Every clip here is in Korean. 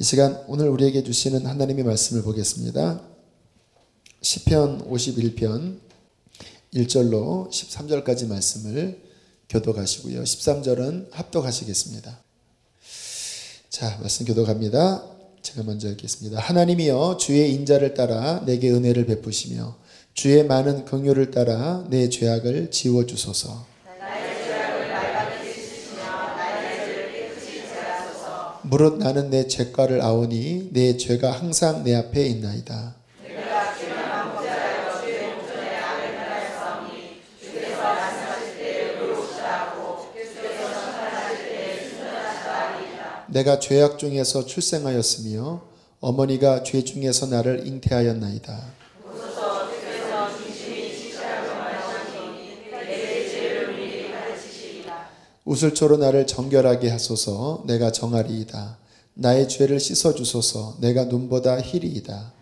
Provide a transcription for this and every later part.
이 시간 오늘 우리에게 주시는 하나님의 말씀을 보겠습니다. 시편 51편 1절로 13절까지 말씀을 교독하시고요. 13절은 합독하시겠습니다. 자, 말씀 교독합니다. 제가 먼저 읽겠습니다. 하나님이여 주의 인자를 따라 내게 은혜를 베푸시며 주의 많은 긍휼을 따라 내 죄악을 지워주소서. 무릇 나는 내 죄가를 아오니 내 죄가 항상 내 앞에 있나이다. 내가 죄악 중에서 출생하였으며 어머니가 죄 중에서 나를 잉태하였나이다. 우슬초로 나를 정결하게 하소서. 내가 정하리이다. 나의 죄를 씻어주소서. 내가 눈보다 희리이다.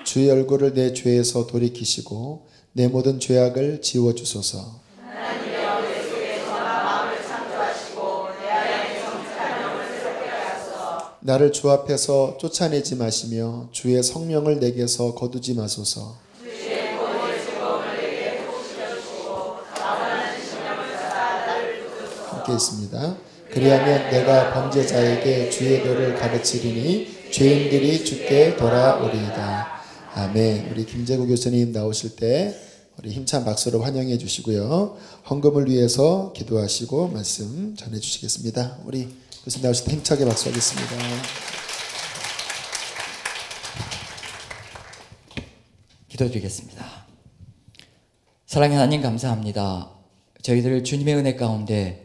주의 얼굴을 내 죄에서 돌이키시고 내 모든 죄악을 지워주소서. 나를 주 앞에서 쫓아내지 마시며 주의 성령을 내게서 거두지 마소서. 함께 있습니다. 그리하면 내가 범죄자에게 주의 도를 가르치리니 죄인들이 주께 돌아오리이다. 아멘. 우리 김재구 교수님 나오실 때 우리 힘찬 박수로 환영해 주시고요. 헌금을 위해서 기도하시고 말씀 전해 주시겠습니다. 우리 교수님 나오실 때 힘차게 박수하겠습니다. 기도드리겠습니다. 사랑의 하나님 감사합니다. 저희들을 주님의 은혜 가운데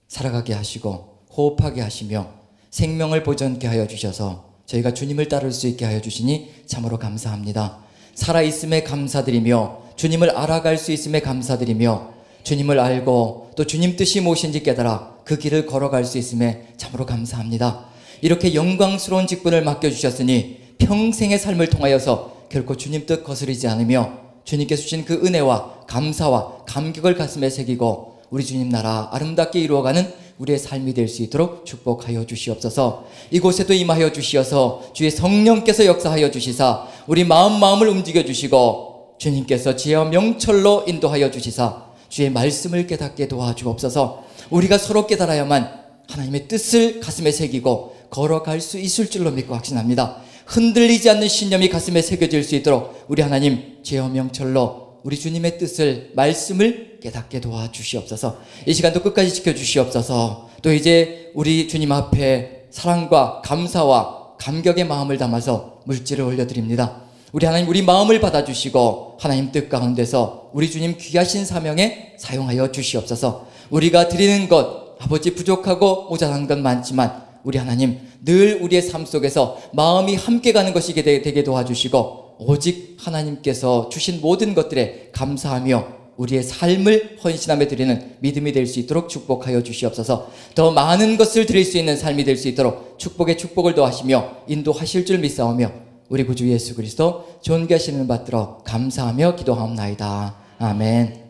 살아가게 하시고 호흡하게 하시며 생명을 보존케 하여 주셔서 저희가 주님을 따를 수 있게 하여 주시니 참으로 감사합니다. 살아있음에 감사드리며 주님을 알아갈 수 있음에 감사드리며 주님을 알고 또 주님 뜻이 무엇인지 깨달아 그 길을 걸어갈 수 있음에 참으로 감사합니다. 이렇게 영광스러운 직분을 맡겨주셨으니 평생의 삶을 통하여서 결코 주님 뜻 거스르지 않으며 주님께서 주신 그 은혜와 감사와 감격을 가슴에 새기고 우리 주님 나라 아름답게 이루어가는 우리의 삶이 될 수 있도록 축복하여 주시옵소서. 이곳에도 임하여 주시어서 주의 성령께서 역사하여 주시사 우리 마음을 움직여 주시고 주님께서 지혜와 명철로 인도하여 주시사 주의 말씀을 깨닫게 도와주옵소서. 우리가 서로 깨달아야만 하나님의 뜻을 가슴에 새기고 걸어갈 수 있을 줄로 믿고 확신합니다. 흔들리지 않는 신념이 가슴에 새겨질 수 있도록 우리 하나님 지혜와 명철로 우리 주님의 뜻을 말씀을 깨닫게 도와주시옵소서. 이 시간도 끝까지 지켜주시옵소서. 또 이제 우리 주님 앞에 사랑과 감사와 감격의 마음을 담아서 물질을 올려드립니다. 우리 하나님 우리 마음을 받아주시고 하나님 뜻 가운데서 우리 주님 귀하신 사명에 사용하여 주시옵소서. 우리가 드리는 것 아버지 부족하고 모자란 건 많지만 우리 하나님 늘 우리의 삶 속에서 마음이 함께 가는 것이 되게 도와주시고 오직 하나님께서 주신 모든 것들에 감사하며 우리의 삶을 헌신하며 드리는 믿음이 될 수 있도록 축복하여 주시옵소서. 더 많은 것을 드릴 수 있는 삶이 될 수 있도록 축복에 축복을 더하시며 인도하실 줄 믿사오며 우리 구주 예수 그리스도 존귀하시는 받들어 감사하며 기도하옵나이다. 아멘.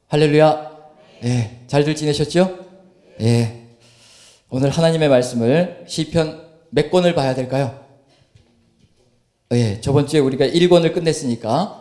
할렐루야. 예, 잘들 지내셨죠? 예. 오늘 하나님의 말씀을 시편 몇 권을 봐야 될까요? 예, 저번 주에 우리가 1권을 끝냈으니까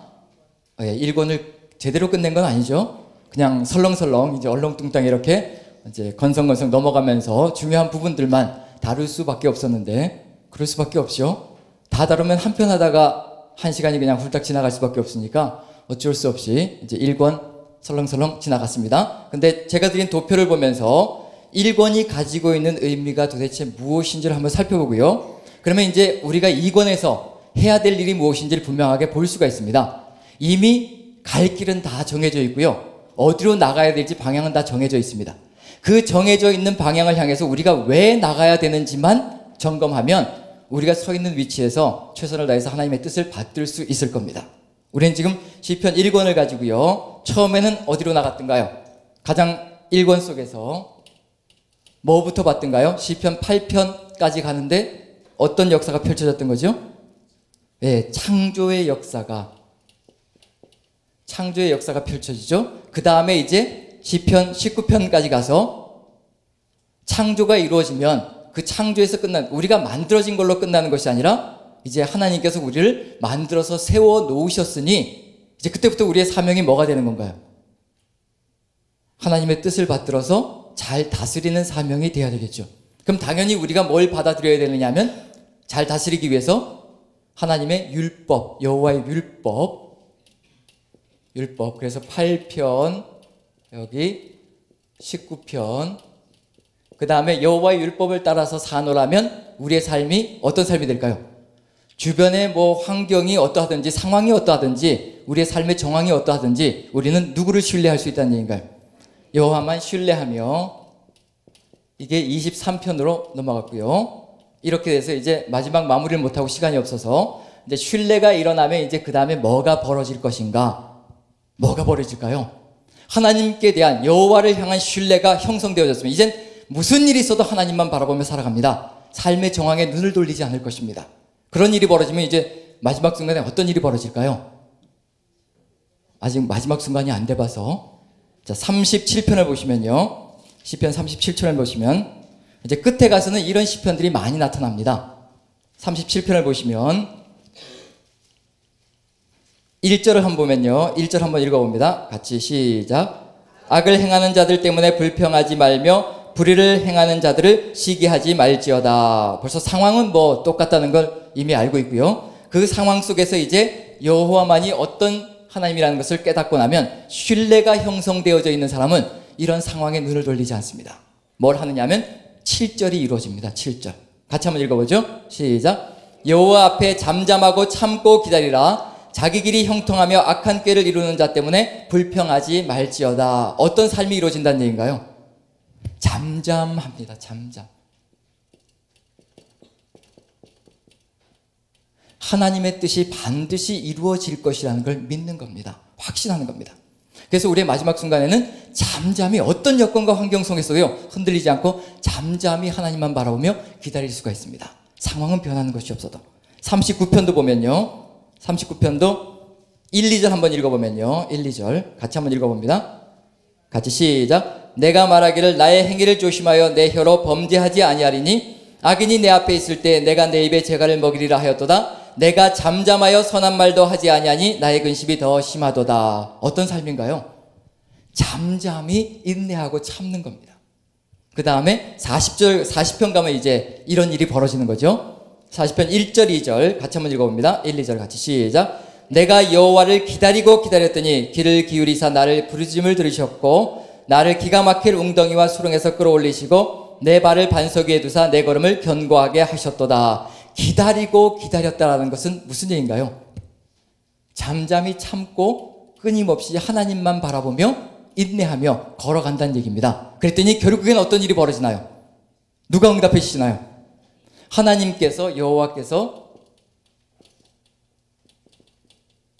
1권을 제대로 끝낸 건 아니죠. 그냥 설렁설렁 이제 얼렁뚱땅 이렇게 이제 건성건성 넘어가면서 중요한 부분들만 다룰 수밖에 없었는데 그럴 수밖에 없죠. 다 다루면 한 편 하다가 1시간이 그냥 훌딱 지나갈 수밖에 없으니까 어쩔 수 없이 이제 1권 설렁설렁 지나갔습니다. 근데 제가 드린 도표를 보면서 1권이 가지고 있는 의미가 도대체 무엇인지를 한번 살펴보고요. 그러면 이제 우리가 2권에서 해야 될 일이 무엇인지를 분명하게 볼 수가 있습니다. 이미 갈 길은 다 정해져 있고요. 어디로 나가야 될지 방향은 다 정해져 있습니다. 그 정해져 있는 방향을 향해서 우리가 왜 나가야 되는지만 점검하면 우리가 서 있는 위치에서 최선을 다해서 하나님의 뜻을 받들 수 있을 겁니다. 우리는 지금 시편 1권을 가지고요. 처음에는 어디로 나갔던가요? 가장 1권 속에서 뭐부터 봤던가요? 시편 8편까지 가는데 어떤 역사가 펼쳐졌던 거죠? 네, 창조의 역사가 펼쳐지죠. 그 다음에 이제 시편 19편까지 가서 창조가 이루어지면 그 창조에서 우리가 만들어진 걸로 끝나는 것이 아니라 이제 하나님께서 우리를 만들어서 세워 놓으셨으니 이제 그때부터 우리의 사명이 뭐가 되는 건가요? 하나님의 뜻을 받들어서 잘 다스리는 사명이 되어야 되겠죠. 그럼 당연히 우리가 뭘 받아들여야 되느냐 하면 잘 다스리기 위해서 하나님의 율법, 여호와의 율법. 그래서 8편, 여기 19편. 그 다음에 여호와의 율법을 따라서 사노라면 우리의 삶이 어떤 삶이 될까요? 주변의 환경이 어떠하든지 상황이 어떠하든지 우리의 삶의 정황이 어떠하든지 우리는 누구를 신뢰할 수 있다는 얘기인가요? 여호와만 신뢰하며. 이게 23편으로 넘어갔고요. 이렇게 돼서 이제 마지막 마무리를 못하고 시간이 없어서 이제 신뢰가 일어나면 이제 그 다음에 뭐가 벌어질 것인가? 뭐가 벌어질까요? 하나님께 대한 여호와를 향한 신뢰가 형성되어졌으면 이젠 무슨 일이 있어도 하나님만 바라보며 살아갑니다. 삶의 정황에 눈을 돌리지 않을 것입니다. 그런 일이 벌어지면 이제 마지막 순간에 어떤 일이 벌어질까요? 아직 마지막 순간이 안 돼봐서 자 37편을 보시면요. 시편 37편을 보시면 이제 끝에 가서는 이런 시편들이 많이 나타납니다. 37편을 보시면 1절을 한번 보면요. 1절 한번 읽어봅니다. 같이 시작. 악을 행하는 자들 때문에 불평하지 말며 불의를 행하는 자들을 시기하지 말지어다. 벌써 상황은 똑같다는 걸 이미 알고 있고요. 그 상황 속에서 이제 여호와만이 어떤 하나님이라는 것을 깨닫고 나면 신뢰가 형성되어져 있는 사람은 이런 상황에 눈을 돌리지 않습니다. 뭘 하느냐 하면 7절이 이루어집니다. 7절. 같이 한번 읽어보죠. 시작. 여호와 앞에 잠잠하고 참고 기다리라. 자기 길이 형통하며 악한 꾀를 이루는 자 때문에 불평하지 말지어다. 어떤 삶이 이루어진다는 얘기인가요? 잠잠합니다. 잠잠. 하나님의 뜻이 반드시 이루어질 것이라는 걸 믿는 겁니다. 확신하는 겁니다. 그래서 우리의 마지막 순간에는 잠잠히 어떤 여건과 환경 속에서요 흔들리지 않고 잠잠히 하나님만 바라보며 기다릴 수가 있습니다. 상황은 변하는 것이 없어도. 39편도 보면요. 39편도 1, 2절 한번 읽어보면요. 1, 2절 같이 한번 읽어봅니다. 같이 시작. 내가 말하기를 나의 행위를 조심하여 내 혀로 범죄하지 아니하리니 악인이 내 앞에 있을 때 내가 내 입에 재갈을 먹이리라 하였도다. 내가 잠잠하여 선한 말도 하지 아니하니 나의 근심이 더 심하도다. 어떤 삶인가요? 잠잠히 인내하고 참는 겁니다. 그 다음에 40편 가면 이제 이런 일이 벌어지는 거죠. 40편 1절 2절 같이 한번 읽어봅니다. 1, 2절 같이 시작. 내가 여호와를 기다리고 기다렸더니 귀를 기울이사 나를 부르짖음을 들으셨고 나를 기가 막힐 웅덩이와 수렁에서 끌어올리시고 내 발을 반석 위에 두사 내 걸음을 견고하게 하셨도다. 기다리고 기다렸다라는 것은 무슨 얘기인가요? 잠잠히 참고 끊임없이 하나님만 바라보며 인내하며 걸어간다는 얘기입니다. 그랬더니 결국엔 어떤 일이 벌어지나요? 누가 응답해 주시나요? 하나님께서 여호와께서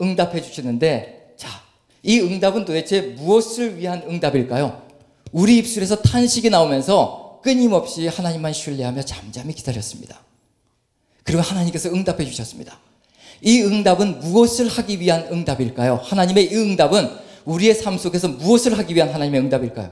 응답해 주시는데 자, 이 응답은 도대체 무엇을 위한 응답일까요? 우리 입술에서 탄식이 나오면서 끊임없이 하나님만 신뢰하며 잠잠히 기다렸습니다. 그리고 하나님께서 응답해 주셨습니다. 이 응답은 무엇을 하기 위한 응답일까요? 하나님의 이 응답은 우리의 삶 속에서 무엇을 하기 위한 하나님의 응답일까요?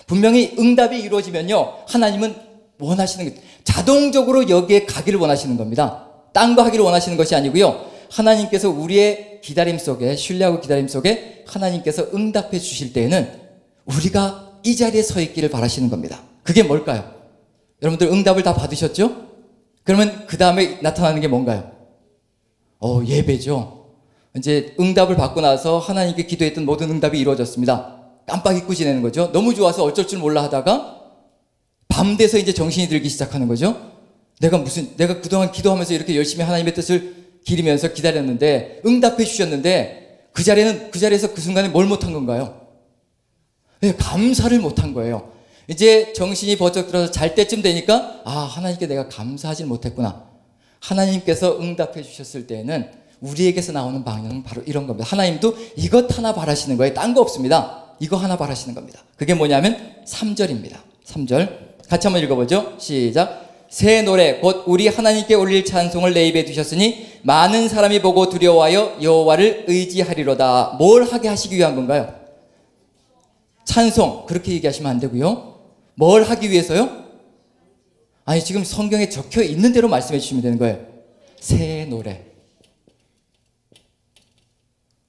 분명히 응답이 이루어지면요 하나님은 원하시는 것, 자동적으로 여기에 가기를 원하시는 겁니다. 딴 거 하기를 원하시는 것이 아니고요 하나님께서 우리의 기다림 속에, 신뢰하고 기다림 속에 하나님께서 응답해 주실 때에는 우리가 이 자리에 서 있기를 바라시는 겁니다. 그게 뭘까요? 여러분들 응답을 다 받으셨죠? 그러면 그 다음에 나타나는 게 뭔가요? 예배죠. 이제 응답을 받고 나서 하나님께 기도했던 모든 응답이 이루어졌습니다. 깜빡 잊고 지내는 거죠. 너무 좋아서 어쩔 줄 몰라 하다가 밤 돼서 이제 정신이 들기 시작하는 거죠. 내가 그동안 기도하면서 이렇게 열심히 하나님의 뜻을 기리면서 기다렸는데 응답해 주셨는데 그 자리에서 그 순간에 뭘 못한 건가요? 감사를 못한 거예요. 이제 정신이 버쩍 들어서 잘 때쯤 되니까 하나님께 내가 감사하지 못했구나. 하나님께서 응답해 주셨을 때에는 우리에게서 나오는 방향은 바로 이런 겁니다. 하나님도 이것 하나 바라시는 거예요. 딴 거 없습니다. 이거 하나 바라시는 겁니다. 그게 뭐냐면 3절입니다. 3절 같이 한번 읽어보죠. 시작. 새 노래 곧 우리 하나님께 올릴 찬송을 내 입에 두셨으니 많은 사람이 보고 두려워하여 여호와를 의지하리로다. 뭘 하게 하시기 위한 건가요? 찬송 그렇게 얘기하시면 안 되고요. 뭘 하기 위해서요? 아니 지금 성경에 적혀 있는 대로 말씀해 주시면 되는 거예요. 새 노래.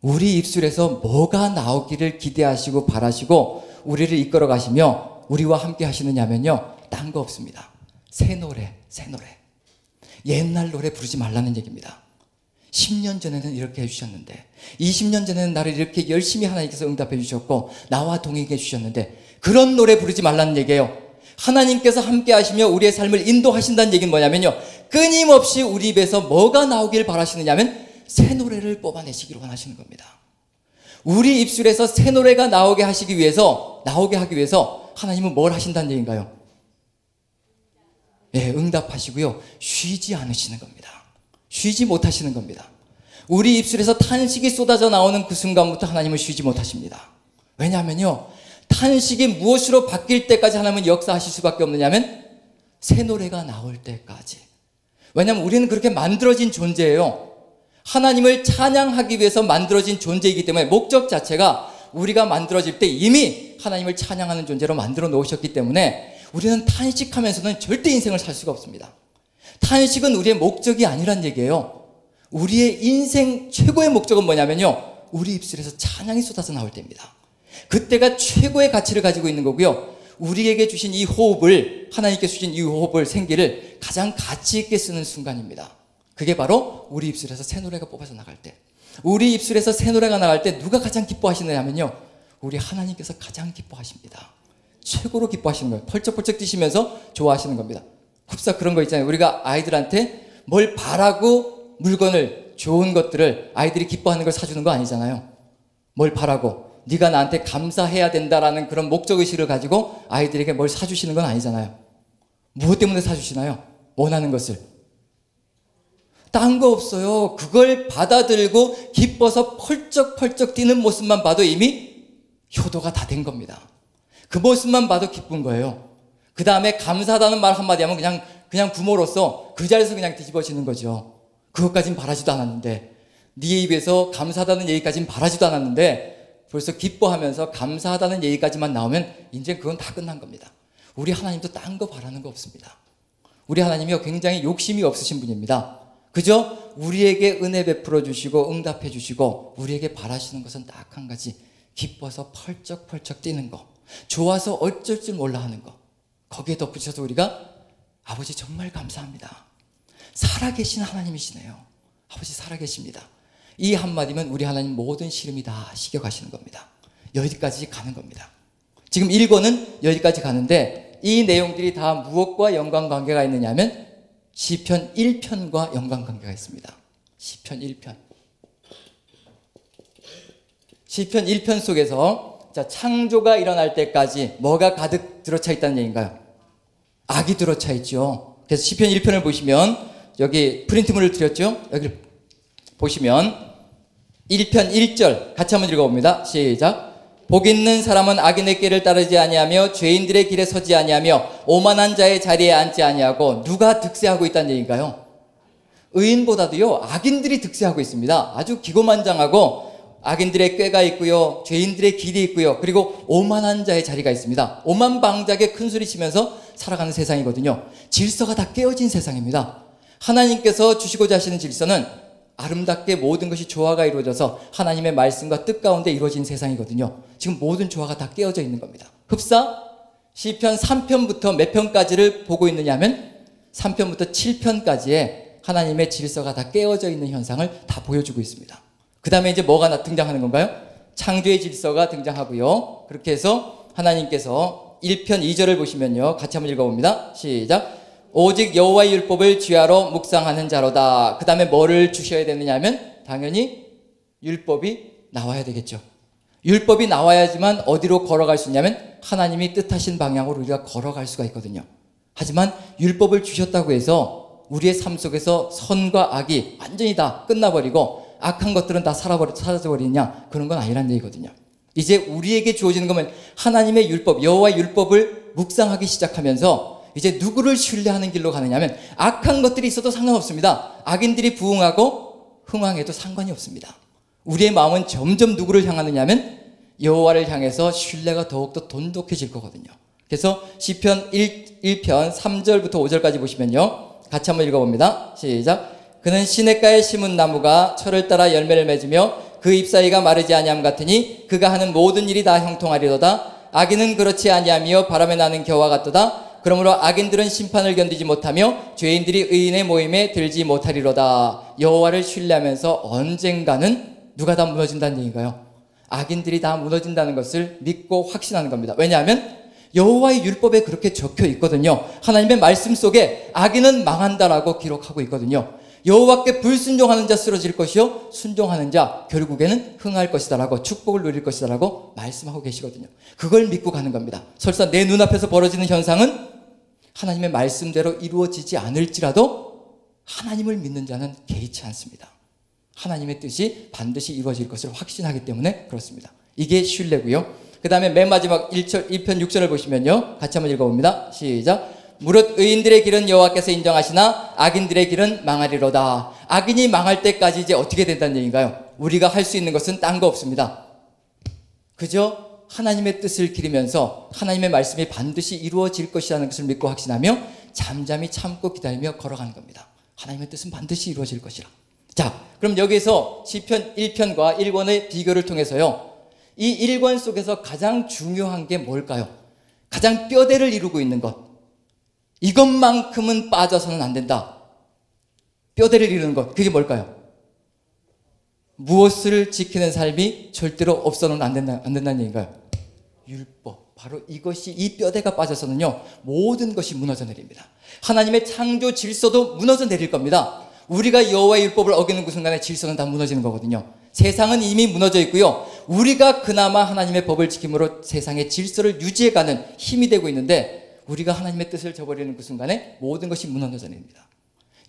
우리 입술에서 뭐가 나오기를 기대하시고 바라시고 우리를 이끌어 가시며 우리와 함께 하시느냐면요, 딴 거 없습니다. 새 노래, 새 노래. 옛날 노래 부르지 말라는 얘기입니다. 10년 전에는 이렇게 해주셨는데, 20년 전에는 나를 이렇게 열심히 하나님께서 응답해 주셨고 나와 동행해 주셨는데, 그런 노래 부르지 말라는 얘기예요. 하나님께서 함께 하시며 우리의 삶을 인도하신다는 얘기는 뭐냐면요, 끊임없이 우리 입에서 뭐가 나오길 바라시느냐면 새 노래를 뽑아내시기를 원하시는 겁니다. 우리 입술에서 새 노래가 나오게 하기 위해서 하나님은 뭘 하신다는 얘기인가요? 예, 응답하시고요, 쉬지 않으시는 겁니다. 쉬지 못하시는 겁니다. 우리 입술에서 탄식이 쏟아져 나오는 그 순간부터 하나님은 쉬지 못하십니다. 왜냐하면요, 탄식이 무엇으로 바뀔 때까지 하나님은 역사하실 수밖에 없느냐면 새 노래가 나올 때까지. 왜냐하면 우리는 그렇게 만들어진 존재예요. 하나님을 찬양하기 위해서 만들어진 존재이기 때문에 목적 자체가 우리가 만들어질 때 이미 하나님을 찬양하는 존재로 만들어 놓으셨기 때문에 우리는 탄식하면서는 절대 인생을 살 수가 없습니다. 탄식은 우리의 목적이 아니란 얘기예요. 우리의 인생 최고의 목적은 뭐냐면요, 우리 입술에서 찬양이 쏟아져 나올 때입니다. 그때가 최고의 가치를 가지고 있는 거고요, 우리에게 주신 이 호흡을, 하나님께 주신 이 호흡을, 생기를 가장 가치 있게 쓰는 순간입니다. 그게 바로 우리 입술에서 새 노래가 뽑아서 나갈 때, 우리 입술에서 새 노래가 나갈 때 누가 가장 기뻐하시느냐면요, 우리 하나님께서 가장 기뻐하십니다. 최고로 기뻐하시는 거예요. 펄쩍펄쩍 뛰시면서 좋아하시는 겁니다. 흡사 그런 거 있잖아요. 우리가 아이들한테 뭘 바라고 물건을, 좋은 것들을 아이들이 기뻐하는 걸 사주는 거 아니잖아요. 뭘 바라고 네가 나한테 감사해야 된다라는 그런 목적의식을 가지고 아이들에게 뭘 사주시는 건 아니잖아요. 무엇 때문에 사주시나요? 원하는 것을. 딴 거 없어요. 그걸 받아들고 기뻐서 펄쩍펄쩍 뛰는 모습만 봐도 이미 효도가 다 된 겁니다. 그 모습만 봐도 기쁜 거예요. 그 다음에 감사하다는 말 한마디 하면 그냥 부모로서 그 자리에서 그냥 뒤집어지는 거죠. 그것까진 바라지도 않았는데, 네 입에서 감사하다는 얘기까지는 바라지도 않았는데 벌써 기뻐하면서 감사하다는 얘기까지만 나오면 이제 그건 다 끝난 겁니다. 우리 하나님도 딴 거 바라는 거 없습니다. 우리 하나님이 굉장히 욕심이 없으신 분입니다. 그저 우리에게 은혜 베풀어 주시고 응답해 주시고 우리에게 바라시는 것은 딱 한 가지, 기뻐서 펄쩍펄쩍 뛰는 거, 좋아서 어쩔 줄 몰라 하는 거. 거기에 덧붙여서 우리가 아버지 정말 감사합니다. 살아계신 하나님이시네요. 아버지 살아계십니다. 이 한마디면 우리 하나님 모든 시름이 다 식혀가시는 겁니다. 여기까지 가는 겁니다. 지금 1권은 여기까지 가는데 이 내용들이 다 무엇과 연관관계가 있느냐면 시편 1편과 연관관계가 있습니다. 시편 1편. 시편 1편 속에서 자, 창조가 일어날 때까지 뭐가 가득 들어차 있다는 얘기인가요? 악이 들어차 있죠. 그래서 시편 1편을 보시면 여기 프린트물을 드렸죠. 여기를 보시면 1편 1절 같이 한번 읽어봅니다. 시작. 복 있는 사람은 악인의 길을 따르지 아니하며 죄인들의 길에 서지 아니하며 오만한 자의 자리에 앉지 아니하고. 누가 득세하고 있다는 얘기인가요? 의인보다도요 악인들이 득세하고 있습니다. 아주 기고만장하고 악인들의 꾀가 있고요, 죄인들의 길이 있고요, 그리고 오만한 자의 자리가 있습니다. 오만방작에 큰소리 치면서 살아가는 세상이거든요. 질서가 다 깨어진 세상입니다. 하나님께서 주시고자 하시는 질서는 아름답게 모든 것이 조화가 이루어져서 하나님의 말씀과 뜻 가운데 이루어진 세상이거든요. 지금 모든 조화가 다 깨어져 있는 겁니다. 흡사 시편 3편부터 몇 편까지를 보고 있느냐면 3편부터 7편까지의 하나님의 질서가 다 깨어져 있는 현상을 다 보여주고 있습니다. 그 다음에 이제 뭐가 등장하는 건가요? 창조의 질서가 등장하고요. 그렇게 해서 하나님께서 1편 2절을 보시면요, 같이 한번 읽어봅니다. 시작. 오직 여호와의 율법을 주야로 묵상하는 자로다. 그 다음에 뭐를 주셔야 되느냐면 당연히 율법이 나와야 되겠죠. 율법이 나와야지만 어디로 걸어갈 수 있냐면 하나님이 뜻하신 방향으로 우리가 걸어갈 수가 있거든요. 하지만 율법을 주셨다고 해서 우리의 삶 속에서 선과 악이 완전히 다 끝나버리고 악한 것들은 다 사라져버리냐, 그런 건 아니란 얘기거든요. 이제 우리에게 주어지는 거면 하나님의 율법, 여호와의 율법을 묵상하기 시작하면서 이제 누구를 신뢰하는 길로 가느냐면 악한 것들이 있어도 상관없습니다. 악인들이 부흥하고 흥왕해도 상관이 없습니다. 우리의 마음은 점점 누구를 향하느냐면 여호와를 향해서 신뢰가 더욱더 돈독해질 거거든요. 그래서 시편 1편 3절부터 5절까지 보시면요. 같이 한번 읽어봅니다. 시작. 그는 시냇가에 심은 나무가 철을 따라 열매를 맺으며 그 잎사귀가 마르지 아니함 같으니 그가 하는 모든 일이 다 형통하리로다. 악인은 그렇지 아니하며 바람에 나는 겨와 같도다. 그러므로 악인들은 심판을 견디지 못하며 죄인들이 의인의 모임에 들지 못하리로다. 여호와를 신뢰하면서 언젠가는 누가 다 무너진다는 얘기인가요? 악인들이 다 무너진다는 것을 믿고 확신하는 겁니다. 왜냐하면 여호와의 율법에 그렇게 적혀 있거든요. 하나님의 말씀 속에 악인은 망한다라고 기록하고 있거든요. 여호와께 불순종하는 자 쓰러질 것이요 순종하는 자 결국에는 흥할 것이다라고 축복을 누릴 것이다라고 말씀하고 계시거든요. 그걸 믿고 가는 겁니다. 설사 내 눈앞에서 벌어지는 현상은 하나님의 말씀대로 이루어지지 않을지라도 하나님을 믿는 자는 개의치 않습니다. 하나님의 뜻이 반드시 이루어질 것을 확신하기 때문에 그렇습니다. 이게 신뢰고요. 그 다음에 맨 마지막 1편 6절을 보시면요. 같이 한번 읽어봅니다. 시작. 무릇 의인들의 길은 여호와께서 인정하시나 악인들의 길은 망하리로다. 악인이 망할 때까지 이제 어떻게 된다는 얘기인가요? 우리가 할 수 있는 것은 딴 거 없습니다. 그저 하나님의 뜻을 기리면서 하나님의 말씀이 반드시 이루어질 것이라는 것을 믿고 확신하며 잠잠히 참고 기다리며 걸어가는 겁니다. 하나님의 뜻은 반드시 이루어질 것이라. 자, 그럼 여기서 시편 1편과 1권의 비교를 통해서요. 이 1권 속에서 가장 중요한 게 뭘까요? 가장 뼈대를 이루고 있는 것. 이것만큼은 빠져서는 안 된다. 뼈대를 이루는 것. 그게 뭘까요? 무엇을 지키는 삶이 절대로 없어서는 안 된다는 얘기인가요? 율법. 바로 이것이 이 뼈대가 빠져서는요. 모든 것이 무너져 내립니다. 하나님의 창조 질서도 무너져 내릴 겁니다. 우리가 여호와의 율법을 어기는 그 순간에 질서는 다 무너지는 거거든요. 세상은 이미 무너져 있고요. 우리가 그나마 하나님의 법을 지킴으로 세상의 질서를 유지해가는 힘이 되고 있는데 우리가 하나님의 뜻을 저버리는 그 순간에 모든 것이 무너져 내립니다.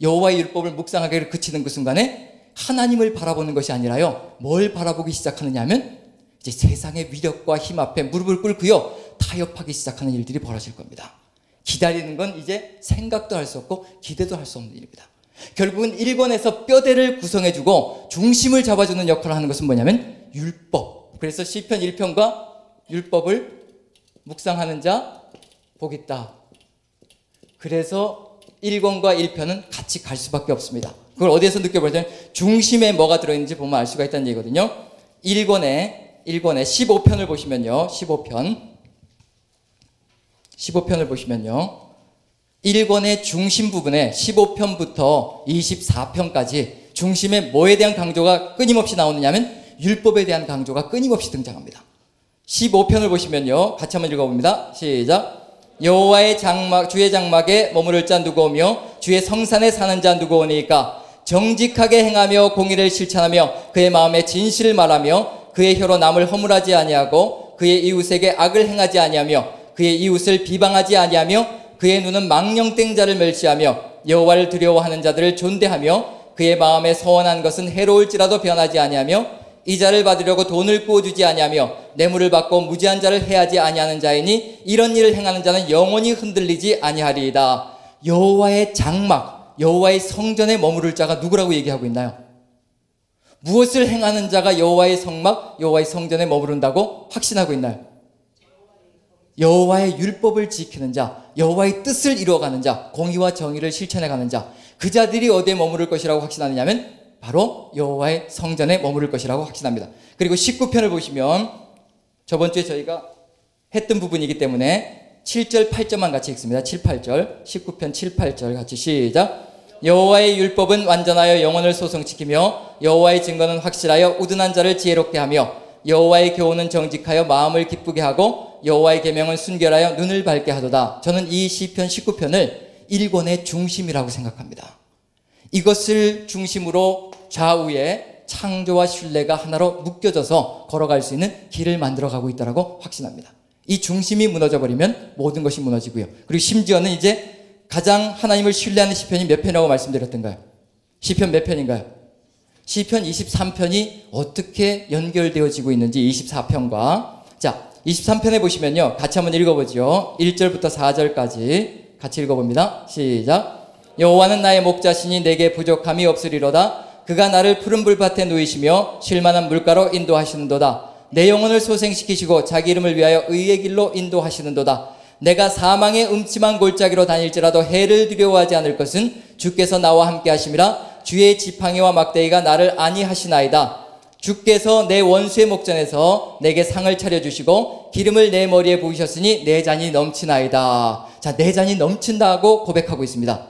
여호와의 율법을 묵상하기를 그치는 그 순간에 하나님을 바라보는 것이 아니라요. 뭘 바라보기 시작하느냐 하면 이제 세상의 위력과 힘 앞에 무릎을 꿇고요. 타협하기 시작하는 일들이 벌어질 겁니다. 기다리는 건 이제 생각도 할 수 없고 기대도 할 수 없는 일입니다. 결국은 1권에서 뼈대를 구성해주고 중심을 잡아주는 역할을 하는 것은 뭐냐면 율법. 그래서 시편 1편과 율법을 묵상하는 자 복이 있다. 그래서 1권과 1편은 같이 갈 수밖에 없습니다. 그걸 어디에서 느껴보냐면 중심에 뭐가 들어있는지 보면 알 수가 있다는 얘기거든요. 1권에 15편을 보시면요. 15편을 보시면요. 1권의 중심 부분에 15편부터 24편까지 중심에 뭐에 대한 강조가 끊임없이 나오느냐면 율법에 대한 강조가 끊임없이 등장합니다. 15편을 보시면요. 같이 한번 읽어봅니다. 시작. 여호와의 장막, 주의 장막에 머무를 자 누구 오며 주의 성산에 사는 자 누구 오니까 정직하게 행하며 공의를 실천하며 그의 마음에 진실을 말하며 그의 혀로 남을 허물하지 아니하고 그의 이웃에게 악을 행하지 아니하며 그의 이웃을 비방하지 아니하며 그의 눈은 망령된 자를 멸시하며 여호와를 두려워하는 자들을 존대하며 그의 마음에 서원한 것은 해로울지라도 변하지 아니하며 이 자를 받으려고 돈을 구워주지 아니하며 뇌물을 받고 무지한 자를 해하지 아니하는 자이니 이런 일을 행하는 자는 영원히 흔들리지 아니하리이다. 여호와의 장막, 여호와의 성전에 머무를 자가 누구라고 얘기하고 있나요? 무엇을 행하는 자가 여호와의 성막, 여호와의 성전에 머무른다고 확신하고 있나요? 여호와의 율법을 지키는 자, 여호와의 뜻을 이루어가는 자, 공의와 정의를 실천해가는 자, 그 자들이 어디에 머무를 것이라고 확신하느냐면 바로 여호와의 성전에 머무를 것이라고 확신합니다. 그리고 19편을 보시면 저번 주에 저희가 했던 부분이기 때문에 7절 8절만 같이 읽습니다. 7, 8절 19편 7, 8절 같이 시작. 여호와의 율법은 완전하여 영혼을 소성시키며 여호와의 증거는 확실하여 우둔한 자를 지혜롭게 하며 여호와의 교훈은 정직하여 마음을 기쁘게 하고 여호와의 계명은 순결하여 눈을 밝게 하도다. 저는 이 시편 19편을 1권의 중심이라고 생각합니다. 이것을 중심으로 좌우에 창조와 신뢰가 하나로 묶여져서 걸어갈 수 있는 길을 만들어가고 있다고 확신합니다. 이 중심이 무너져버리면 모든 것이 무너지고요. 그리고 심지어는 이제 가장 하나님을 신뢰하는 시편이 몇 편이라고 말씀드렸던가요? 시편 몇 편인가요? 시편 23편이 어떻게 연결되어지고 있는지 24편과 자 23편에 보시면요. 같이 한번 읽어보죠. 1절부터 4절까지 같이 읽어봅니다. 시작. 여호와는 나의 목자시니 내게 부족함이 없으리로다. 그가 나를 푸른 불밭에 누이시며 쉴만한 물가로 인도하시는도다. 내 영혼을 소생시키시고 자기 이름을 위하여 의의 길로 인도하시는도다. 내가 사망의 음침한 골짜기로 다닐지라도 해를 두려워하지 않을 것은 주께서 나와 함께 하심이라. 주의 지팡이와 막대기가 나를 안위하시나이다. 주께서 내 원수의 목전에서 내게 상을 차려주시고 기름을 내 머리에 부으셨으니 내 잔이 넘치나이다. 자, 내 잔이 넘친다고 고백하고 있습니다.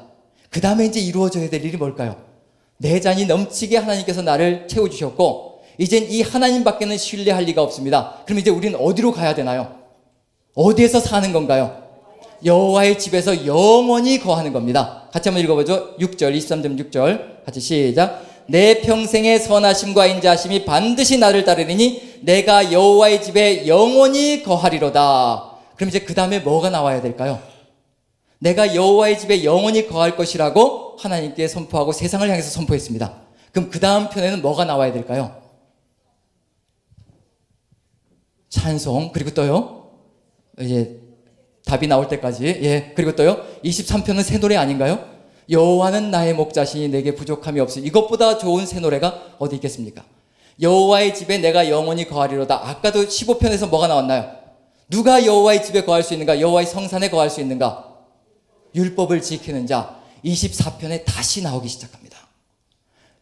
그 다음에 이제 이루어져야 될 일이 뭘까요? 내 잔이 넘치게 하나님께서 나를 채워주셨고 이젠 이 하나님밖에는 신뢰할 리가 없습니다. 그럼 이제 우리는 어디로 가야 되나요? 어디에서 사는 건가요? 여호와의 집에서 영원히 거하는 겁니다. 같이 한번 읽어보죠. 6절, 23절 6절 같이 시작. 내 평생의 선하심과 인자하심이 반드시 나를 따르리니 내가 여호와의 집에 영원히 거하리로다. 그럼 이제 그 다음에 뭐가 나와야 될까요? 내가 여호와의 집에 영원히 거할 것이라고 하나님께 선포하고 세상을 향해서 선포했습니다. 그럼 그 다음 편에는 뭐가 나와야 될까요? 찬송, 그리고 또요, 이제 답이 나올 때까지, 예, 그리고 또요, 23편은 새 노래 아닌가요? 여호와는 나의 목자시니 내게 부족함이 없으니. 이것보다 좋은 새 노래가 어디 있겠습니까? 여호와의 집에 내가 영원히 거하리로다. 아까도 15편에서 뭐가 나왔나요? 누가 여호와의 집에 거할 수 있는가? 여호와의 성산에 거할 수 있는가? 율법을 지키는 자. 24편에 다시 나오기 시작합니다.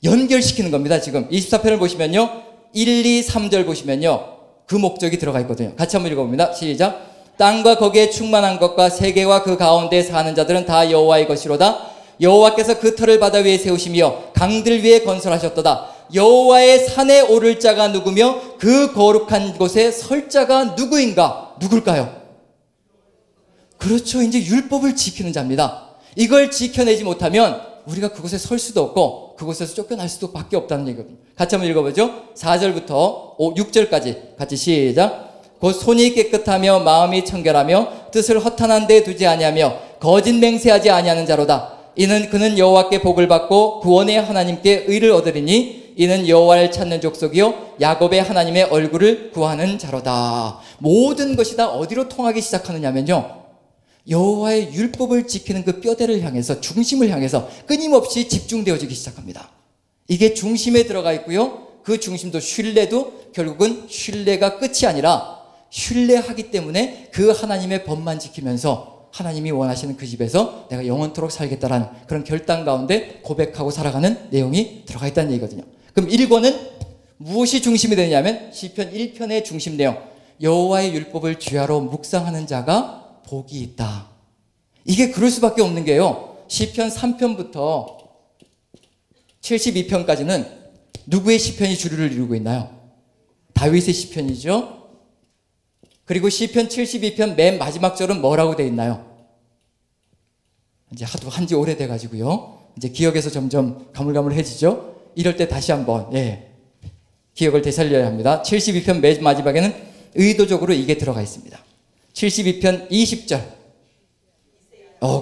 연결시키는 겁니다. 지금 24편을 보시면요, 1, 2, 3절 보시면요, 그 목적이 들어가 있거든요. 같이 한번 읽어봅니다. 시작. 땅과 거기에 충만한 것과 세계와 그 가운데 사는 자들은 다 여호와의 것이로다. 여호와께서 그 터를 바다 위에 세우시며 강들 위에 건설하셨도다. 여호와의 산에 오를 자가 누구며 그 거룩한 곳에 설 자가 누구인가? 누굴까요? 그렇죠. 이제 율법을 지키는 자입니다. 이걸 지켜내지 못하면 우리가 그곳에 설 수도 없고 그곳에서 쫓겨날 수도 밖에 없다는 얘기거든요. 같이 한번 읽어보죠. 4절부터 6절까지 같이 시작. 곧 손이 깨끗하며 마음이 청결하며 뜻을 허탄한 데 두지 아니하며 거짓 맹세하지 아니하는 자로다. 이는 그는 여호와께 복을 받고 구원의 하나님께 의를 얻으리니 이는 여호와를 찾는 족속이요 야곱의 하나님의 얼굴을 구하는 자로다. 모든 것이 다 어디로 통하기 시작하느냐면요, 여호와의 율법을 지키는 그 뼈대를 향해서, 중심을 향해서 끊임없이 집중되어지기 시작합니다. 이게 중심에 들어가 있고요, 그 중심도 신뢰도 결국은 신뢰가 끝이 아니라 신뢰하기 때문에 그 하나님의 법만 지키면서 하나님이 원하시는 그 집에서 내가 영원토록 살겠다라는 그런 결단 가운데 고백하고 살아가는 내용이 들어가 있다는 얘기거든요. 그럼 1권은 무엇이 중심이 되냐면 시편 1편의 중심 내용, 여호와의 율법을 주야로 묵상하는 자가 복이 있다. 이게 그럴 수밖에 없는 게요, 시편 3편부터 72편까지는 누구의 시편이 주류를 이루고 있나요? 다윗의 시편이죠. 그리고 시편 72편 맨 마지막 절은 뭐라고 되어 있나요? 이제 하도 한지 오래돼 가지고요, 이제 기억에서 점점 가물가물해지죠. 이럴 때 다시 한번, 예, 기억을 되살려야 합니다. 72편 맨 마지막에는 의도적으로 이게 들어가 있습니다. 72편 20절.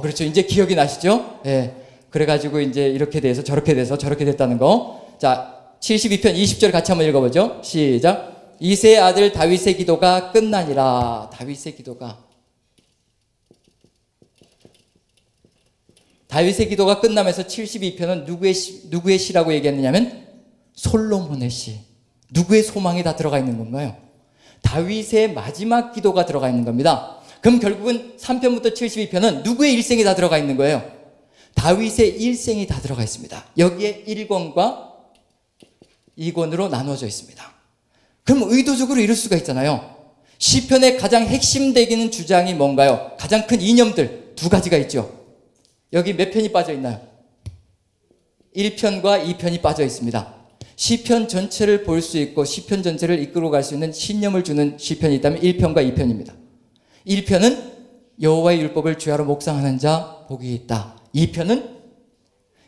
그렇죠. 이제 기억이 나시죠? 예. 그래가지고 이제 이렇게 돼서 저렇게 돼서 저렇게 됐다는 거. 자, 72편 20절 같이 한번 읽어보죠. 시작. 이새의 아들 다윗의 기도가 끝나니라. 다윗의 기도가 끝나면서 72편은 누구의 시라고 얘기했느냐면 솔로몬의 시. 누구의 소망이 다 들어가 있는 건가요? 다윗의 마지막 기도가 들어가 있는 겁니다. 그럼 결국은 3편부터 72편은 누구의 일생이 다 들어가 있는 거예요? 다윗의 일생이 다 들어가 있습니다. 여기에 1권과 2권으로 나누어져 있습니다. 그럼 의도적으로 이럴 수가 있잖아요. 시편의 가장 핵심되기는 주장이 뭔가요? 가장 큰 이념들 두 가지가 있죠. 여기 몇 편이 빠져 있나요? 1편과 2편이 빠져 있습니다. 시편 전체를 볼 수 있고 시편 전체를 이끌어 갈 수 있는 신념을 주는 시편이 있다면 1편과 2편입니다. 1편은 여호와의 율법을 주야로 묵상하는 자 복이 있다. 2편은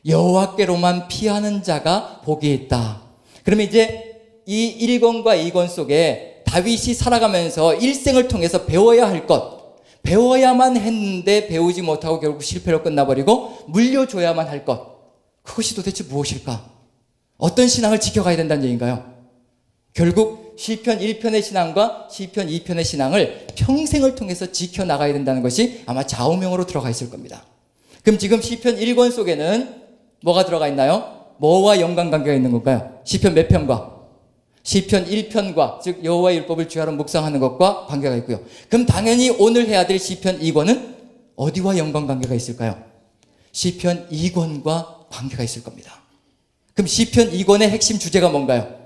여호와께로만 피하는 자가 복이 있다. 그러면 이제 이 1권과 2권 속에 다윗이 살아가면서 일생을 통해서 배워야 할 것, 배워야만 했는데 배우지 못하고 결국 실패로 끝나버리고 물려줘야만 할 것, 그것이 도대체 무엇일까? 어떤 신앙을 지켜가야 된다는 얘기인가요? 결국 시편 1편의 신앙과 시편 2편의 신앙을 평생을 통해서 지켜나가야 된다는 것이 아마 좌우명으로 들어가 있을 겁니다. 그럼 지금 시편 1권 속에는 뭐가 들어가 있나요? 뭐와 연관관계가 있는 건가요? 시편 몇 편과? 시편 1편과 즉 여호와의 율법을 주야로 묵상하는 것과 관계가 있고요. 그럼 당연히 오늘 해야 될 시편 2권은 어디와 연관 관계가 있을까요? 시편 2권과 관계가 있을 겁니다. 그럼 시편 2권의 핵심 주제가 뭔가요?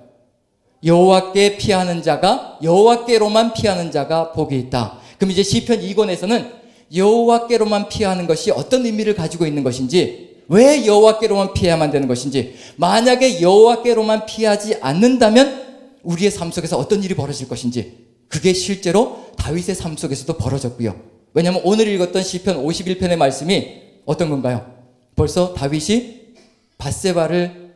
여호와께 피하는 자가 여호와께로만 피하는 자가 복이 있다. 그럼 이제 시편 2권에서는 여호와께로만 피하는 것이 어떤 의미를 가지고 있는 것인지, 왜 여호와께로만 피해야만 되는 것인지, 만약에 여호와께로만 피하지 않는다면 우리의 삶 속에서 어떤 일이 벌어질 것인지, 그게 실제로 다윗의 삶 속에서도 벌어졌고요. 왜냐하면 오늘 읽었던 시편 51편의 말씀이 어떤 건가요? 벌써 다윗이 밧세바를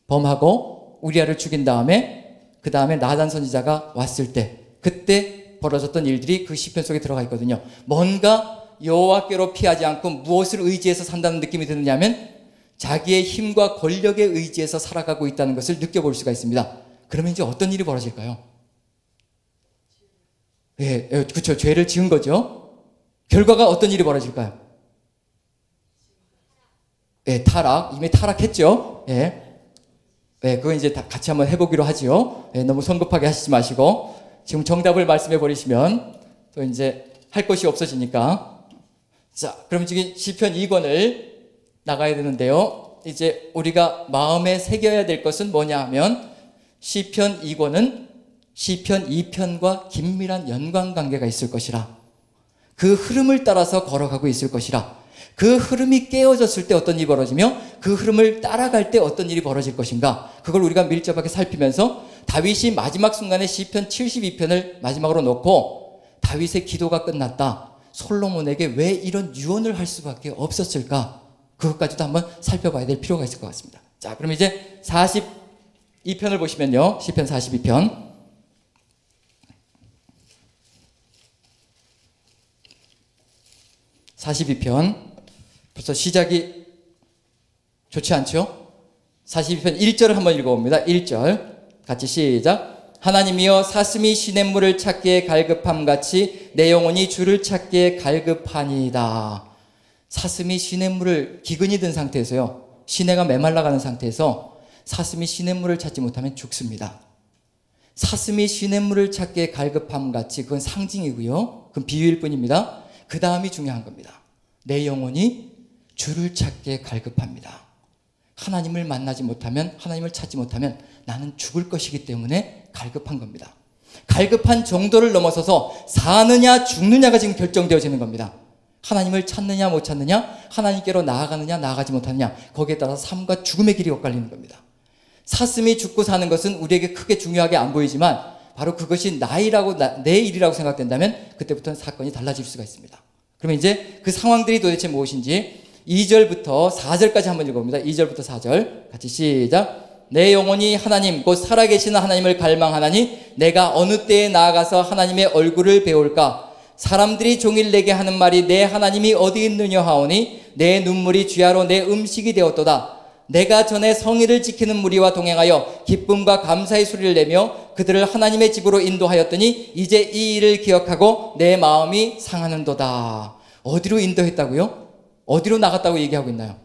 범하고 우리아를 죽인 다음에 그 다음에 나단 선지자가 왔을 때, 그때 벌어졌던 일들이 그 시편 속에 들어가 있거든요. 뭔가 여호와께로 피하지 않고 무엇을 의지해서 산다는 느낌이 드느냐면 자기의 힘과 권력에 의지해서 살아가고 있다는 것을 느껴볼 수가 있습니다. 그러면 이제 어떤 일이 벌어질까요? 예, 그렇죠. 죄를 지은 거죠. 결과가 어떤 일이 벌어질까요? 예, 타락. 이미 타락했죠. 예. 예, 그거 이제 다 같이 한번 해보기로 하지요. 예, 너무 성급하게 하시지 마시고 지금 정답을 말씀해 버리시면 또 이제 할 것이 없어지니까. 자, 그럼 지금 시편 2권을 나가야 되는데요. 이제 우리가 마음에 새겨야 될 것은 뭐냐 하면 시편 2권은 시편 2편과 긴밀한 연관관계가 있을 것이라, 그 흐름을 따라서 걸어가고 있을 것이라, 그 흐름이 깨어졌을 때 어떤 일이 벌어지며 그 흐름을 따라갈 때 어떤 일이 벌어질 것인가, 그걸 우리가 밀접하게 살피면서 다윗이 마지막 순간에 시편 72편을 마지막으로 놓고 다윗의 기도가 끝났다, 솔로몬에게 왜 이런 유언을 할 수밖에 없었을까, 그것까지도 한번 살펴봐야 될 필요가 있을 것 같습니다. 자, 그럼 이제 42편을 보시면요. 시편 42편. 벌써 시작이 좋지 않죠? 42편 1절을 한번 읽어봅니다. 1절 같이 시작. 하나님이여 사슴이 시냇물을 찾기에 갈급함같이 내 영혼이 주를 찾기에 갈급하니이다. 사슴이 시냇물을 기근이 든 상태에서요, 시내가 메말라가는 상태에서 사슴이 시냇물을 찾지 못하면 죽습니다. 사슴이 시냇물을 찾기에 갈급함같이, 그건 상징이고요, 그건 비유일 뿐입니다. 그 다음이 중요한 겁니다. 내 영혼이 주를 찾기에 갈급합니다. 하나님을 만나지 못하면, 하나님을 찾지 못하면 나는 죽을 것이기 때문에 갈급한 겁니다. 갈급한 정도를 넘어서서 사느냐 죽느냐가 지금 결정되어지는 겁니다. 하나님을 찾느냐 못 찾느냐, 하나님께로 나아가느냐 나아가지 못하느냐, 거기에 따라서 삶과 죽음의 길이 엇갈리는 겁니다. 사슴이 죽고 사는 것은 우리에게 크게 중요하게 안 보이지만 바로 그것이 나이라고, 내 일이라고 생각된다면 그때부터는 사건이 달라질 수가 있습니다. 그러면 이제 그 상황들이 도대체 무엇인지 2절부터 4절까지 한번 읽어봅니다. 2절부터 4절 같이 시작. 내 영혼이 하나님 곧 살아계시는 하나님을 갈망하나니 내가 어느 때에 나아가서 하나님의 얼굴을 배울까. 사람들이 종일 내게 하는 말이 내 하나님이 어디 있느냐 하오니 내 눈물이 주야로 내 음식이 되었도다. 내가 전에 성의를 지키는 무리와 동행하여 기쁨과 감사의 소리를 내며 그들을 하나님의 집으로 인도하였더니 이제 이 일을 기억하고 내 마음이 상하는도다. 어디로 인도했다고요? 어디로 나갔다고 얘기하고 있나요?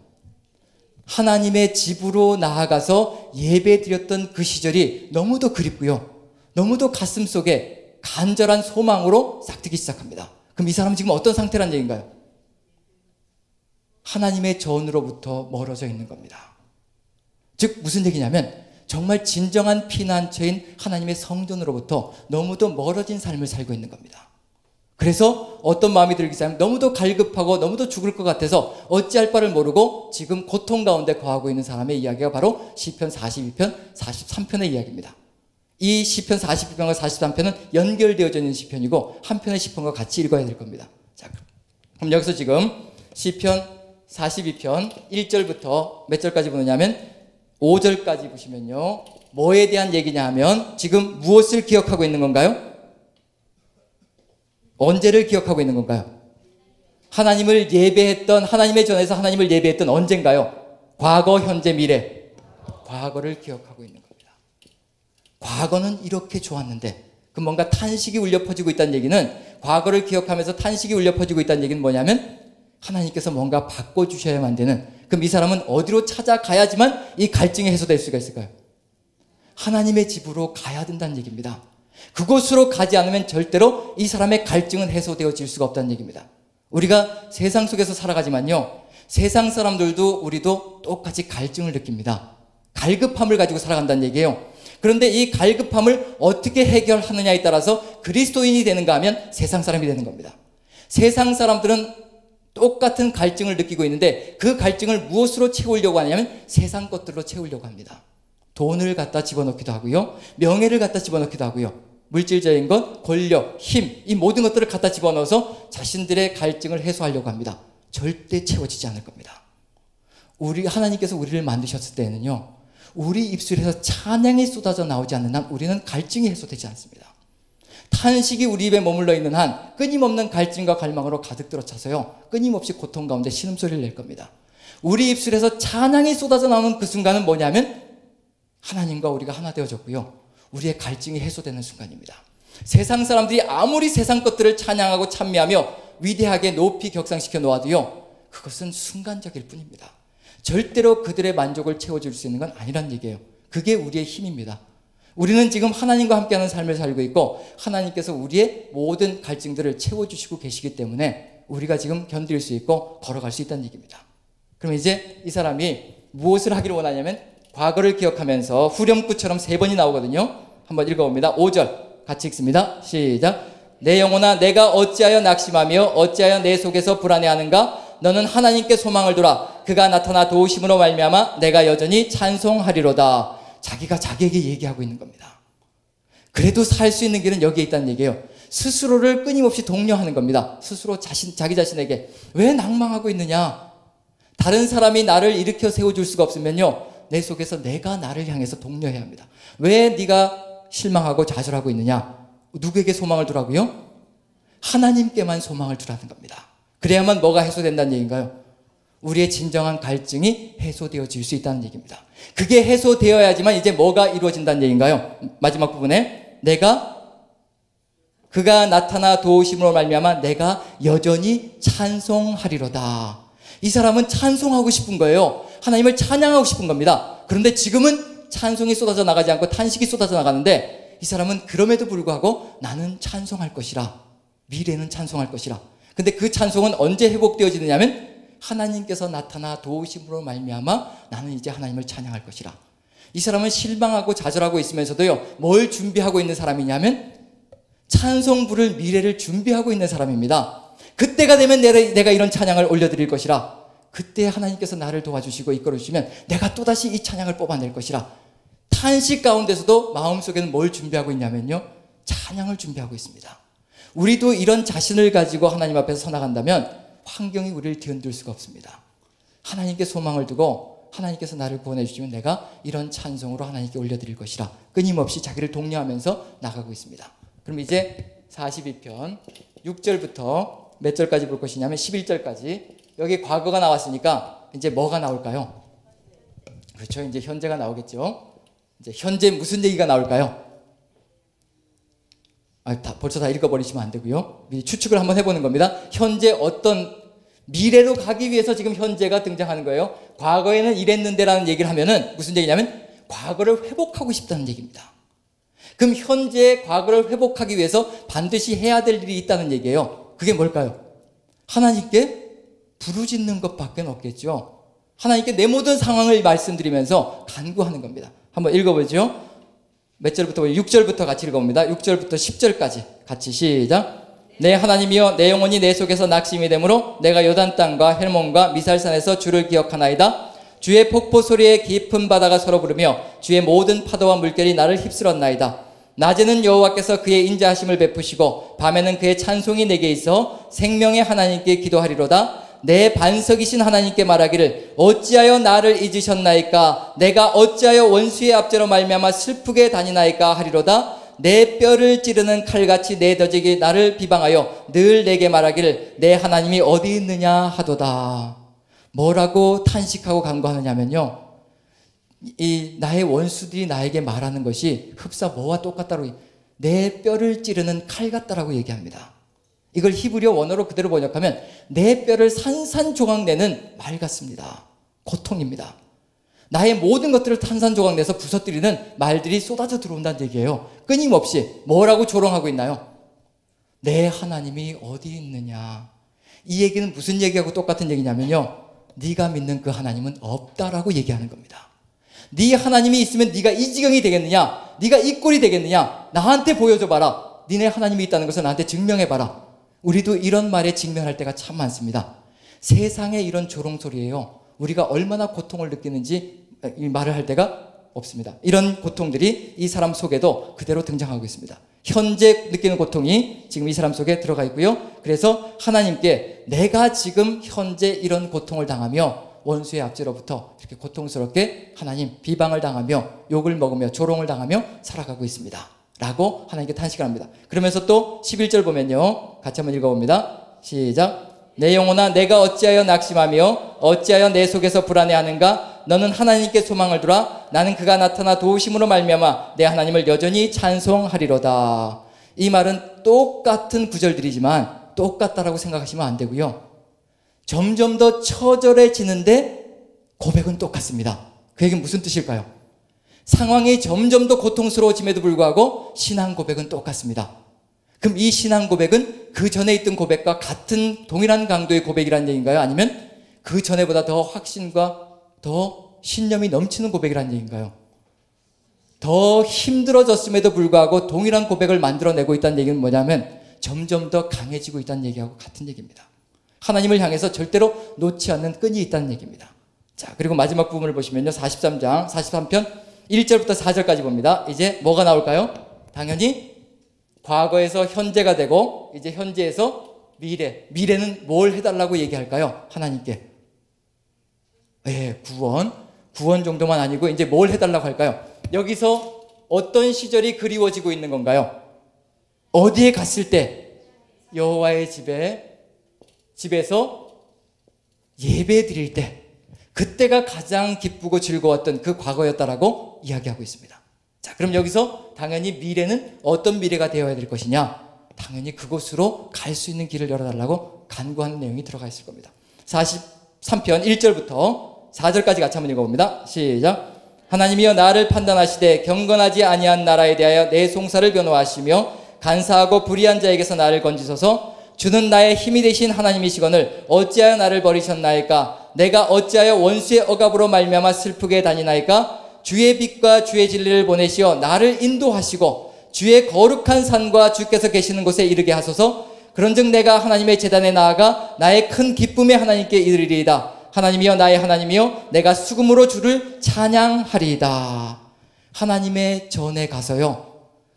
하나님의 집으로 나아가서 예배 드렸던 그 시절이 너무도 그립고요, 너무도 가슴 속에 간절한 소망으로 싹트기 시작합니다. 그럼 이 사람은 지금 어떤 상태란 얘기인가요? 하나님의 전으로부터 멀어져 있는 겁니다. 즉 무슨 얘기냐면 정말 진정한 피난처인 하나님의 성전으로부터 너무도 멀어진 삶을 살고 있는 겁니다. 그래서 어떤 마음이 들기 시작하면 너무도 갈급하고 너무도 죽을 것 같아서 어찌할 바를 모르고 지금 고통 가운데 거하고 있는 사람의 이야기가 바로 시편 42편, 43편의 이야기입니다. 이 시편 42편과 43편은 연결되어져 있는 시편이고 한 편의 시편과 같이 읽어야 될 겁니다. 자, 그럼 여기서 지금 시편 42편 1절부터 몇 절까지 보느냐면 5절까지 보시면요, 뭐에 대한 얘기냐 하면 지금 무엇을 기억하고 있는 건가요? 언제를 기억하고 있는 건가요? 하나님을 예배했던, 하나님의 전에서 하나님을 예배했던 언젠가요? 과거, 현재, 미래. 과거를 기억하고 있는 겁니다. 과거는 이렇게 좋았는데, 그 뭔가 탄식이 울려 퍼지고 있다는 얘기는, 과거를 기억하면서 탄식이 울려 퍼지고 있다는 얘기는 뭐냐면 하나님께서 뭔가 바꿔주셔야만 되는, 그럼 이 사람은 어디로 찾아가야지만 이 갈증이 해소될 수가 있을까요? 하나님의 집으로 가야 된다는 얘기입니다. 그곳으로 가지 않으면 절대로 이 사람의 갈증은 해소되어질 수가 없다는 얘기입니다. 우리가 세상 속에서 살아가지만요, 세상 사람들도 우리도 똑같이 갈증을 느낍니다. 갈급함을 가지고 살아간다는 얘기예요. 그런데 이 갈급함을 어떻게 해결하느냐에 따라서 그리스도인이 되는가 하면 세상 사람이 되는 겁니다. 세상 사람들은 똑같은 갈증을 느끼고 있는데 그 갈증을 무엇으로 채우려고 하냐면 세상 것들로 채우려고 합니다. 돈을 갖다 집어넣기도 하고요, 명예를 갖다 집어넣기도 하고요, 물질적인 것, 권력, 힘, 이 모든 것들을 갖다 집어넣어서 자신들의 갈증을 해소하려고 합니다. 절대 채워지지 않을 겁니다. 하나님께서 우리를 만드셨을 때에는요, 우리 입술에서 찬양이 쏟아져 나오지 않는 한 우리는 갈증이 해소되지 않습니다. 탄식이 우리 입에 머물러 있는 한 끊임없는 갈증과 갈망으로 가득 들어차서요, 끊임없이 고통 가운데 신음소리를 낼 겁니다. 우리 입술에서 찬양이 쏟아져 나오는 그 순간은 뭐냐면 하나님과 우리가 하나 되어졌고요, 우리의 갈증이 해소되는 순간입니다. 세상 사람들이 아무리 세상 것들을 찬양하고 찬미하며 위대하게 높이 격상시켜 놓아도요, 그것은 순간적일 뿐입니다. 절대로 그들의 만족을 채워줄 수 있는 건 아니란 얘기예요. 그게 우리의 힘입니다. 우리는 지금 하나님과 함께하는 삶을 살고 있고 하나님께서 우리의 모든 갈증들을 채워주시고 계시기 때문에 우리가 지금 견딜 수 있고 걸어갈 수 있다는 얘기입니다. 그럼 이제 이 사람이 무엇을 하기를 원하냐면 과거를 기억하면서 후렴구처럼 3번이 나오거든요. 한번 읽어봅니다. 5절 같이 읽습니다. 시작. 내 영혼아, 내가 어찌하여 낙심하며 어찌하여 내 속에서 불안해하는가? 너는 하나님께 소망을 두라. 그가 나타나 도우심으로 말미암아 내가 여전히 찬송하리로다. 자기가 자기에게 얘기하고 있는 겁니다. 그래도 살 수 있는 길은 여기에 있다는 얘기예요. 스스로를 끊임없이 독려하는 겁니다. 스스로 자기 자신에게 왜 낭망하고 있느냐? 다른 사람이 나를 일으켜 세워줄 수가 없으면요, 내 속에서 내가 나를 향해서 독려해야 합니다. 왜 네가 실망하고 좌절하고 있느냐? 누구에게 소망을 두라고요? 하나님께만 소망을 두라는 겁니다. 그래야만 뭐가 해소된다는 얘기인가요? 우리의 진정한 갈증이 해소되어질 수 있다는 얘기입니다. 그게 해소되어야지만 이제 뭐가 이루어진다는 얘기인가요? 마지막 부분에 그가 나타나 도우심으로 말미암아 내가 여전히 찬송하리로다. 이 사람은 찬송하고 싶은 거예요. 하나님을 찬양하고 싶은 겁니다. 그런데 지금은 찬송이 쏟아져 나가지 않고 탄식이 쏟아져 나가는데 이 사람은 그럼에도 불구하고 나는 찬송할 것이라, 미래는 찬송할 것이라. 근데 그 찬송은 언제 회복되어지느냐면 하나님께서 나타나 도우심으로 말미암아 나는 이제 하나님을 찬양할 것이라. 이 사람은 실망하고 좌절하고 있으면서도요, 뭘 준비하고 있는 사람이냐면 찬송 부를 미래를 준비하고 있는 사람입니다. 그때가 되면 내가 이런 찬양을 올려드릴 것이라. 그때 하나님께서 나를 도와주시고 이끌어주시면 내가 또다시 이 찬양을 뽑아낼 것이라. 탄식 가운데서도 마음속에는 뭘 준비하고 있냐면요, 찬양을 준비하고 있습니다. 우리도 이런 자신을 가지고 하나님 앞에서 서나간다면 환경이 우리를 뒤흔들 수가 없습니다. 하나님께 소망을 두고 하나님께서 나를 구원해 주시면 내가 이런 찬송으로 하나님께 올려드릴 것이라 끊임없이 자기를 독려하면서 나가고 있습니다. 그럼 이제 42편 6절부터 몇 절까지 볼 것이냐면 11절까지. 여기 과거가 나왔으니까 이제 뭐가 나올까요? 그렇죠. 이제 현재가 나오겠죠. 이제 현재 무슨 얘기가 나올까요? 벌써 다 읽어버리시면 안 되고요. 미리 추측을 한번 해보는 겁니다. 현재 어떤 미래로 가기 위해서 지금 현재가 등장하는 거예요. 과거에는 이랬는데라는 얘기를 하면은 무슨 얘기냐면 과거를 회복하고 싶다는 얘기입니다. 그럼 현재의 과거를 회복하기 위해서 반드시 해야 될 일이 있다는 얘기예요. 그게 뭘까요? 하나님께 부르짖는 것밖에 없겠죠. 하나님께 내 모든 상황을 말씀드리면서 간구하는 겁니다. 한번 읽어보죠. 몇 절부터 6절부터 같이 읽어봅니다. 6절부터 10절까지 같이 시작. 내 하나님이여, 내 영혼이 내 속에서 낙심이 되므로 내가 요단 땅과 헬몬과 미살산에서 주를 기억하나이다. 주의 폭포 소리에 깊은 바다가 서로 부르며 주의 모든 파도와 물결이 나를 휩쓸었나이다. 낮에는 여호와께서 그의 인자하심을 베푸시고 밤에는 그의 찬송이 내게 있어 생명의 하나님께 기도하리로다. 내 반석이신 하나님께 말하기를 어찌하여 나를 잊으셨나이까? 내가 어찌하여 원수의 압제로 말미암아 슬프게 다니나이까 하리로다. 내 뼈를 찌르는 칼같이 내 더적이 나를 비방하여 늘 내게 말하기를 내 하나님이 어디 있느냐 하도다. 뭐라고 탄식하고 간구하느냐면요, 이 나의 원수들이 나에게 말하는 것이 흡사 뭐와 똑같다고, 내 뼈를 찌르는 칼 같다라고 얘기합니다. 이걸 히브리어 원어로 그대로 번역하면 내 뼈를 산산조각 내는 말 같습니다. 고통입니다. 나의 모든 것들을 탄산조각 내서 부서뜨리는 말들이 쏟아져 들어온다는 얘기예요. 끊임없이 뭐라고 조롱하고 있나요? 내 하나님이 어디 있느냐. 이 얘기는 무슨 얘기하고 똑같은 얘기냐면요, 네가 믿는 그 하나님은 없다라고 얘기하는 겁니다. 네 하나님이 있으면 네가 이 지경이 되겠느냐, 네가 이 꼴이 되겠느냐, 나한테 보여줘봐라. 니네 하나님이 있다는 것을 나한테 증명해봐라. 우리도 이런 말에 직면할 때가 참 많습니다. 세상에 이런 조롱소리예요. 우리가 얼마나 고통을 느끼는지 말을 할 때가 없습니다. 이런 고통들이 이 사람 속에도 그대로 등장하고 있습니다. 현재 느끼는 고통이 지금 이 사람 속에 들어가 있고요. 그래서 하나님께 내가 지금 현재 이런 고통을 당하며 원수의 압제로부터 이렇게 고통스럽게 하나님 비방을 당하며 욕을 먹으며 조롱을 당하며 살아가고 있습니다 라고 하나님께 탄식을 합니다. 그러면서 또 11절 보면요, 같이 한번 읽어봅니다. 시작. 내 영혼아, 내가 어찌하여 낙심하며 어찌하여 내 속에서 불안해하는가? 너는 하나님께 소망을 두라. 나는 그가 나타나 도우심으로 말미암아 내 하나님을 여전히 찬송하리로다. 이 말은 똑같은 구절들이지만 똑같다라고 생각하시면 안 되고요, 점점 더 처절해지는데 고백은 똑같습니다. 그 얘기는 무슨 뜻일까요? 상황이 점점 더 고통스러워짐에도 불구하고 신앙 고백은 똑같습니다. 그럼 이 신앙 고백은 그 전에 있던 고백과 같은 동일한 강도의 고백이라는 얘기인가요? 아니면 그 전에보다 더 확신과 더 신념이 넘치는 고백이라는 얘기인가요? 더 힘들어졌음에도 불구하고 동일한 고백을 만들어내고 있다는 얘기는 뭐냐면 점점 더 강해지고 있다는 얘기하고 같은 얘기입니다. 하나님을 향해서 절대로 놓지 않는 끈이 있다는 얘기입니다. 자, 그리고 마지막 부분을 보시면요, 43편 1절부터 4절까지 봅니다. 이제 뭐가 나올까요? 당연히 과거에서 현재가 되고 이제 현재에서 미래는 뭘 해달라고 얘기할까요? 하나님께. 구원 정도만 아니고 이제 뭘 해달라고 할까요? 여기서 어떤 시절이 그리워지고 있는 건가요? 어디에 갔을 때? 여호와의 집에서 예배 드릴 때, 그때가 가장 기쁘고 즐거웠던 그 과거였다라고 이야기하고 있습니다. 자, 그럼 여기서 당연히 미래는 어떤 미래가 되어야 될 것이냐? 당연히 그곳으로 갈 수 있는 길을 열어달라고 간구하는 내용이 들어가 있을 겁니다. 43편 1절부터 4절까지 같이 한번 읽어봅니다. 시작. 하나님이여 나를 판단하시되 경건하지 아니한 나라에 대하여 내 송사를 변호하시며 간사하고 불의한 자에게서 나를 건지소서. 주는 나의 힘이 되신 하나님이시거늘 어찌하여 나를 버리셨나이까? 내가 어찌하여 원수의 억압으로 말미암아 슬프게 다니나이까? 주의 빛과 주의 진리를 보내시어 나를 인도하시고 주의 거룩한 산과 주께서 계시는 곳에 이르게 하소서. 그런즉 내가 하나님의 제단에 나아가 나의 큰 기쁨의 하나님께 이르리이다. 하나님이여 나의 하나님이여 내가 수금으로 주를 찬양하리이다. 하나님의 전에 가서요,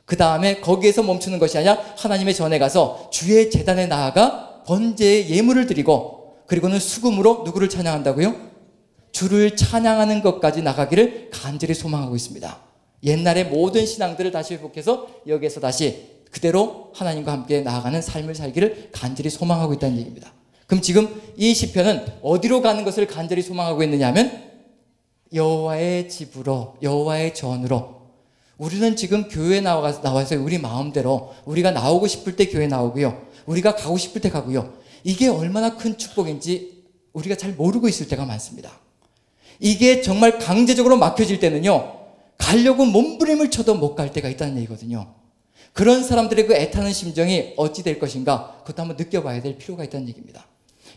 그 다음에 거기에서 멈추는 것이 아니라 하나님의 전에 가서 주의 제단에 나아가 번제의 예물을 드리고, 그리고는 수금으로 누구를 찬양한다고요? 주를 찬양하는 것까지 나가기를 간절히 소망하고 있습니다. 옛날의 모든 신앙들을 다시 회복해서 여기에서 다시 그대로 하나님과 함께 나아가는 삶을 살기를 간절히 소망하고 있다는 얘기입니다. 그럼 지금 이 시편은 어디로 가는 것을 간절히 소망하고 있느냐 하면 여호와의 집으로, 여호와의 전으로. 우리는 지금 교회에 나와서 우리 마음대로 우리가 나오고 싶을 때 교회 나오고요, 우리가 가고 싶을 때 가고요. 이게 얼마나 큰 축복인지 우리가 잘 모르고 있을 때가 많습니다. 이게 정말 강제적으로 막혀질 때는요, 가려고 몸부림을 쳐도 못 갈 때가 있다는 얘기거든요. 그런 사람들의 그 애타는 심정이 어찌 될 것인가, 그것도 한번 느껴봐야 될 필요가 있다는 얘기입니다.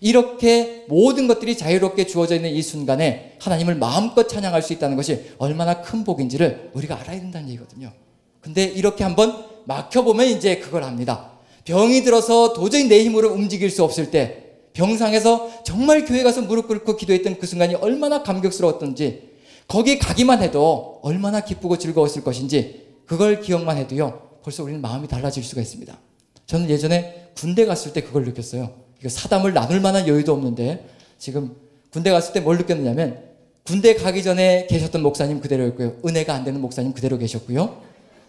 이렇게 모든 것들이 자유롭게 주어져 있는 이 순간에 하나님을 마음껏 찬양할 수 있다는 것이 얼마나 큰 복인지를 우리가 알아야 된다는 얘기거든요. 근데 이렇게 한번 막혀보면 이제 그걸 압니다. 병이 들어서 도저히 내 힘으로 움직일 수 없을 때, 병상에서 정말 교회 가서 무릎 꿇고 기도했던 그 순간이 얼마나 감격스러웠던지, 거기 가기만 해도 얼마나 기쁘고 즐거웠을 것인지, 그걸 기억만 해도요, 벌써 우리는 마음이 달라질 수가 있습니다. 저는 예전에 군대 갔을 때 그걸 느꼈어요. 이거 사담을 나눌 만한 여유도 없는데, 지금 군대 갔을 때 뭘 느꼈느냐면, 군대 가기 전에 계셨던 목사님 그대로였고요, 은혜가 안 되는 목사님 그대로 계셨고요,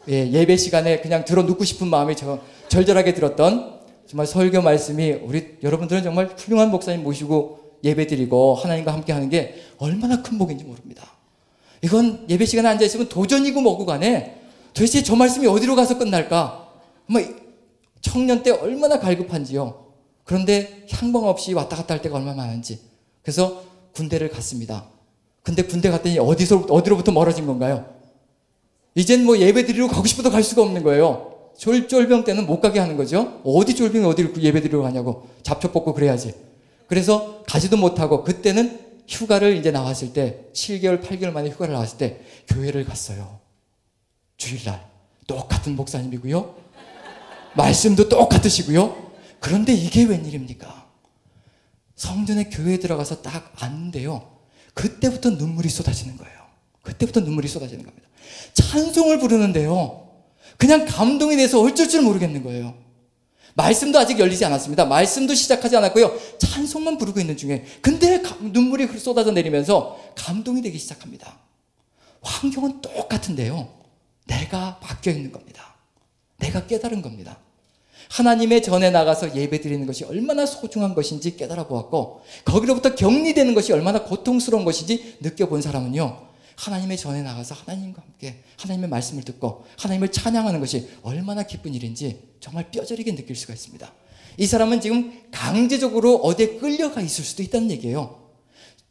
예배 시간에 그냥 들어 눕고 싶은 마음이 절절하게 들었던 정말 설교 말씀이, 우리 여러분들은 정말 훌륭한 목사님 모시고 예배 드리고 하나님과 함께 하는 게 얼마나 큰 복인지 모릅니다. 이건 예배 시간에 앉아있으면 도전이고 뭐고 간에 도대체 저 말씀이 어디로 가서 끝날까? 청년 때 얼마나 갈급한지요. 그런데 향방 없이 왔다 갔다 할 때가 얼마나 많은지. 그래서 군대를 갔습니다. 근데 군대 갔더니 어디로부터 멀어진 건가요? 이젠 뭐 예배 드리러 가고 싶어도 갈 수가 없는 거예요. 쫄병 때는 못 가게 하는 거죠. 어디 쫄병이 어디를 예배 드리러 가냐고. 잡초 뽑고 그래야지. 그래서 가지도 못하고 그때는 휴가를 이제 나왔을 때 7개월, 8개월 만에 휴가를 나왔을 때 교회를 갔어요. 주일날. 똑같은 목사님이고요. 말씀도 똑같으시고요. 그런데 이게 웬일입니까? 성전에 교회에 들어가서 딱 앉는데요. 그때부터 눈물이 쏟아지는 거예요. 그때부터 눈물이 쏟아지는 겁니다. 찬송을 부르는데요. 그냥 감동이 돼서 어쩔 줄 모르겠는 거예요. 말씀도 아직 열리지 않았습니다. 말씀도 시작하지 않았고요. 찬송만 부르고 있는 중에 근데 눈물이 쏟아져 내리면서 감동이 되기 시작합니다. 환경은 똑같은데요. 내가 바뀌어 있는 겁니다. 내가 깨달은 겁니다. 하나님의 전에 나가서 예배 드리는 것이 얼마나 소중한 것인지 깨달아 보았고 거기로부터 격리되는 것이 얼마나 고통스러운 것인지 느껴본 사람은요. 하나님의 전에 나가서 하나님과 함께 하나님의 말씀을 듣고 하나님을 찬양하는 것이 얼마나 기쁜 일인지 정말 뼈저리게 느낄 수가 있습니다. 이 사람은 지금 강제적으로 어디에 끌려가 있을 수도 있다는 얘기예요.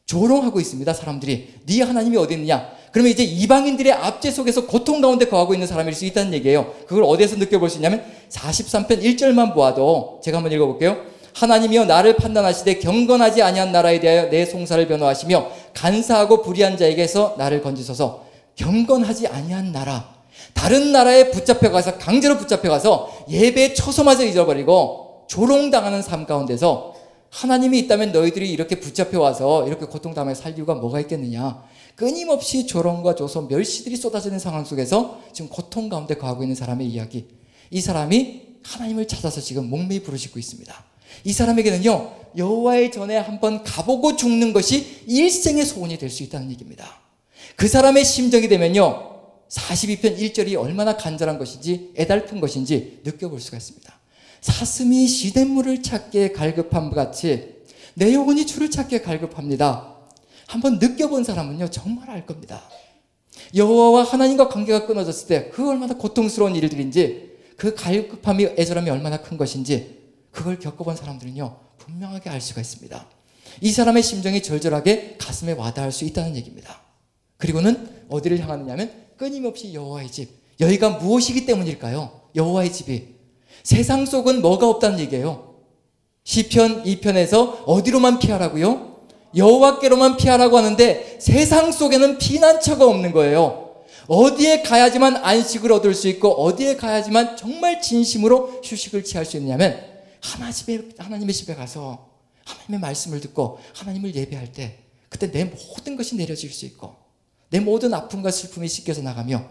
조롱하고 있습니다. 사람들이 네 하나님이 어디 있느냐. 그러면 이제 이방인들의 압제 속에서 고통 가운데 거하고 있는 사람일 수 있다는 얘기예요. 그걸 어디에서 느껴볼 수 있냐면 43편 1절만 보아도 제가 한번 읽어볼게요. 하나님이여 나를 판단하시되 경건하지 아니한 나라에 대하여 내 송사를 변호하시며 간사하고 불의한 자에게서 나를 건지소서. 경건하지 아니한 나라, 다른 나라에 붙잡혀가서 강제로 붙잡혀가서 예배에 초서마저 잊어버리고 조롱당하는 삶 가운데서 하나님이 있다면 너희들이 이렇게 붙잡혀와서 이렇게 고통당하며 살 이유가 뭐가 있겠느냐. 끊임없이 조롱과 조소, 멸시들이 쏟아지는 상황 속에서 지금 고통 가운데 거하고 있는 사람의 이야기. 이 사람이 하나님을 찾아서 지금 목매이 부르짖고 있습니다. 이 사람에게는요, 여호와의 전에 한번 가보고 죽는 것이 일생의 소원이 될 수 있다는 얘기입니다. 그 사람의 심정이 되면요, 42편 1절이 얼마나 간절한 것인지 애달픈 것인지 느껴볼 수가 있습니다. 사슴이 시냇물을 찾기에 갈급함 같이 내 영혼이 주를 찾기에 갈급합니다. 한번 느껴본 사람은요 정말 알 겁니다. 여호와와 하나님과 관계가 끊어졌을 때 그 얼마나 고통스러운 일들인지, 그 갈급함이 애절함이 얼마나 큰 것인지 그걸 겪어본 사람들은요 분명하게 알 수가 있습니다. 이 사람의 심정이 절절하게 가슴에 와닿을 수 있다는 얘기입니다. 그리고는 어디를 향하느냐면 끊임없이 여호와의 집. 여기가 무엇이기 때문일까요? 여호와의 집이. 세상 속은 뭐가 없다는 얘기예요. 시편 2편에서 어디로만 피하라고요? 여호와께로만 피하라고 하는데 세상 속에는 피난처가 없는 거예요. 어디에 가야지만 안식을 얻을 수 있고 어디에 가야지만 정말 진심으로 휴식을 취할 수 있느냐면 하나님의 집에 가서 하나님의 말씀을 듣고 하나님을 예배할 때 그때 내 모든 것이 내려질 수 있고 내 모든 아픔과 슬픔이 씻겨서 나가며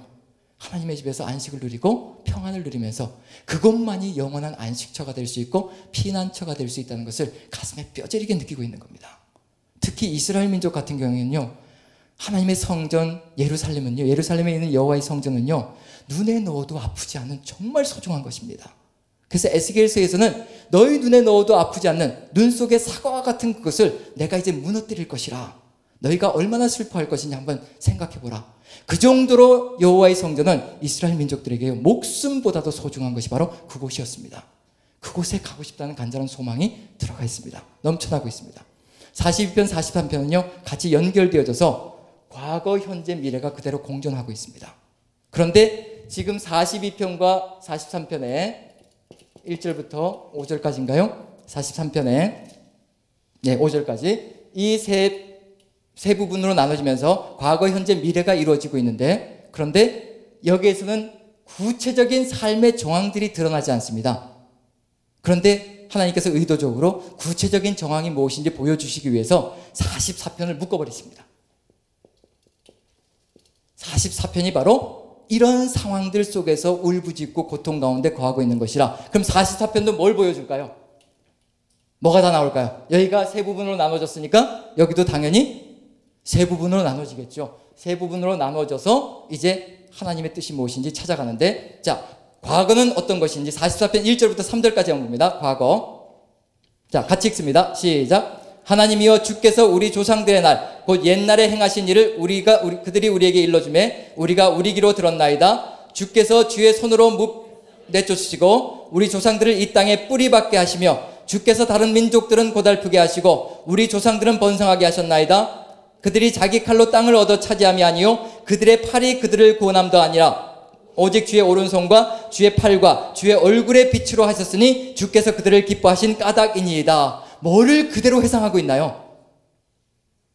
하나님의 집에서 안식을 누리고 평안을 누리면서 그것만이 영원한 안식처가 될 수 있고 피난처가 될 수 있다는 것을 가슴에 뼈저리게 느끼고 있는 겁니다. 특히 이스라엘 민족 같은 경우에는요, 하나님의 성전 예루살렘은요, 예루살렘에 있는 여호와의 성전은요 눈에 넣어도 아프지 않는 정말 소중한 것입니다. 그래서 에스겔서에서는 너희 눈에 넣어도 아프지 않는 눈 속의 사과와 같은 그것을 내가 이제 무너뜨릴 것이라. 너희가 얼마나 슬퍼할 것인지 한번 생각해보라. 그 정도로 여호와의 성전은 이스라엘 민족들에게 목숨보다도 소중한 것이 바로 그곳이었습니다. 그곳에 가고 싶다는 간절한 소망이 들어가 있습니다. 넘쳐나고 있습니다. 42편, 43편은요 같이 연결되어져서 과거, 현재, 미래가 그대로 공존하고 있습니다. 그런데 지금 42편과 43편에 1절부터 5절까지인가요? 43편에 5절까지 이 세 부분으로 나눠지면서 과거, 현재, 미래가 이루어지고 있는데, 그런데 여기에서는 구체적인 삶의 정황들이 드러나지 않습니다. 그런데 하나님께서 의도적으로 구체적인 정황이 무엇인지 보여주시기 위해서 44편을 묶어버리십니다. 44편이 바로 이런 상황들 속에서 울부짖고 고통 가운데 거하고 있는 것이라. 그럼 44편도 뭘 보여줄까요? 뭐가 다 나올까요? 여기가 세 부분으로 나눠졌으니까 여기도 당연히 세 부분으로 나눠지겠죠. 세 부분으로 나눠져서 이제 하나님의 뜻이 무엇인지 찾아가는데, 자, 과거는 어떤 것인지 44편 1절부터 3절까지 한번 봅니다. 과거. 자, 같이 읽습니다. 시작. 하나님이여 주께서 우리 조상들의 날 곧 옛날에 행하신 일을 그들이 우리에게 일러주매 우리가 우리기로 들었나이다. 주께서 주의 손으로 내쫓으시고 우리 조상들을 이 땅에 뿌리박게 하시며 주께서 다른 민족들은 고달프게 하시고 우리 조상들은 번성하게 하셨나이다. 그들이 자기 칼로 땅을 얻어 차지함이 아니요 그들의 팔이 그들을 구원함도 아니라 오직 주의 오른손과 주의 팔과 주의 얼굴의 빛으로 하셨으니 주께서 그들을 기뻐하신 까닭이니이다. 뭐를 그대로 회상하고 있나요?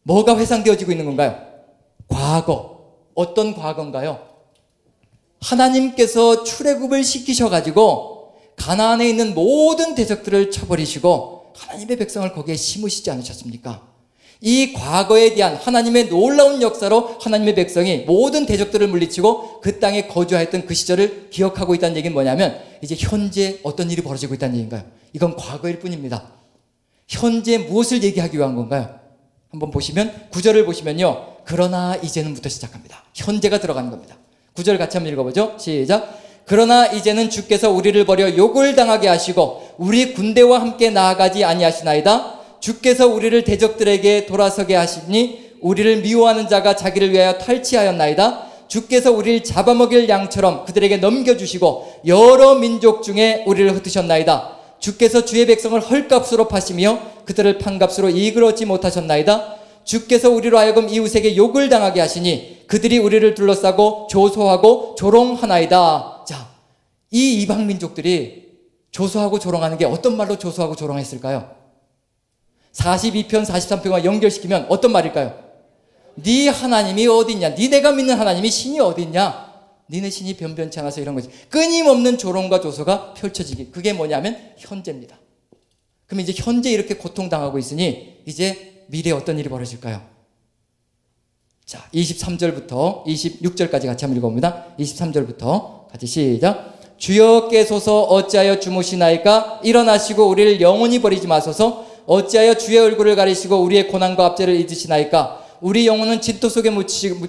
뭐가 회상되어지고 있는 건가요? 과거. 어떤 과거인가요? 하나님께서 출애굽을 시키셔가지고 가나안에 있는 모든 대적들을 쳐버리시고 하나님의 백성을 거기에 심으시지 않으셨습니까? 이 과거에 대한 하나님의 놀라운 역사로 하나님의 백성이 모든 대적들을 물리치고 그 땅에 거주하였던 그 시절을 기억하고 있다는 얘기는 뭐냐면 이제 현재 어떤 일이 벌어지고 있다는 얘기인가요? 이건 과거일 뿐입니다. 현재 무엇을 얘기하기 위한 건가요? 한번 보시면 9절을 보시면요. 그러나 이제는부터 시작합니다. 현재가 들어가는 겁니다. 9절 같이 한번 읽어보죠. 시작. 그러나 이제는 주께서 우리를 버려 욕을 당하게 하시고 우리 군대와 함께 나아가지 아니하시나이다. 주께서 우리를 대적들에게 돌아서게 하시니 우리를 미워하는 자가 자기를 위하여 탈취하였나이다. 주께서 우리를 잡아먹일 양처럼 그들에게 넘겨주시고 여러 민족 중에 우리를 흩으셨나이다. 주께서 주의 백성을 헐값으로 파시며 그들을 판값으로 이익을 얻지 못하셨나이다. 주께서 우리로 하여금 이웃에게 욕을 당하게 하시니 그들이 우리를 둘러싸고 조소하고 조롱하나이다. 자, 이 이방 민족들이 조소하고 조롱하는 게 어떤 말로 조소하고 조롱했을까요? 42편 43편과 연결시키면 어떤 말일까요? 네 하나님이 어디 있냐? 네 내가 믿는 하나님이 신이 어디 있냐? 니네 신이 변변치 않아서 이런 거지. 끊임없는 조롱과 조소가 펼쳐지기. 그게 뭐냐면 현재입니다. 그럼 이제 현재 이렇게 고통당하고 있으니 이제 미래에 어떤 일이 벌어질까요? 자, 23절부터 26절까지 같이 한번 읽어봅니다. 23절부터 같이 시작. 주여 깨소서 어찌하여 주무시나이까? 일어나시고 우리를 영원히 버리지 마소서. 어찌하여 주의 얼굴을 가리시고 우리의 고난과 압제를 잊으시나이까? 우리 영혼은 진토 속에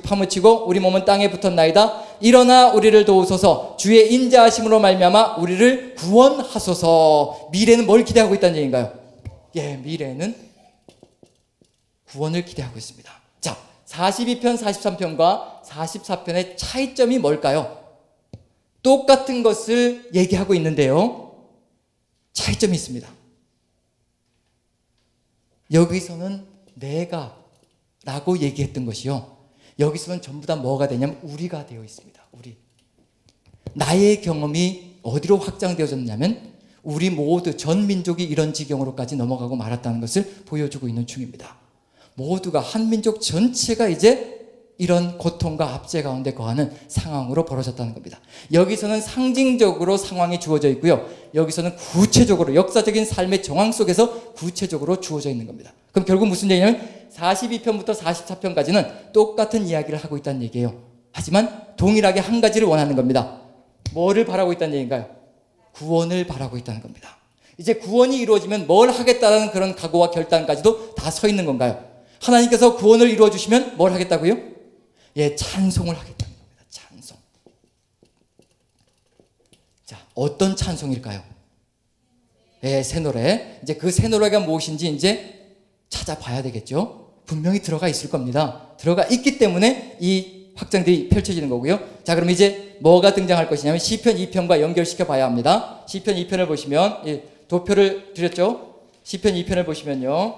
파묻히고 우리 몸은 땅에 붙었나이다. 일어나 우리를 도우소서. 주의 인자하심으로 말미암아 우리를 구원하소서. 미래는 뭘 기대하고 있다는 얘기인가요? 예, 미래는 구원을 기대하고 있습니다. 자, 42편 43편과 44편의 차이점이 뭘까요? 똑같은 것을 얘기하고 있는데요, 차이점이 있습니다. 여기서는 내가 라고 얘기했던 것이요, 여기서는 전부 다 뭐가 되냐면 우리가 되어 있습니다. 우리. 나의 경험이 어디로 확장되어졌냐면 우리 모두 전 민족이 이런 지경으로까지 넘어가고 말았다는 것을 보여주고 있는 중입니다. 모두가 한 민족 전체가 이제 이런 고통과 압제 가운데 거하는 상황으로 벌어졌다는 겁니다. 여기서는 상징적으로 상황이 주어져 있고요, 여기서는 구체적으로 역사적인 삶의 정황 속에서 구체적으로 주어져 있는 겁니다. 그럼 결국 무슨 얘기냐면 42편부터 44편까지는 똑같은 이야기를 하고 있다는 얘기예요. 하지만 동일하게 한 가지를 원하는 겁니다. 뭐를 바라고 있다는 얘기인가요? 구원을 바라고 있다는 겁니다. 이제 구원이 이루어지면 뭘 하겠다는 그런 각오와 결단까지도 다 서 있는 건가요? 하나님께서 구원을 이루어 주시면 뭘 하겠다고요? 예, 찬송을 하겠다는 겁니다. 찬송. 자, 어떤 찬송일까요? 예, 새 노래. 이제 그 새 노래가 무엇인지 이제 찾아봐야 되겠죠. 분명히 들어가 있을 겁니다. 들어가 있기 때문에 이 확장들이 펼쳐지는 거고요. 자, 그럼 이제 뭐가 등장할 것이냐면 시편 2편과 연결시켜 봐야 합니다. 시편 2편을 보시면, 예, 도표를 드렸죠. 시편 2편을 보시면요,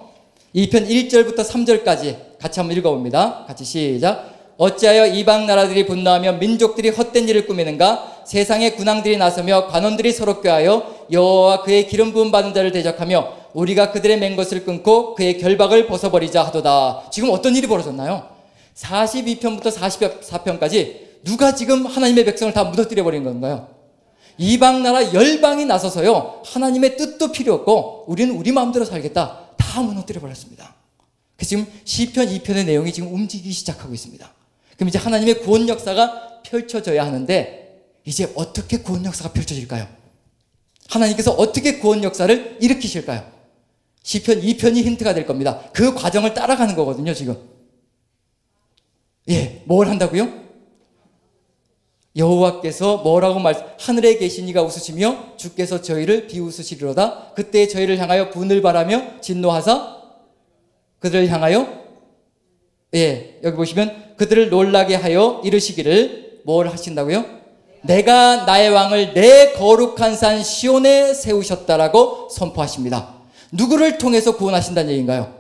2편 1절부터 3절까지 같이 한번 읽어봅니다. 같이 시작. 어찌하여 이방 나라들이 분노하며 민족들이 헛된 일을 꾸미는가? 세상의 군왕들이 나서며 관원들이 서로 꾀하여 여호와와 그의 기름 부음 받은 자를 대적하며 우리가 그들의 맨 것을 끊고 그의 결박을 벗어버리자 하도다. 지금 어떤 일이 벌어졌나요? 42편부터 44편까지 누가 지금 하나님의 백성을 다 무너뜨려 버린 건가요? 이방 나라 열방이 나서서요, 하나님의 뜻도 필요 없고 우리는 우리 마음대로 살겠다, 다 무너뜨려 버렸습니다. 그래서 지금 시편 2편의 내용이 지금 움직이기 시작하고 있습니다. 그럼 이제 하나님의 구원 역사가 펼쳐져야 하는데 이제 어떻게 구원 역사가 펼쳐질까요? 하나님께서 어떻게 구원 역사를 일으키실까요? 시편 2편이 힌트가 될 겁니다. 그 과정을 따라가는 거거든요, 지금. 예, 뭘 한다고요? 여호와께서 뭐라고 하늘에 계신 이가 웃으시며 주께서 저희를 비웃으시리로다. 그때 저희를 향하여 분을 바라며 진노하사 그들을 향하여, 예, 여기 보시면 그들을 놀라게 하여 이르시기를 뭘 하신다고요? 내가 나의 왕을 내 거룩한 산 시온에 세우셨다라고 선포하십니다. 누구를 통해서 구원하신다는 얘기인가요?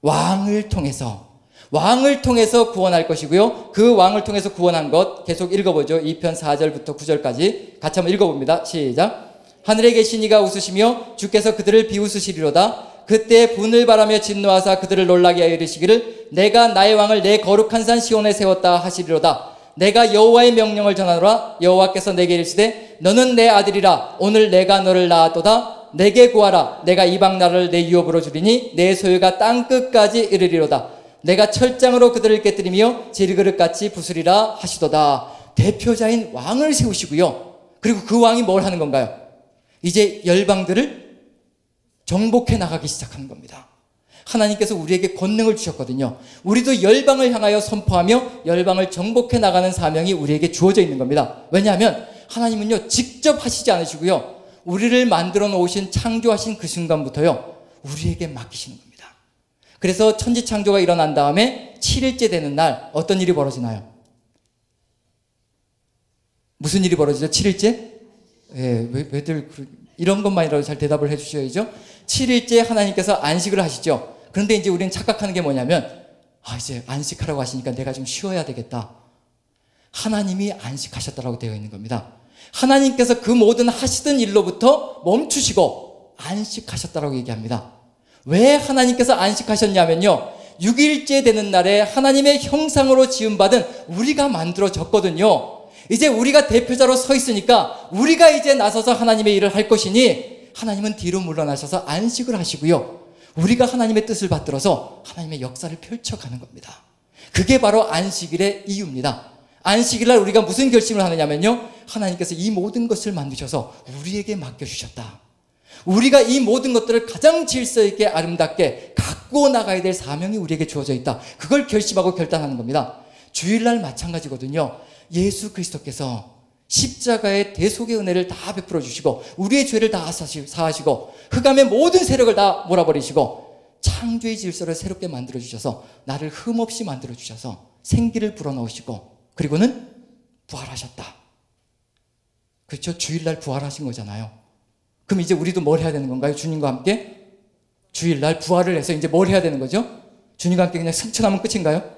왕을 통해서. 왕을 통해서 구원할 것이고요. 그 왕을 통해서 구원한 것 계속 읽어보죠. 2편 4절부터 9절까지 같이 한번 읽어봅니다. 시작. 하늘에 계신 이가 웃으시며 주께서 그들을 비웃으시리로다. 그때 분을 바라며 진노하사 그들을 놀라게 하여 이르시기를 내가 나의 왕을 내 거룩한 산 시온에 세웠다 하시리로다. 내가 여호와의 명령을 전하노라. 여호와께서 내게 이르시되 너는 내 아들이라. 오늘 내가 너를 낳았도다. 내게 구하라. 내가 이방 나라를 내 유업으로 주리니 내 소유가 땅 끝까지 이르리로다. 내가 철장으로 그들을 깨뜨리며 질그릇같이 부수리라 하시도다. 대표자인 왕을 세우시고요. 그리고 그 왕이 뭘 하는 건가요? 이제 열방들을 정복해 나가기 시작하는 겁니다. 하나님께서 우리에게 권능을 주셨거든요. 우리도 열방을 향하여 선포하며 열방을 정복해 나가는 사명이 우리에게 주어져 있는 겁니다. 왜냐하면 하나님은요, 직접 하시지 않으시고요, 우리를 만들어 놓으신, 창조하신 그 순간부터요, 우리에게 맡기시는 겁니다. 그래서 천지창조가 일어난 다음에 7일째 되는 날 어떤 일이 벌어지나요? 무슨 일이 벌어지죠? 7일째? 예, 왜들 이런 것만이라도 잘 대답을 해 주셔야죠. 7일째 하나님께서 안식을 하시죠. 그런데 이제 우리는 착각하는 게 뭐냐면, 이제 안식하라고 하시니까 내가 좀 쉬어야 되겠다. 하나님이 안식하셨다라고 되어 있는 겁니다. 하나님께서 그 모든 하시던 일로부터 멈추시고 안식하셨다라고 얘기합니다. 왜 하나님께서 안식하셨냐면요, 6일째 되는 날에 하나님의 형상으로 지음받은 우리가 만들어졌거든요. 이제 우리가 대표자로 서 있으니까 우리가 이제 나서서 하나님의 일을 할 것이니 하나님은 뒤로 물러나셔서 안식을 하시고요, 우리가 하나님의 뜻을 받들어서 하나님의 역사를 펼쳐가는 겁니다. 그게 바로 안식일의 이유입니다. 안식일날 우리가 무슨 결심을 하느냐면요, 하나님께서 이 모든 것을 만드셔서 우리에게 맡겨주셨다. 우리가 이 모든 것들을 가장 질서 있게 아름답게 갖고 나가야 될 사명이 우리에게 주어져 있다. 그걸 결심하고 결단하는 겁니다. 주일날 마찬가지거든요. 예수 그리스도께서 십자가의 대속의 은혜를 다 베풀어 주시고 우리의 죄를 다 사하시고 흑암의 모든 세력을 다 몰아버리시고 창조의 질서를 새롭게 만들어 주셔서 나를 흠없이 만들어 주셔서 생기를 불어넣으시고 그리고는 부활하셨다. 그렇죠? 주일날 부활하신 거잖아요. 그럼 이제 우리도 뭘 해야 되는 건가요? 주님과 함께 주일날 부활을 해서 이제 뭘 해야 되는 거죠? 주님과 함께 그냥 승천하면 끝인가요?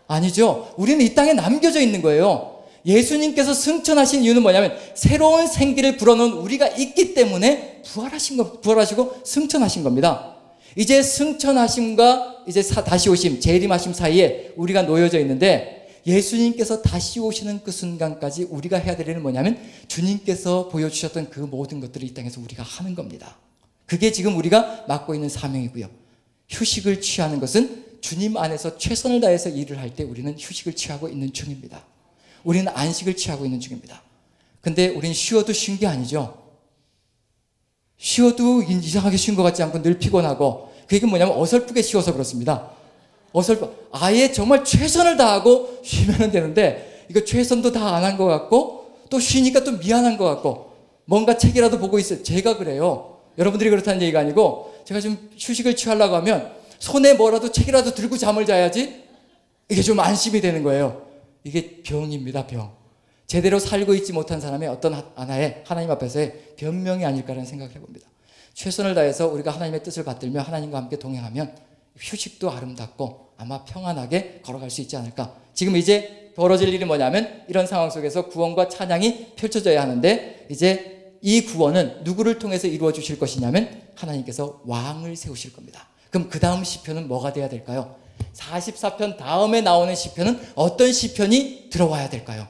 아니죠. 우리는 이 땅에 남겨져 있는 거예요. 예수님께서 승천하신 이유는 뭐냐면 새로운 생기를 불어넣은 우리가 있기 때문에 부활하시고 승천하신 겁니다. 이제 승천하심과 이제 다시 오심, 재림하심 사이에 우리가 놓여져 있는데, 예수님께서 다시 오시는 그 순간까지 우리가 해야 될 일은 뭐냐면 주님께서 보여주셨던 그 모든 것들을 이 땅에서 우리가 하는 겁니다. 그게 지금 우리가 맡고 있는 사명이고요. 휴식을 취하는 것은 주님 안에서 최선을 다해서 일을 할 때 우리는 휴식을 취하고 있는 중입니다. 우리는 안식을 취하고 있는 중입니다. 근데 우리는 쉬어도 쉰 게 아니죠. 쉬어도 이상하게 쉰 것 같지 않고 늘 피곤하고, 그게 뭐냐면 어설프게 쉬어서 그렇습니다. 아예 정말 최선을 다하고 쉬면 되는데 이거 최선도 다 안 한 것 같고 또 쉬니까 또 미안한 것 같고 뭔가 책이라도 보고 있어요. 제가 그래요. 여러분들이 그렇다는 얘기가 아니고 제가 좀 휴식을 취하려고 하면 손에 뭐라도 책이라도 들고 잠을 자야지 이게 좀 안심이 되는 거예요. 이게 병입니다. 병. 제대로 살고 있지 못한 사람의 어떤 하나의 하나님 앞에서의 변명이 아닐까라는 생각을 해봅니다. 최선을 다해서 우리가 하나님의 뜻을 받들며 하나님과 함께 동행하면 휴식도 아름답고 아마 평안하게 걸어갈 수 있지 않을까. 지금 이제 벌어질 일이 뭐냐면 이런 상황 속에서 구원과 찬양이 펼쳐져야 하는데, 이제 이 구원은 누구를 통해서 이루어 주실 것이냐면 하나님께서 왕을 세우실 겁니다. 그럼 그 다음 시편은 뭐가 돼야 될까요? 44편 다음에 나오는 시편은 어떤 시편이 들어와야 될까요?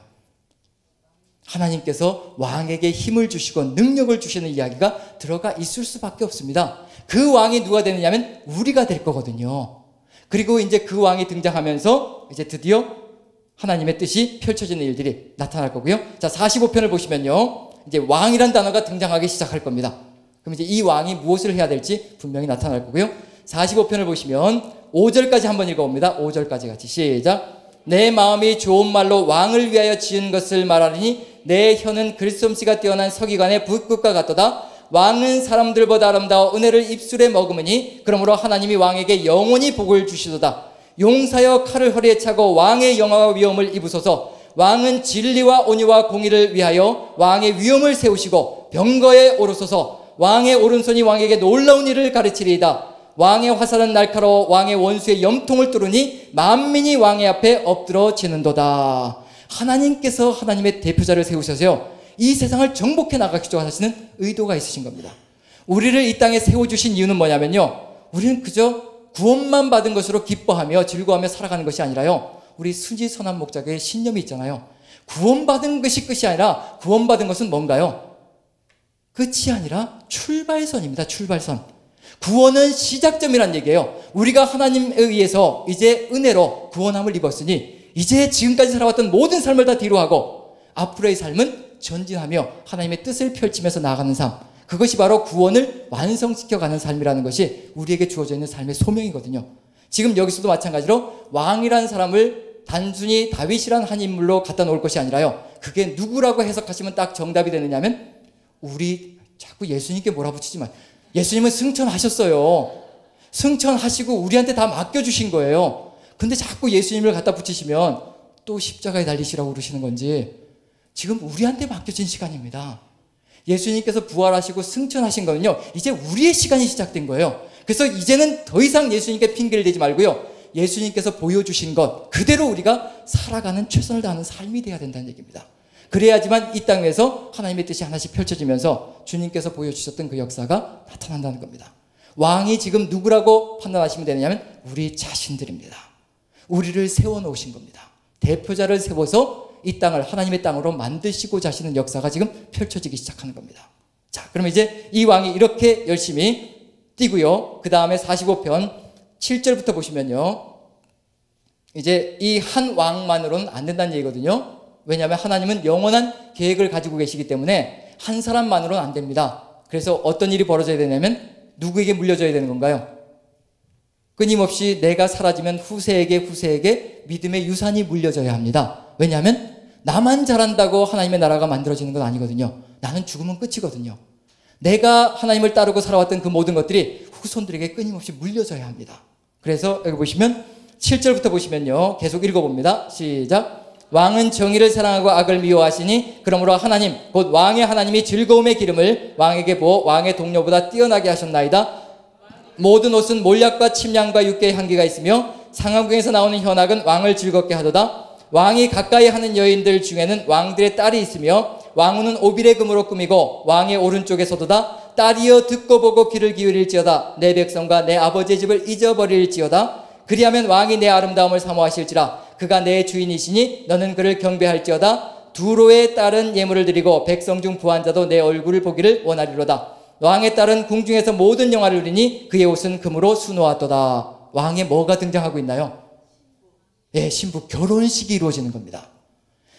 하나님께서 왕에게 힘을 주시고 능력을 주시는 이야기가 들어가 있을 수밖에 없습니다. 그 왕이 누가 되느냐면 우리가 될 거거든요. 그리고 이제 그 왕이 등장하면서 이제 드디어 하나님의 뜻이 펼쳐지는 일들이 나타날 거고요. 자, 45편을 보시면요, 이제 왕이란 단어가 등장하기 시작할 겁니다. 그럼 이제 이 왕이 무엇을 해야 될지 분명히 나타날 거고요. 45편을 보시면 5절까지 한번 읽어봅니다. 5절까지 같이 시작. 내 마음이 좋은 말로 왕을 위하여 지은 것을 말하리니 내 혀는 글솜씨가 뛰어난 서기관의 붓끝과 같도다. 왕은 사람들보다 아름다워 은혜를 입술에 머금으니 그러므로 하나님이 왕에게 영원히 복을 주시도다. 용사여 칼을 허리에 차고 왕의 영화와 위엄을 입으소서. 왕은 진리와 온유와 공의를 위하여 왕의 위엄을 세우시고 병거에 오르소서. 왕의 오른손이 왕에게 놀라운 일을 가르치리이다. 왕의 화살은 날카로워 왕의 원수의 염통을 뚫으니 만민이 왕의 앞에 엎드러지는도다. 하나님께서 하나님의 대표자를 세우셔서요, 이 세상을 정복해 나가기로 하시는 의도가 있으신 겁니다. 우리를 이 땅에 세워주신 이유는 뭐냐면요, 우리는 그저 구원만 받은 것으로 기뻐하며 즐거워하며 살아가는 것이 아니라요, 우리 수지선한 목자의 신념이 있잖아요. 구원받은 것이 끝이 아니라 구원받은 것은 뭔가요? 끝이 아니라 출발선입니다. 출발선. 구원은 시작점이란 얘기예요. 우리가 하나님에 의해서 이제 은혜로 구원함을 입었으니 이제 지금까지 살아왔던 모든 삶을 다 뒤로하고 앞으로의 삶은 전진하며 하나님의 뜻을 펼치면서 나아가는 삶, 그것이 바로 구원을 완성시켜가는 삶이라는 것이 우리에게 주어져 있는 삶의 소명이거든요. 지금 여기서도 마찬가지로 왕이라는 사람을 단순히 다윗이란 한 인물로 갖다 놓을 것이 아니라요, 그게 누구라고 해석하시면 딱 정답이 되느냐면, 우리 자꾸 예수님께 몰아붙이지만 예수님은 승천하셨어요. 승천하시고 우리한테 다 맡겨주신 거예요. 근데 자꾸 예수님을 갖다 붙이시면 또 십자가에 달리시라고 그러시는 건지, 지금 우리한테 맡겨진 시간입니다. 예수님께서 부활하시고 승천하신 거는요, 이제 우리의 시간이 시작된 거예요. 그래서 이제는 더 이상 예수님께 핑계를 대지 말고요, 예수님께서 보여주신 것 그대로 우리가 살아가는, 최선을 다하는 삶이 되어야 된다는 얘기입니다. 그래야지만 이 땅 위에서 하나님의 뜻이 하나씩 펼쳐지면서 주님께서 보여주셨던 그 역사가 나타난다는 겁니다. 왕이 지금 누구라고 판단하시면 되느냐면 우리 자신들입니다. 우리를 세워놓으신 겁니다. 대표자를 세워서 이 땅을 하나님의 땅으로 만드시고자 하시는 역사가 지금 펼쳐지기 시작하는 겁니다. 자, 그럼 이제 이 왕이 이렇게 열심히 뛰고요, 그 다음에 45편 7절부터 보시면요, 이제 이 한 왕만으로는 안 된다는 얘기거든요. 왜냐하면 하나님은 영원한 계획을 가지고 계시기 때문에 한 사람만으로는 안 됩니다. 그래서 어떤 일이 벌어져야 되냐면 누구에게 물려줘야 되는 건가요? 끊임없이 내가 사라지면 후세에게 믿음의 유산이 물려져야 합니다. 왜냐하면 나만 잘한다고 하나님의 나라가 만들어지는 건 아니거든요. 나는 죽으면 끝이거든요. 내가 하나님을 따르고 살아왔던 그 모든 것들이 후손들에게 끊임없이 물려져야 합니다. 그래서 여기 보시면 7절부터 보시면요, 계속 읽어봅니다. 시작. 왕은 정의를 사랑하고 악을 미워하시니 그러므로 하나님 곧 왕의 하나님이 즐거움의 기름을 왕에게 부어 왕의 동료보다 뛰어나게 하셨나이다. 모든 옷은 몰약과 침량과 육개의 향기가 있으며 상하궁에서 나오는 현악은 왕을 즐겁게 하도다. 왕이 가까이 하는 여인들 중에는 왕들의 딸이 있으며 왕후는 오빌의 금으로 꾸미고 왕의 오른쪽에 서도다. 딸이여 듣고 보고 귀를 기울일지어다. 내 백성과 내 아버지의 집을 잊어버릴지어다. 그리하면 왕이 내 아름다움을 사모하실지라. 그가 내 주인이시니 너는 그를 경배할지어다. 두로의 딸은 예물을 드리고 백성 중 부한 자도 내 얼굴을 보기를 원하리로다. 왕의 딸은 궁중에서 모든 영화를 누리니 그의 옷은 금으로 수놓았도다. 왕의 뭐가 등장하고 있나요? 예, 신부, 결혼식이 이루어지는 겁니다.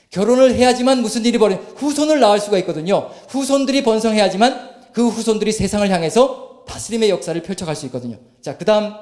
결혼을 해야지만 무슨 일이 후손을 낳을 수가 있거든요. 후손들이 번성해야지만 그 후손들이 세상을 향해서 다스림의 역사를 펼쳐갈 수 있거든요. 자, 그 다음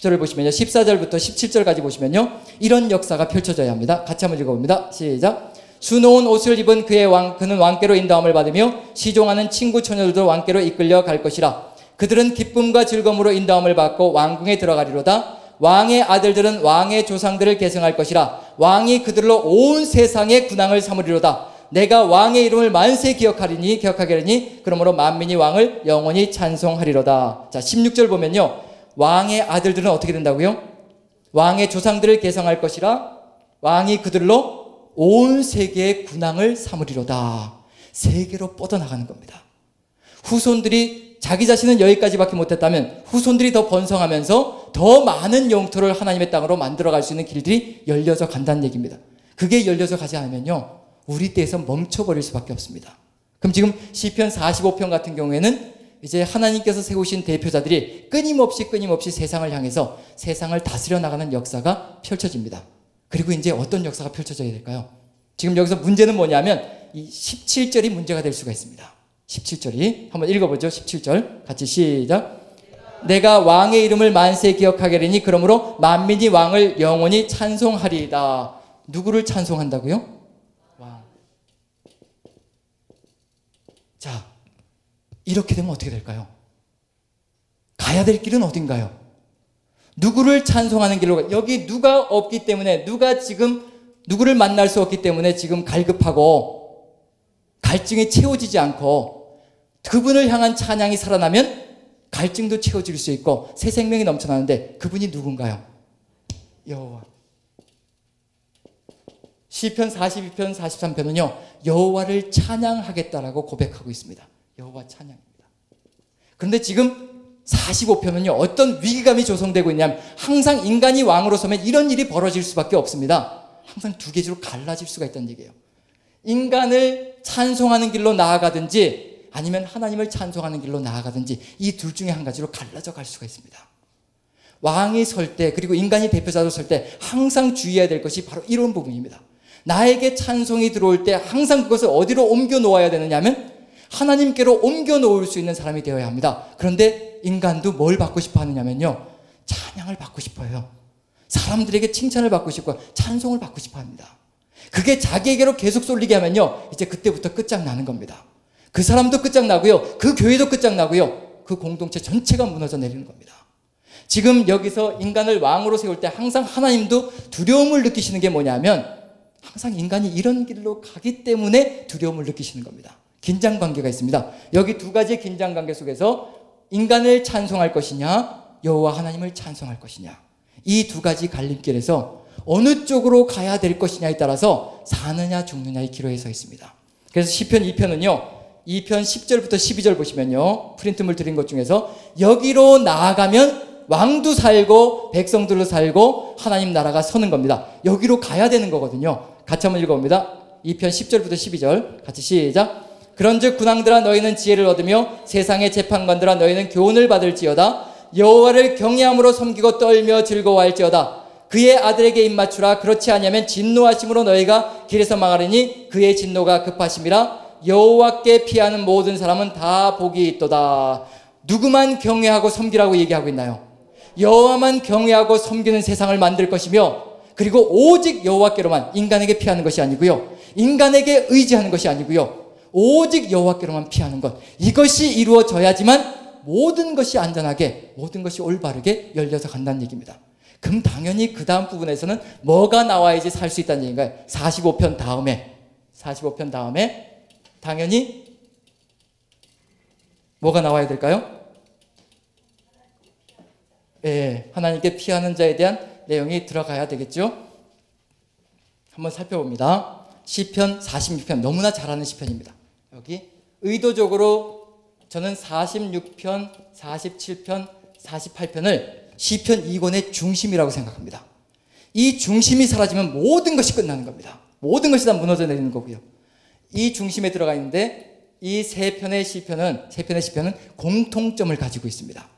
절을 보시면요, 14절부터 17절까지 보시면요, 이런 역사가 펼쳐져야 합니다. 같이 한번 읽어봅니다. 시작. 수놓은 옷을 입은 그는 왕께로 인도함을 받으며 시종하는 친구 처녀들도 왕께로 이끌려 갈 것이라. 그들은 기쁨과 즐거움으로 인도함을 받고 왕궁에 들어가리로다. 왕의 아들들은 왕의 조상들을 계승할 것이라. 왕이 그들로 온 세상의 군왕을 삼으리로다. 내가 왕의 이름을 만세 기억하게 하리니 그러므로 만민이 왕을 영원히 찬송하리로다. 자, 16절 보면요, 왕의 아들들은 어떻게 된다고요? 왕의 조상들을 계승할 것이라. 왕이 그들로 온 세계의 군왕을 삼으리로다. 세계로 뻗어나가는 겁니다. 후손들이 자기 자신은 여기까지밖에 못했다면 후손들이 더 번성하면서 더 많은 영토를 하나님의 땅으로 만들어갈 수 있는 길들이 열려져 간다는 얘기입니다. 그게 열려져 가지 않으면요, 우리 때에서 멈춰버릴 수밖에 없습니다. 그럼 지금 시편 45편 같은 경우에는 이제 하나님께서 세우신 대표자들이 끊임없이 세상을 향해서 세상을 다스려 나가는 역사가 펼쳐집니다. 그리고 이제 어떤 역사가 펼쳐져야 될까요? 지금 여기서 문제는 뭐냐면 이 17절이 문제가 될 수가 있습니다. 17절이 한번 읽어보죠. 17절 같이 시작. 내가 왕의 이름을 만세 기억하게 하리니 그러므로 만민이 왕을 영원히 찬송하리이다. 누구를 찬송한다고요? 왕. 자, 이렇게 되면 어떻게 될까요? 가야 될 길은 어딘가요? 누구를 찬송하는 길로 가? 여기 누가 없기 때문에, 누가 지금 누구를 만날 수 없기 때문에 지금 갈증이 채워지지 않고 그분을 향한 찬양이 살아나면 갈증도 채워줄 수 있고 새 생명이 넘쳐나는데 그분이 누군가요? 여호와. 시편 42편 43편은요 여호와를 찬양하겠다라고 고백하고 있습니다. 여호와 찬양입니다. 그런데 지금 45편은요 어떤 위기감이 조성되고 있냐면 항상 인간이 왕으로 서면 이런 일이 벌어질 수밖에 없습니다. 항상 두 계주로 갈라질 수가 있다는 얘기예요. 인간을 찬송하는 길로 나아가든지 아니면 하나님을 찬송하는 길로 나아가든지 이 둘 중에 한 가지로 갈라져 갈 수가 있습니다. 왕이 설 때 그리고 인간이 대표자로 설 때 항상 주의해야 될 것이 바로 이런 부분입니다. 나에게 찬송이 들어올 때 항상 그것을 어디로 옮겨 놓아야 되느냐 하면 하나님께로 옮겨 놓을 수 있는 사람이 되어야 합니다. 그런데 인간도 뭘 받고 싶어 하느냐면요 찬양을 받고 싶어요. 사람들에게 칭찬을 받고 싶고 찬송을 받고 싶어 합니다. 그게 자기에게로 계속 쏠리게 하면요 이제 그때부터 끝장나는 겁니다. 그 사람도 끝장나고요 그 교회도 끝장나고요 그 공동체 전체가 무너져 내리는 겁니다. 지금 여기서 인간을 왕으로 세울 때 항상 하나님도 두려움을 느끼시는 게 뭐냐면 항상 인간이 이런 길로 가기 때문에 두려움을 느끼시는 겁니다. 긴장관계가 있습니다. 여기 두 가지의 긴장관계 속에서 인간을 찬송할 것이냐 여호와 하나님을 찬송할 것이냐 이 두 가지 갈림길에서 어느 쪽으로 가야 될 것이냐에 따라서 사느냐 죽느냐의 기로에 서 있습니다. 그래서 시편 2편은요 2편 10절부터 12절 보시면요 프린트물 드린 것 중에서 여기로 나아가면 왕도 살고 백성들도 살고 하나님 나라가 서는 겁니다. 여기로 가야 되는 거거든요. 같이 한번 읽어봅니다. 2편 10절부터 12절 같이 시작. 그런즉 군왕들아 너희는 지혜를 얻으며 세상의 재판관들아 너희는 교훈을 받을지어다. 여호와를 경외함으로 섬기고 떨며 즐거워할지어다. 그의 아들에게 입맞추라. 그렇지 아니하면 진노하심으로 너희가 길에서 망하리니 그의 진노가 급하심이라. 여호와께 피하는 모든 사람은 다 복이 있도다. 누구만 경외하고 섬기라고 얘기하고 있나요? 여호와만 경외하고 섬기는 세상을 만들 것이며 그리고 오직 여호와께로만 인간에게 피하는 것이 아니고요 인간에게 의지하는 것이 아니고요 오직 여호와께로만 피하는 것 이것이 이루어져야지만 모든 것이 안전하게 모든 것이 올바르게 열려서 간다는 얘기입니다. 그럼 당연히 그 다음 부분에서는 뭐가 나와야지 살 수 있다는 얘기인가요? 45편 다음에 당연히 뭐가 나와야 될까요? 예, 하나님께 피하는 자에 대한 내용이 들어가야 되겠죠. 한번 살펴봅니다. 시편 46편 너무나 잘 아는 시편입니다. 여기 의도적으로 저는 46편, 47편, 48편을 시편 2권의 중심이라고 생각합니다. 이 중심이 사라지면 모든 것이 끝나는 겁니다. 모든 것이 다 무너져 내리는 거고요. 이 중심에 들어가 있는데 이 세 편의 시편은 공통점을 가지고 있습니다.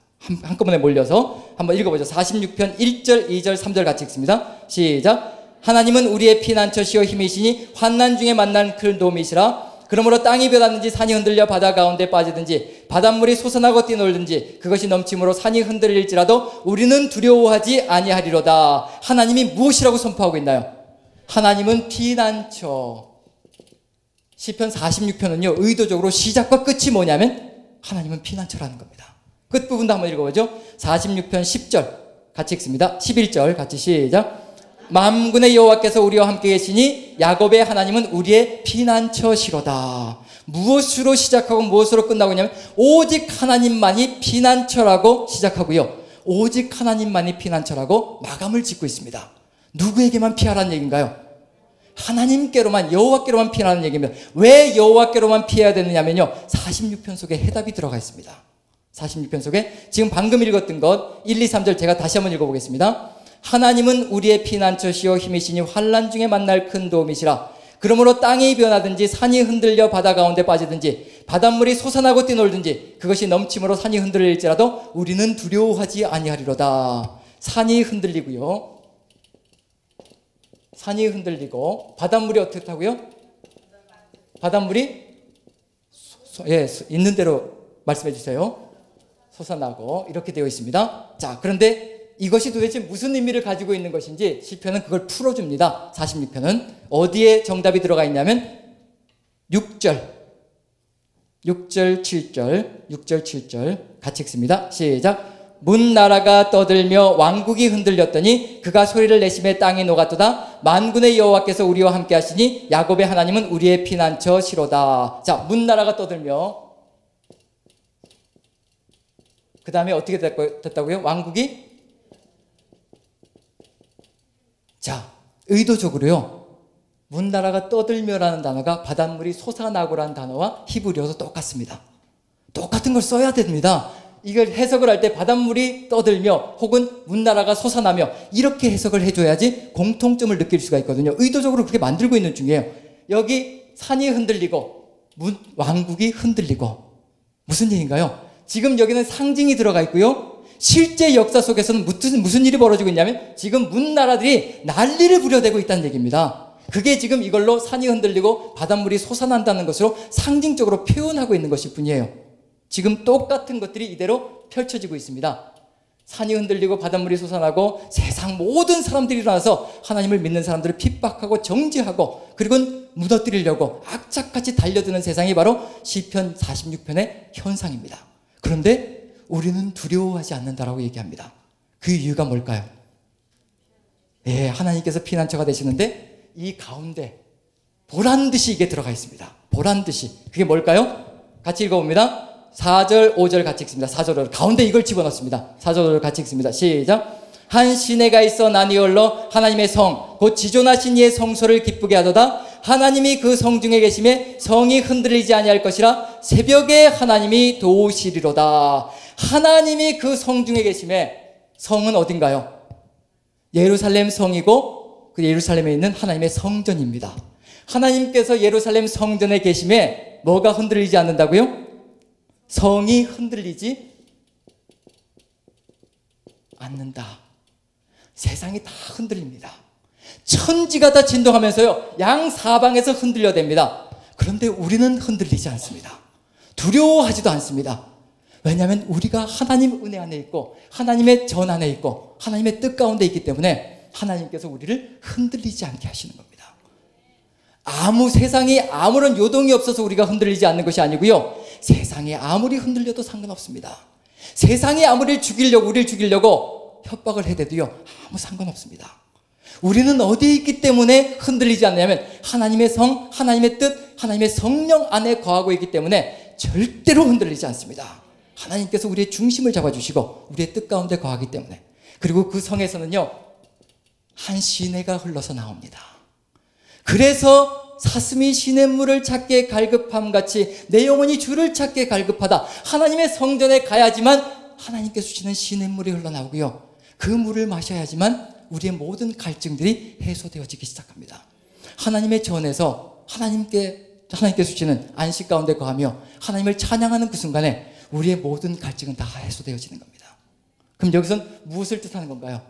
한꺼번에 몰려서 한번 읽어보죠. 46편 1절, 2절, 3절 같이 읽습니다. 시작. 하나님은 우리의 피난처시여 힘이시니 환난 중에 만난 큰 도움이시라. 그러므로 땅이 변하든지 산이 흔들려 바다 가운데 빠지든지 바닷물이 솟아나고 뛰놀든지 그것이 넘침으로 산이 흔들릴지라도 우리는 두려워하지 아니하리로다. 하나님이 무엇이라고 선포하고 있나요? 하나님은 피난처. 시편 46편은요 의도적으로 시작과 끝이 뭐냐면 하나님은 피난처라는 겁니다. 끝부분도 한번 읽어보죠. 46편 10절 같이 읽습니다. 11절 같이 시작. 만군의 여호와께서 우리와 함께 계시니 야곱의 하나님은 우리의 피난처시로다. 무엇으로 시작하고 무엇으로 끝나고 있냐면 오직 하나님만이 피난처라고 시작하고요 오직 하나님만이 피난처라고 마감을 짓고 있습니다. 누구에게만 피하라는 얘기인가요? 하나님께로만 여호와께로만 피하라는 얘기입니다. 왜 여호와께로만 피해야 되느냐면요 46편 속에 해답이 들어가 있습니다. 46편 속에 지금 방금 읽었던 것 1, 2, 3절 제가 다시 한번 읽어보겠습니다. 하나님은 우리의 피난처시여 힘이시니 환난 중에 만날 큰 도움이시라. 그러므로 땅이 변하든지 산이 흔들려 바다 가운데 빠지든지 바닷물이 솟아나고 뛰놀든지 그것이 넘침으로 산이 흔들릴지라도 우리는 두려워하지 아니하리로다. 산이 흔들리고요 산이 흔들리고 바닷물이 어떻게 타고요? 바닷물이 있는 대로 말씀해 주세요. 솟아나고 이렇게 되어 있습니다. 자, 그런데 이것이 도대체 무슨 의미를 가지고 있는 것인지 시편은 그걸 풀어줍니다. 46편은 어디에 정답이 들어가 있냐면 6절 7절 같이 읽습니다. 시작. 문 나라가 떠들며 왕국이 흔들렸더니 그가 소리를 내심에 땅이 녹았도다. 만군의 여호와께서 우리와 함께 하시니 야곱의 하나님은 우리의 피난처시로다. 자, 문 나라가 떠들며 그 다음에 어떻게 됐다고요? 왕국이 자, 의도적으로요. 문나라가 떠들며라는 단어가 바닷물이 솟아나고라는 단어와 히브리어도 똑같습니다. 똑같은 걸 써야 됩니다. 이걸 해석을 할 때 바닷물이 떠들며 혹은 문나라가 솟아나며 이렇게 해석을 해줘야지 공통점을 느낄 수가 있거든요. 의도적으로 그렇게 만들고 있는 중이에요. 여기 산이 흔들리고 왕국이 흔들리고 무슨 얘기인가요? 지금 여기는 상징이 들어가 있고요. 실제 역사 속에서는 무슨 일이 벌어지고 있냐면 지금 문나라들이 난리를 부려대고 있다는 얘기입니다. 그게 지금 이걸로 산이 흔들리고 바닷물이 솟아난다는 것으로 상징적으로 표현하고 있는 것일 뿐이에요. 지금 똑같은 것들이 이대로 펼쳐지고 있습니다. 산이 흔들리고 바닷물이 솟아나고 세상 모든 사람들이 일어나서 하나님을 믿는 사람들을 핍박하고 정죄하고 그리고 무너뜨리려고 악착같이 달려드는 세상이 바로 시편 46편의 현상입니다. 그런데 우리는 두려워하지 않는다라고 얘기합니다. 그 이유가 뭘까요? 예, 하나님께서 피난처가 되시는데 이 가운데 보란듯이 이게 들어가 있습니다. 보란듯이. 그게 뭘까요? 같이 읽어봅니다. 4절, 5절 같이 읽습니다. 4절을 가운데 이걸 집어넣습니다. 4절을 같이 읽습니다. 시작. 한 시내가 있어 난이 흘러 하나님의 성, 곧 지존하신 이의 성소를 기쁘게 하도다. 하나님이 그 성 중에 계심에 성이 흔들리지 아니할 것이라. 새벽에 하나님이 도우시리로다. 하나님이 그 성 중에 계심에 성은 어딘가요? 예루살렘 성이고 그 예루살렘에 있는 하나님의 성전입니다. 하나님께서 예루살렘 성전에 계심에 뭐가 흔들리지 않는다고요? 성이 흔들리지 않는다. 세상이 다 흔들립니다. 천지가 다 진동하면서요, 양 사방에서 흔들려댑니다. 그런데 우리는 흔들리지 않습니다. 두려워하지도 않습니다. 왜냐하면 우리가 하나님 은혜 안에 있고 하나님의 전 안에 있고 하나님의 뜻 가운데 있기 때문에 하나님께서 우리를 흔들리지 않게 하시는 겁니다. 세상이 아무런 요동이 없어서 우리가 흔들리지 않는 것이 아니고요, 세상이 아무리 흔들려도 상관없습니다. 세상이 아무리 우리를 죽이려고 협박을 해대도요, 아무 상관없습니다. 우리는 어디에 있기 때문에 흔들리지 않냐면 하나님의 성, 하나님의 뜻, 하나님의 성령 안에 거하고 있기 때문에 절대로 흔들리지 않습니다. 하나님께서 우리의 중심을 잡아주시고 우리의 뜻 가운데 거하기 때문에. 그리고 그 성에서는요, 한 시내가 흘러서 나옵니다. 그래서 사슴이 시냇물을 찾게 갈급함 같이 내 영혼이 주를 찾게 갈급하다. 하나님의 성전에 가야지만 하나님께서 주시는 시냇물이 흘러나오고요, 그 물을 마셔야지만 우리의 모든 갈증들이 해소되어지기 시작합니다. 하나님의 전에서 하나님께서 주시는 안식 가운데 거하며 하나님을 찬양하는 그 순간에 우리의 모든 갈증은 다 해소되어지는 겁니다. 그럼 여기선 무엇을 뜻하는 건가요?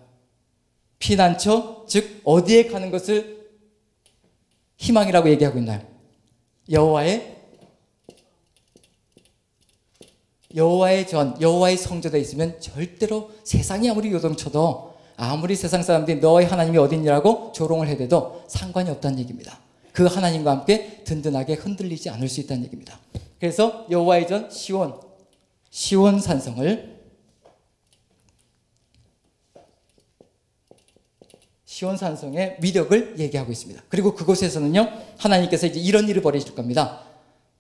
피난처, 즉 어디에 가는 것을 희망이라고 얘기하고 있나요? 여호와의 전, 여호와의 성전에 있으면 절대로 세상이 아무리 요동쳐도, 아무리 세상 사람들이 너의 하나님이 어딨냐고 조롱을 해대도 상관이 없다는 얘기입니다. 그 하나님과 함께 든든하게 흔들리지 않을 수 있다는 얘기입니다. 그래서 여호와의 전 시온 산성을, 시온 산성의 위력을 얘기하고 있습니다. 그리고 그곳에서는요, 하나님께서 이제 이런 일을 벌이실 겁니다.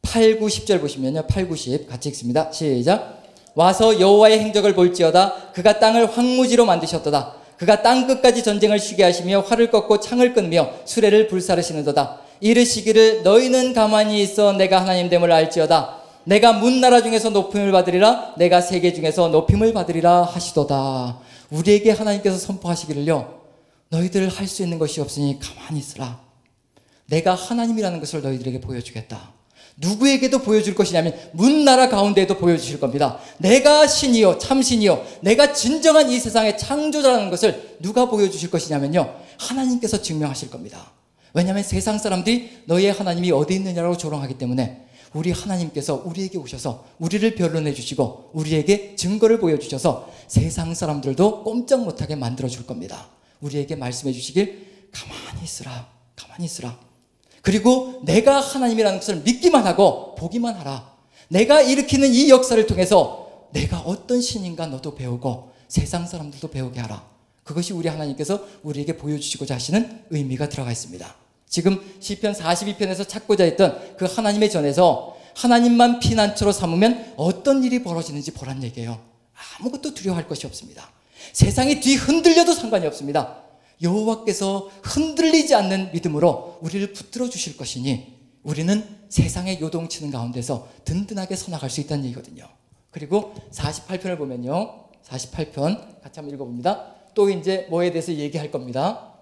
8, 9, 10절 보시면요, 8, 9, 10 같이 읽습니다. 시작. 와서 여호와의 행적을 볼지어다. 그가 땅을 황무지로 만드셨도다. 그가 땅 끝까지 전쟁을 쉬게 하시며 활을 꺾고 창을 끊으며 수레를 불사르시는도다. 이르시기를 너희는 가만히 있어 내가 하나님됨을 알지어다. 내가 문나라 중에서 높임을 받으리라. 내가 세계 중에서 높임을 받으리라 하시도다. 우리에게 하나님께서 선포하시기를요, 너희들 할 수 있는 것이 없으니 가만히 있으라. 내가 하나님이라는 것을 너희들에게 보여주겠다. 누구에게도 보여줄 것이냐면 문나라 가운데에도 보여주실 겁니다. 내가 신이요 참신이요 내가 진정한 이 세상의 창조자라는 것을 누가 보여주실 것이냐면요, 하나님께서 증명하실 겁니다. 왜냐하면 세상 사람들이 너희의 하나님이 어디 있느냐고 조롱하기 때문에 우리 하나님께서 우리에게 오셔서 우리를 변론해 주시고 우리에게 증거를 보여주셔서 세상 사람들도 꼼짝 못하게 만들어줄 겁니다. 우리에게 말씀해 주시길 가만히 있으라, 가만히 있으라. 그리고 내가 하나님이라는 것을 믿기만 하고 보기만 하라. 내가 일으키는 이 역사를 통해서 내가 어떤 신인가 너도 배우고 세상 사람들도 배우게 하라. 그것이 우리 하나님께서 우리에게 보여주시고자 하시는 의미가 들어가 있습니다. 지금 시편 42편에서 찾고자 했던 그 하나님의 전에서 하나님만 피난처로 삼으면 어떤 일이 벌어지는지 보란 얘기예요. 아무것도 두려워할 것이 없습니다. 세상이 뒤흔들려도 상관이 없습니다. 여호와께서 흔들리지 않는 믿음으로 우리를 붙들어 주실 것이니 우리는 세상의 요동치는 가운데서 든든하게 서나갈 수 있다는 얘기거든요. 그리고 48편을 보면요. 48편 같이 한번 읽어봅니다. 또 이제 뭐에 대해서 얘기할 겁니다.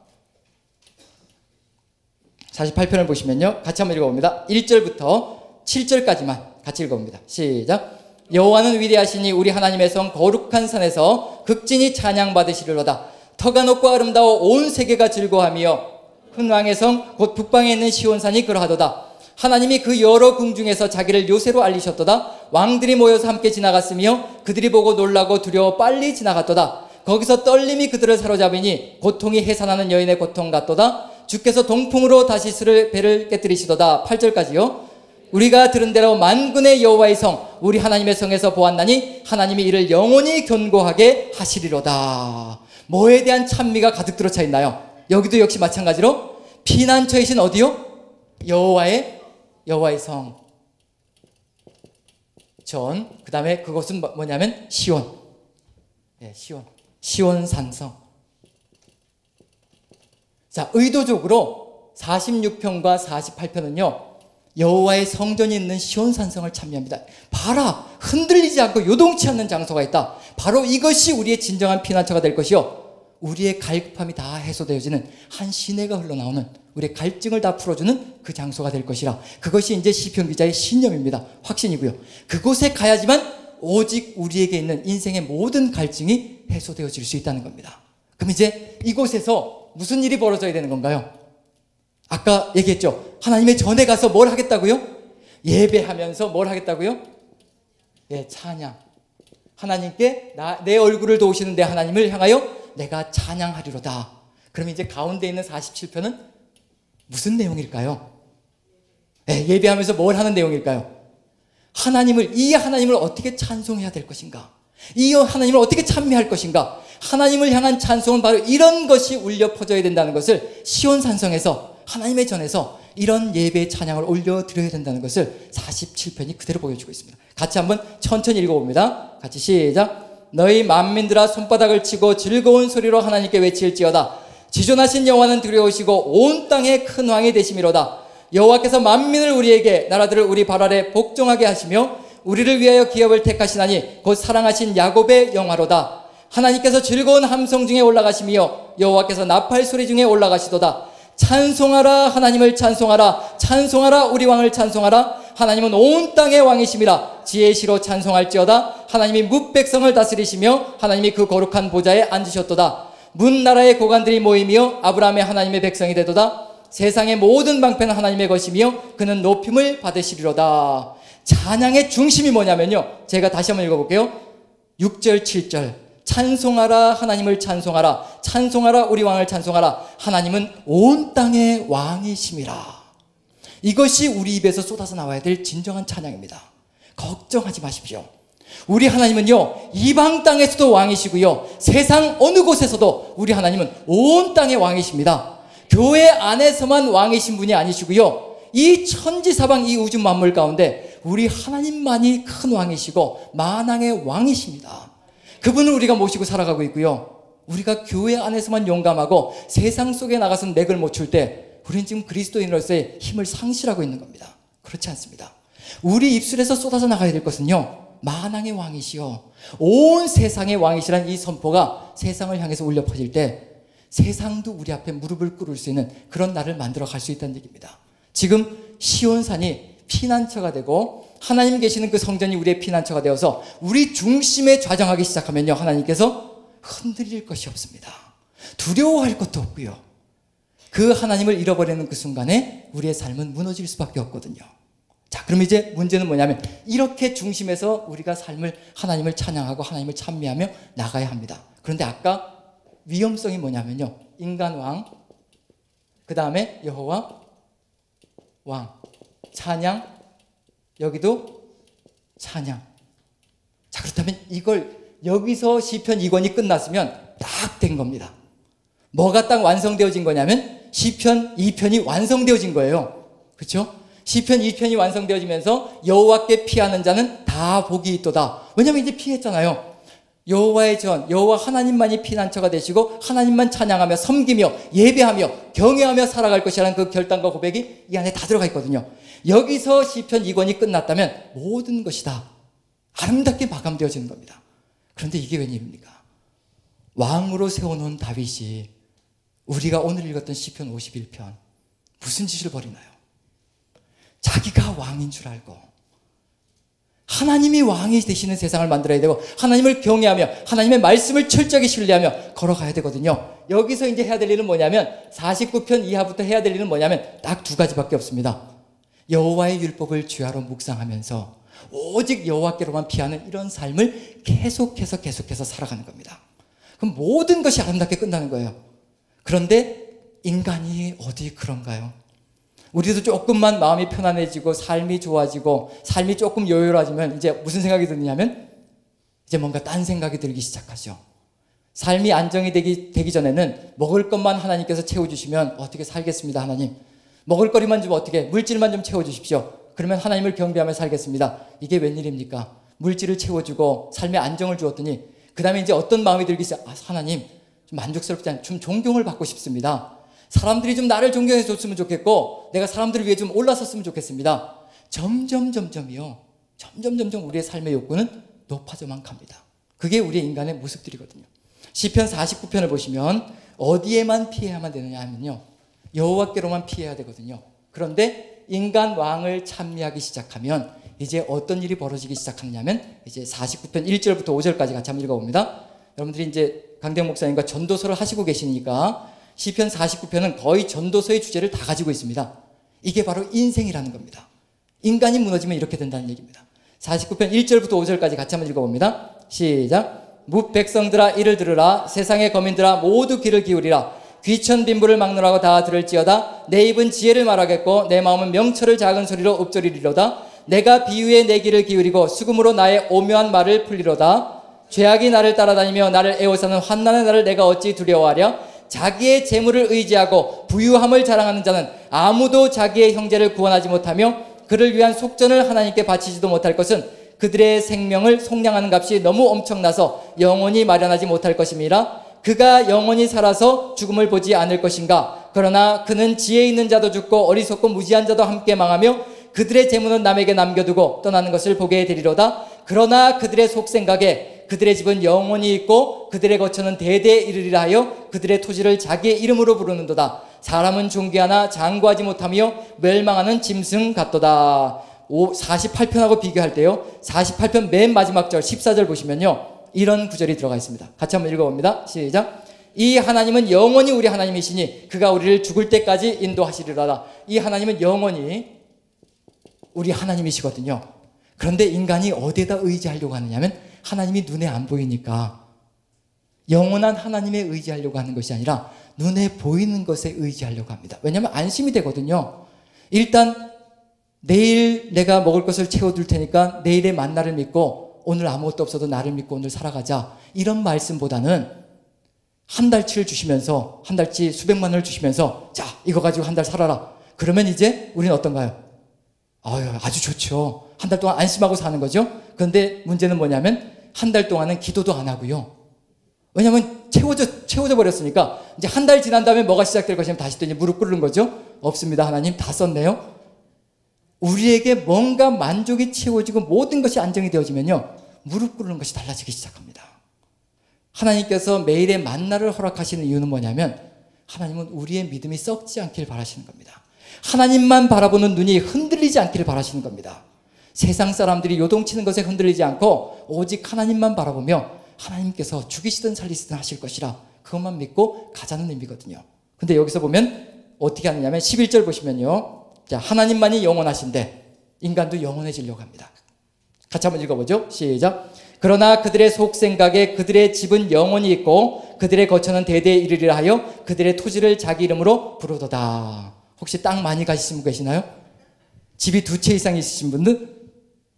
48편을 보시면요. 같이 한번 읽어봅니다. 1절부터 7절까지만 같이 읽어봅니다. 시작. 여호와는 위대하시니 우리 하나님의 성 거룩한 산에서 극진히 찬양받으시리로다. 터가 높고 아름다워 온 세계가 즐거워하며 흔왕의 성 곧 북방에 있는 시온산이 그러하도다. 하나님이 그 여러 궁 중에서 자기를 요새로 알리셨도다. 왕들이 모여서 함께 지나갔으며 그들이 보고 놀라고 두려워 빨리 지나갔도다. 거기서 떨림이 그들을 사로잡으니 고통이 해산하는 여인의 고통 같도다. 주께서 동풍으로 다시스를 배를 깨뜨리시도다. 8절까지요. 우리가 들은 대로 만군의 여호와의 성 우리 하나님의 성에서 보았나니 하나님이 이를 영원히 견고하게 하시리로다. 뭐에 대한 찬미가 가득 들어차 있나요? 여기도 역시 마찬가지로 피난처이신 어디요? 여호와의 성 전, 그 다음에 그것은 뭐냐면 시온. 시온 산성. 자, 의도적으로 46편과 48편은요 여호와의 성전이 있는 시온 산성을 찬미합니다. 봐라, 흔들리지 않고 요동치 않는 장소가 있다. 바로 이것이 우리의 진정한 피난처가 될 것이요 우리의 갈급함이 다 해소되어지는 한 시내가 흘러나오는 우리의 갈증을 다 풀어주는 그 장소가 될 것이라. 그것이 이제 시편 기자의 신념입니다. 확신이고요. 그곳에 가야지만 오직 우리에게 있는 인생의 모든 갈증이 해소되어질 수 있다는 겁니다. 그럼 이제 이곳에서 무슨 일이 벌어져야 되는 건가요? 아까 얘기했죠. 하나님의 전에 가서 뭘 하겠다고요? 예배하면서 뭘 하겠다고요? 찬양. 하나님께 내 얼굴을 도우시는 내 하나님을 향하여 내가 찬양하리로다. 그럼 이제 가운데 있는 47편은 무슨 내용일까요? 예배하면서 뭘 하는 내용일까요? 이 하나님을 어떻게 찬송해야 될 것인가? 이 하나님을 어떻게 찬미할 것인가? 하나님을 향한 찬송은 바로 이런 것이 울려 퍼져야 된다는 것을 시온 산성에서 하나님의 전에서 이런 예배의 찬양을 올려드려야 된다는 것을 47편이 그대로 보여주고 있습니다. 같이 한번 천천히 읽어봅니다. 같이 시작. 너희 만민들아 손바닥을 치고 즐거운 소리로 하나님께 외칠지어다. 지존하신 여호와는 두려우시고 온 땅의 큰 왕이 되심이로다. 여호와께서 만민을 우리에게 나라들을 우리 발 아래 복종하게 하시며 우리를 위하여 기업을 택하시나니 곧 사랑하신 야곱의 영화로다. 하나님께서 즐거운 함성 중에 올라가시며 여호와께서 나팔 소리 중에 올라가시도다. 찬송하라 하나님을 찬송하라. 찬송하라 우리 왕을 찬송하라. 하나님은 온 땅의 왕이심이라. 지혜의 시로 찬송할지어다. 하나님이 뭇백성을 다스리시며 하나님이 그 거룩한 보좌에 앉으셨도다. 문 나라의 고관들이 모이며 아브라함의 하나님의 백성이 되도다. 세상의 모든 방패는 하나님의 것이며 그는 높임을 받으시리로다. 찬양의 중심이 뭐냐면요, 제가 다시 한번 읽어볼게요. 6절 7절 찬송하라 하나님을 찬송하라. 찬송하라 우리 왕을 찬송하라. 하나님은 온 땅의 왕이심이라. 이것이 우리 입에서 쏟아져 나와야 될 진정한 찬양입니다. 걱정하지 마십시오. 우리 하나님은요 이방 땅에서도 왕이시고요 세상 어느 곳에서도 우리 하나님은 온 땅의 왕이십니다. 교회 안에서만 왕이신 분이 아니시고요 이 천지사방 이 우주 만물 가운데 우리 하나님만이 큰 왕이시고 만왕의 왕이십니다. 그분을 우리가 모시고 살아가고 있고요 우리가 교회 안에서만 용감하고 세상 속에 나가서는 맥을 못 출 때 우리는 지금 그리스도인으로서의 힘을 상실하고 있는 겁니다. 그렇지 않습니다. 우리 입술에서 쏟아져 나가야 될 것은요 만왕의 왕이시여 온 세상의 왕이시란 이 선포가 세상을 향해서 울려 퍼질 때 세상도 우리 앞에 무릎을 꿇을 수 있는 그런 날을 만들어 갈 수 있다는 얘기입니다. 지금 시온산이 피난처가 되고 하나님 계시는 그 성전이 우리의 피난처가 되어서 우리 중심에 좌정하기 시작하면요 하나님께서 흔들릴 것이 없습니다. 두려워할 것도 없고요 그 하나님을 잃어버리는 그 순간에 우리의 삶은 무너질 수밖에 없거든요. 자, 그럼 이제 문제는 뭐냐면 이렇게 중심에서 우리가 하나님을 찬양하고 하나님을 찬미하며 나가야 합니다. 그런데 아까 위험성이 뭐냐면요 인간 왕, 그 다음에 여호와 왕, 찬양, 여기도 찬양. 자, 그렇다면 이걸 여기서 시편 2권이 끝났으면 딱 된 겁니다. 뭐가 딱 완성되어진 거냐면 시편 2편이 완성되어진 거예요. 그렇죠? 시편 2편이 완성되어지면서 여호와께 피하는 자는 다 복이 있도다. 왜냐하면 이제 피했잖아요. 여호와의 전, 여호와 하나님만이 피난처가 되시고 하나님만 찬양하며 섬기며 예배하며 경외하며 살아갈 것이라는 그 결단과 고백이 이 안에 다 들어가 있거든요. 여기서 시편 2권이 끝났다면 모든 것이 다 아름답게 마감되어지는 겁니다. 그런데 이게 웬일입니까? 왕으로 세워놓은 다윗이 우리가 오늘 읽었던 시편 51편 무슨 짓을 벌이나요? 자기가 왕인 줄 알고 하나님이 왕이 되시는 세상을 만들어야 되고 하나님을 경외하며 하나님의 말씀을 철저하게 신뢰하며 걸어가야 되거든요. 여기서 이제 해야 될 일은 뭐냐면 49편 이하부터 해야 될 일은 뭐냐면 딱 두 가지밖에 없습니다. 여호와의 율법을 주야로 묵상하면서 오직 여호와께로만 피하는 이런 삶을 계속해서 살아가는 겁니다. 그럼 모든 것이 아름답게 끝나는 거예요. 그런데 인간이 어디 그런가요? 우리도 조금만 마음이 편안해지고 삶이 좋아지고 삶이 조금 여유로워지면 이제 무슨 생각이 드냐면 이제 뭔가 딴 생각이 들기 시작하죠. 삶이 안정이 되기 전에는 먹을 것만 하나님께서 채워주시면 어떻게 살겠습니다. 하나님 먹을 거리만 좀 어떻게 물질만 좀 채워주십시오. 그러면 하나님을 경배하며 살겠습니다. 이게 웬일입니까? 물질을 채워주고 삶의 안정을 주었더니 그 다음에 이제 어떤 마음이 들기 시작. 하나님 좀 만족스럽지 않아요. 좀 존경을 받고 싶습니다. 사람들이 좀 나를 존경해 줬으면 좋겠고 내가 사람들을 위해 좀 올라섰으면 좋겠습니다. 점점 우리의 삶의 욕구는 높아져만 갑니다. 그게 우리의 인간의 모습들이거든요. 시편 49편을 보시면 어디에만 피해야만 되느냐 하면요, 여호와께로만 피해야 되거든요. 그런데 인간 왕을 찬미하기 시작하면 이제 어떤 일이 벌어지기 시작하느냐면 이제 49편 1절부터 5절까지 같이 한번 읽어봅니다. 여러분들이 이제 강대영 목사님과 전도서를 하시고 계시니까 시편 49편은 거의 전도서의 주제를 다 가지고 있습니다. 이게 바로 인생이라는 겁니다. 인간이 무너지면 이렇게 된다는 얘기입니다. 49편 1절부터 5절까지 같이 한번 읽어봅니다. 시작. 뭇백성들아 이를 들으라. 세상의 거민들아 모두 귀를 기울이라. 귀천 빈부를 막론하고 다 들을지어다. 내 입은 지혜를 말하겠고 내 마음은 명철을 작은 소리로 읊조리리로다. 내가 비유에 내 귀를 기울이고 수금으로 나의 오묘한 말을 풀리로다. 죄악이 나를 따라다니며 나를 애워싸는 환난의 날을 내가 어찌 두려워하랴. 자기의 재물을 의지하고 부유함을 자랑하는 자는 아무도 자기의 형제를 구원하지 못하며 그를 위한 속전을 하나님께 바치지도 못할 것은 그들의 생명을 속량하는 값이 너무 엄청나서 영원히 마련하지 못할 것임이라. 그가 영원히 살아서 죽음을 보지 않을 것인가. 그러나 그는 지혜 있는 자도 죽고 어리석고 무지한 자도 함께 망하며 그들의 재물은 남에게 남겨두고 떠나는 것을 보게 되리로다. 그러나 그들의 속생각에 그들의 집은 영원히 있고 그들의 거처는 대대에 이르리라 하여 그들의 토지를 자기의 이름으로 부르는도다. 사람은 존귀하나 장구하지 못하며 멸망하는 짐승 같도다. 48편하고 비교할 때요, 48편 맨 마지막 절 14절 보시면요, 이런 구절이 들어가 있습니다. 같이 한번 읽어봅니다. 시작. 이 하나님은 영원히 우리 하나님이시니 그가 우리를 죽을 때까지 인도하시리로다. 이 하나님은 영원히 우리 하나님이시거든요. 그런데 인간이 어디에다 의지하려고 하느냐면 하나님이 눈에 안 보이니까 영원한 하나님에 의지하려고 하는 것이 아니라 눈에 보이는 것에 의지하려고 합니다. 왜냐하면 안심이 되거든요. 일단 내일 내가 먹을 것을 채워둘 테니까 내일의 만나를 믿고 오늘 아무것도 없어도 나를 믿고 오늘 살아가자, 이런 말씀보다는 한 달치를 주시면서 한 달치 수백만 원을 주시면서 자 이거 가지고 한 달 살아라. 그러면 이제 우리는 어떤가요? 아주 좋죠. 한 달 동안 안심하고 사는 거죠. 그런데 문제는 뭐냐면 한 달 동안은 기도도 안 하고요. 왜냐하면 채워져 버렸으니까 이제 한 달 지난 다음에 뭐가 시작될 것이면 다시 또 이제 무릎 꿇는 거죠. 없습니다. 하나님 다 썼네요. 우리에게 뭔가 만족이 채워지고 모든 것이 안정이 되어지면요, 무릎 꿇는 것이 달라지기 시작합니다. 하나님께서 매일의 만나를 허락하시는 이유는 뭐냐면 하나님은 우리의 믿음이 썩지 않길 바라시는 겁니다. 하나님만 바라보는 눈이 흔들리지 않기를 바라시는 겁니다. 세상 사람들이 요동치는 것에 흔들리지 않고 오직 하나님만 바라보며 하나님께서 죽이시든 살리시든 하실 것이라 그것만 믿고 가자는 의미거든요. 근데 여기서 보면 어떻게 하느냐면 11절 보시면요, 자, 하나님만이 영원하신데 인간도 영원해지려고 합니다. 같이 한번 읽어보죠. 시작. 그러나 그들의 속생각에 그들의 집은 영원히 있고 그들의 거처는 대대에 이르리라 하여 그들의 토지를 자기 이름으로 부르도다. 혹시 땅 많이 가지신 분 계시나요? 집이 2채 이상 있으신 분들,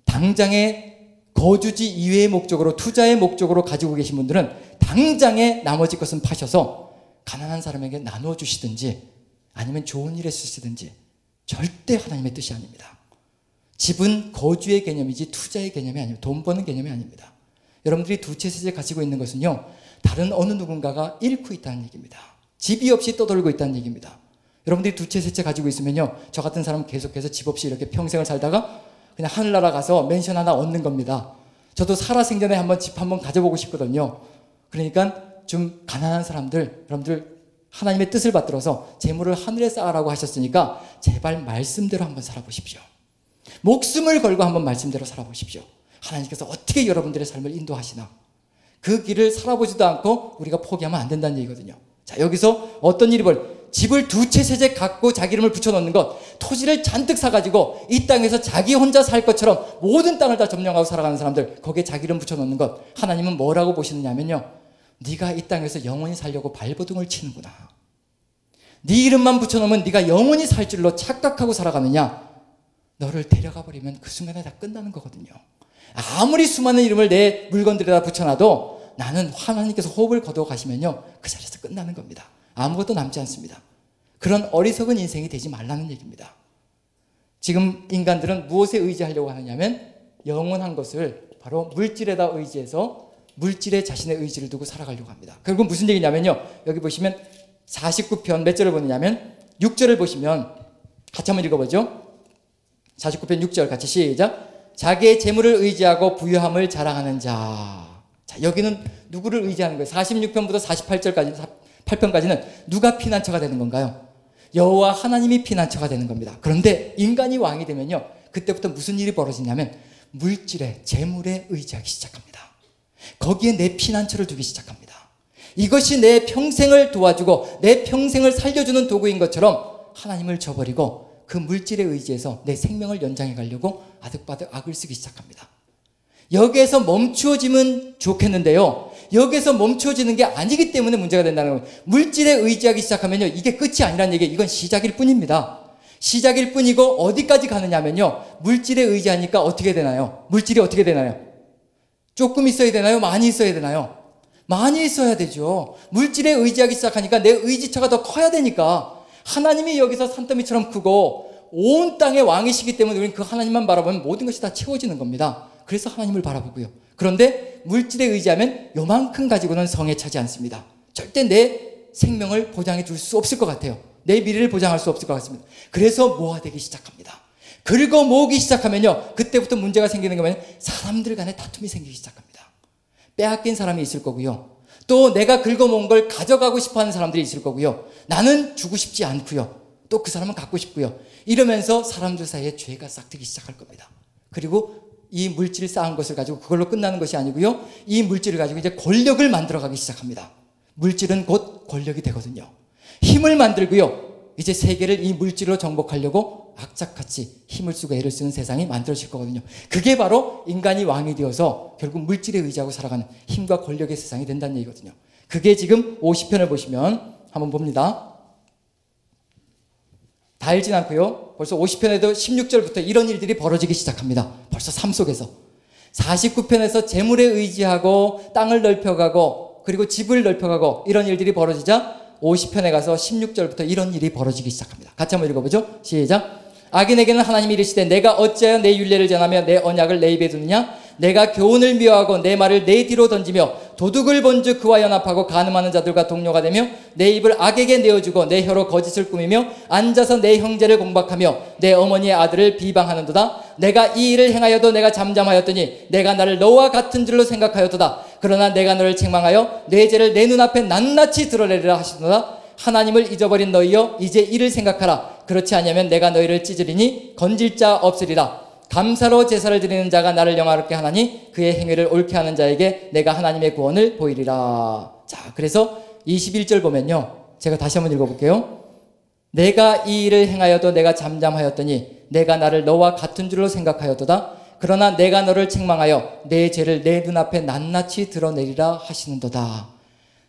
당장에 거주지 이외의 목적으로, 투자의 목적으로 가지고 계신 분들은 당장에 나머지 것은 파셔서 가난한 사람에게 나누어 주시든지 아니면 좋은 일에 쓰시든지, 절대 하나님의 뜻이 아닙니다. 집은 거주의 개념이지 투자의 개념이 아니고 돈 버는 개념이 아닙니다. 여러분들이 두 채, 세 채 가지고 있는 것은요, 다른 어느 누군가가 잃고 있다는 얘기입니다. 집이 없이 떠돌고 있다는 얘기입니다. 여러분들이 두 채, 세 채 가지고 있으면요, 저 같은 사람은 계속해서 집 없이 이렇게 평생을 살다가 그냥 하늘나라 가서 맨션 하나 얻는 겁니다. 저도 살아생전에 한번 집 한번 가져보고 싶거든요. 그러니까 좀 가난한 사람들, 여러분들 하나님의 뜻을 받들어서 재물을 하늘에 쌓으라고 하셨으니까 제발 말씀대로 한번 살아보십시오. 목숨을 걸고 한번 말씀대로 살아보십시오. 하나님께서 어떻게 여러분들의 삶을 인도하시나, 그 길을 살아보지도 않고 우리가 포기하면 안 된다는 얘기거든요. 자, 여기서 어떤 일이 집을 두 채, 세 채 갖고 자기 이름을 붙여놓는 것, 토지를 잔뜩 사가지고 이 땅에서 자기 혼자 살 것처럼 모든 땅을 다 점령하고 살아가는 사람들, 거기에 자기 이름 붙여놓는 것, 하나님은 뭐라고 보시느냐면요, 네가 이 땅에서 영원히 살려고 발버둥을 치는구나. 네 이름만 붙여놓으면 네가 영원히 살 줄로 착각하고 살아가느냐, 너를 데려가 버리면 그 순간에 다 끝나는 거거든요. 아무리 수많은 이름을 내 물건들에다 붙여놔도 나는 하나님께서 호흡을 거두어 가시면요, 그 자리에서 끝나는 겁니다. 아무것도 남지 않습니다. 그런 어리석은 인생이 되지 말라는 얘기입니다. 지금 인간들은 무엇에 의지하려고 하느냐면 영원한 것을 바로 물질에다 의지해서 물질에 자신의 의지를 두고 살아가려고 합니다. 결국 무슨 얘기냐면요, 여기 보시면 49편 몇 절을 보느냐면 6절을 보시면 같이 한번 읽어보죠. 49편 6절 같이 시작. 자기의 재물을 의지하고 부유함을 자랑하는 자. 자, 여기는 누구를 의지하는 거예요? 46편부터 48편까지는 누가 피난처가 되는 건가요? 여호와 하나님이 피난처가 되는 겁니다. 그런데 인간이 왕이 되면요, 그때부터 무슨 일이 벌어지냐면 물질에, 재물에 의지하기 시작합니다. 거기에 내 피난처를 두기 시작합니다. 이것이 내 평생을 도와주고 내 평생을 살려주는 도구인 것처럼 하나님을 저버리고 그 물질에 의지해서 내 생명을 연장해 가려고 아득바득 악을 쓰기 시작합니다. 여기에서 멈추어지면 좋겠는데요, 여기에서 멈추어지는 게 아니기 때문에 문제가 된다는 거예요. 물질에 의지하기 시작하면요, 이게 끝이 아니라는 얘기예요. 이건 시작일 뿐입니다. 시작일 뿐이고 어디까지 가느냐면요, 물질에 의지하니까 어떻게 되나요? 물질이 어떻게 되나요? 조금 있어야 되나요? 많이 있어야 되나요? 많이 있어야 되죠. 물질에 의지하기 시작하니까 내 의지처가 더 커야 되니까, 하나님이 여기서 산더미처럼 크고 온 땅의 왕이시기 때문에 우리는 그 하나님만 바라보면 모든 것이 다 채워지는 겁니다. 그래서 하나님을 바라보고요. 그런데 물질에 의지하면 요만큼 가지고는 성에 차지 않습니다. 절대 내 생명을 보장해 줄 수 없을 것 같아요. 내 미래를 보장할 수 없을 것 같습니다. 그래서 모아대기 시작합니다. 긁어 모으기 시작하면요, 그때부터 문제가 생기는 거면 사람들 간에 다툼이 생기기 시작합니다. 빼앗긴 사람이 있을 거고요, 또 내가 긁어 모은 걸 가져가고 싶어하는 사람들이 있을 거고요, 나는 주고 싶지 않고요, 또 그 사람은 갖고 싶고요, 이러면서 사람들 사이에 죄가 싹트기 시작할 겁니다. 그리고 이 물질을 쌓은 것을 가지고 그걸로 끝나는 것이 아니고요, 이 물질을 가지고 이제 권력을 만들어가기 시작합니다. 물질은 곧 권력이 되거든요. 힘을 만들고요, 이제 세계를 이 물질로 정복하려고 악착같이 힘을 쓰고 애를 쓰는 세상이 만들어질 거거든요. 그게 바로 인간이 왕이 되어서 결국 물질에 의지하고 살아가는 힘과 권력의 세상이 된다는 얘기거든요. 그게 지금 50편을 보시면 한번 봅니다. 다 읽진 않고요, 벌써 50편에도 16절부터 이런 일들이 벌어지기 시작합니다. 벌써 삶 속에서. 49편에서 재물에 의지하고 땅을 넓혀가고 그리고 집을 넓혀가고 이런 일들이 벌어지자 50편에 가서 16절부터 이런 일이 벌어지기 시작합니다. 같이 한번 읽어보죠. 시작. 악인에게는 하나님이 이르시되 내가 어찌하여 내 율례를 전하며 내 언약을 내 입에 두느냐? 내가 교훈을 미워하고 내 말을 내 뒤로 던지며 도둑을 본즉 그와 연합하고 간음하는 자들과 동료가 되며 내 입을 악에게 내어주고 내 혀로 거짓을 꾸미며 앉아서 내 형제를 공박하며 내 어머니의 아들을 비방하는도다. 내가 이 일을 행하여도 내가 잠잠하였더니 내가 나를 너와 같은 줄로 생각하였도다. 그러나 내가 너를 책망하여 내 죄를 내 눈앞에 낱낱이 드러내리라 하시도다. 하나님을 잊어버린 너희여 이제 이를 생각하라. 그렇지 아니하면 내가 너희를 찢으리니 건질 자 없으리라. 감사로 제사를 드리는 자가 나를 영화롭게 하나니 그의 행위를 옳게 하는 자에게 내가 하나님의 구원을 보이리라. 자, 그래서 21절 보면요, 제가 다시 한번 읽어볼게요. 내가 이 일을 행하여도 내가 잠잠하였더니 내가 나를 너와 같은 줄로 생각하였도다. 그러나 내가 너를 책망하여 내 죄를 내 눈앞에 낱낱이 드러내리라 하시는도다.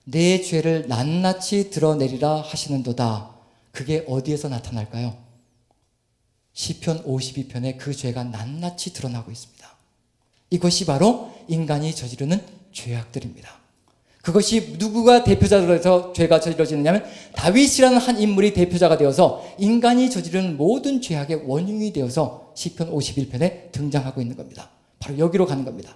내 죄를 낱낱이 드러내리라 하시는도다. 그게 어디에서 나타날까요? 시편 52편에 그 죄가 낱낱이 드러나고 있습니다. 이것이 바로 인간이 저지르는 죄악들입니다. 그것이 누구가 대표자로 해서 죄가 저지러지느냐면 다윗이라는 한 인물이 대표자가 되어서 인간이 저지르는 모든 죄악의 원흉이 되어서 시편 51편에 등장하고 있는 겁니다. 바로 여기로 가는 겁니다.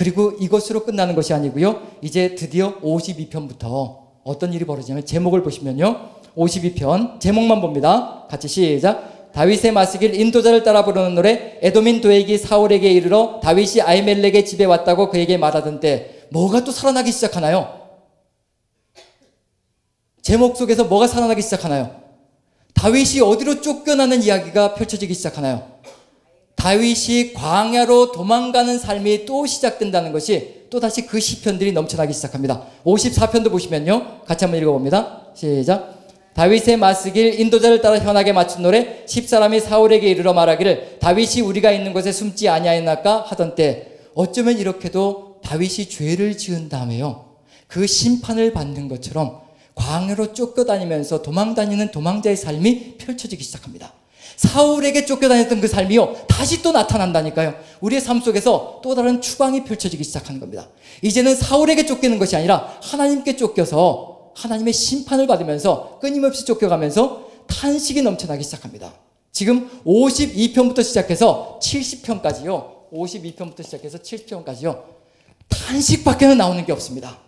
그리고 이것으로 끝나는 것이 아니고요. 이제 드디어 52편부터 어떤 일이 벌어지냐면 제목을 보시면요. 52편 제목만 봅니다. 같이 시작. 다윗의 마스길 인도자를 따라 부르는 노래. 에돔인 도액이 사울에게 이르러 다윗이 아히멜렉의 집에 왔다고 그에게 말하던 때 뭐가 또 살아나기 시작하나요? 제목 속에서 뭐가 살아나기 시작하나요? 다윗이 어디로 쫓겨나는 이야기가 펼쳐지기 시작하나요? 다윗이 광야로 도망가는 삶이 또 시작된다는 것이 또다시 그 시편들이 넘쳐나기 시작합니다. 54편도 보시면요. 같이 한번 읽어봅니다. 시작. 다윗의 마스길 인도자를 따라 현악에 맞춘 노래. 10사람이 사울에게 이르러 말하기를 다윗이 우리가 있는 곳에 숨지 아니하였나까 하던 때 어쩌면 이렇게도 다윗이 죄를 지은 다음에요. 그 심판을 받는 것처럼 광야로 쫓겨다니면서 도망다니는 도망자의 삶이 펼쳐지기 시작합니다. 사울에게 쫓겨다녔던 그 삶이요 다시 또 나타난다니까요. 우리의 삶 속에서 또 다른 추방이 펼쳐지기 시작하는 겁니다. 이제는 사울에게 쫓기는 것이 아니라 하나님께 쫓겨서 하나님의 심판을 받으면서 끊임없이 쫓겨가면서 탄식이 넘쳐나기 시작합니다. 지금 52편부터 시작해서 70편까지요. 52편부터 시작해서 70편까지요. 탄식밖에는 나오는 게 없습니다.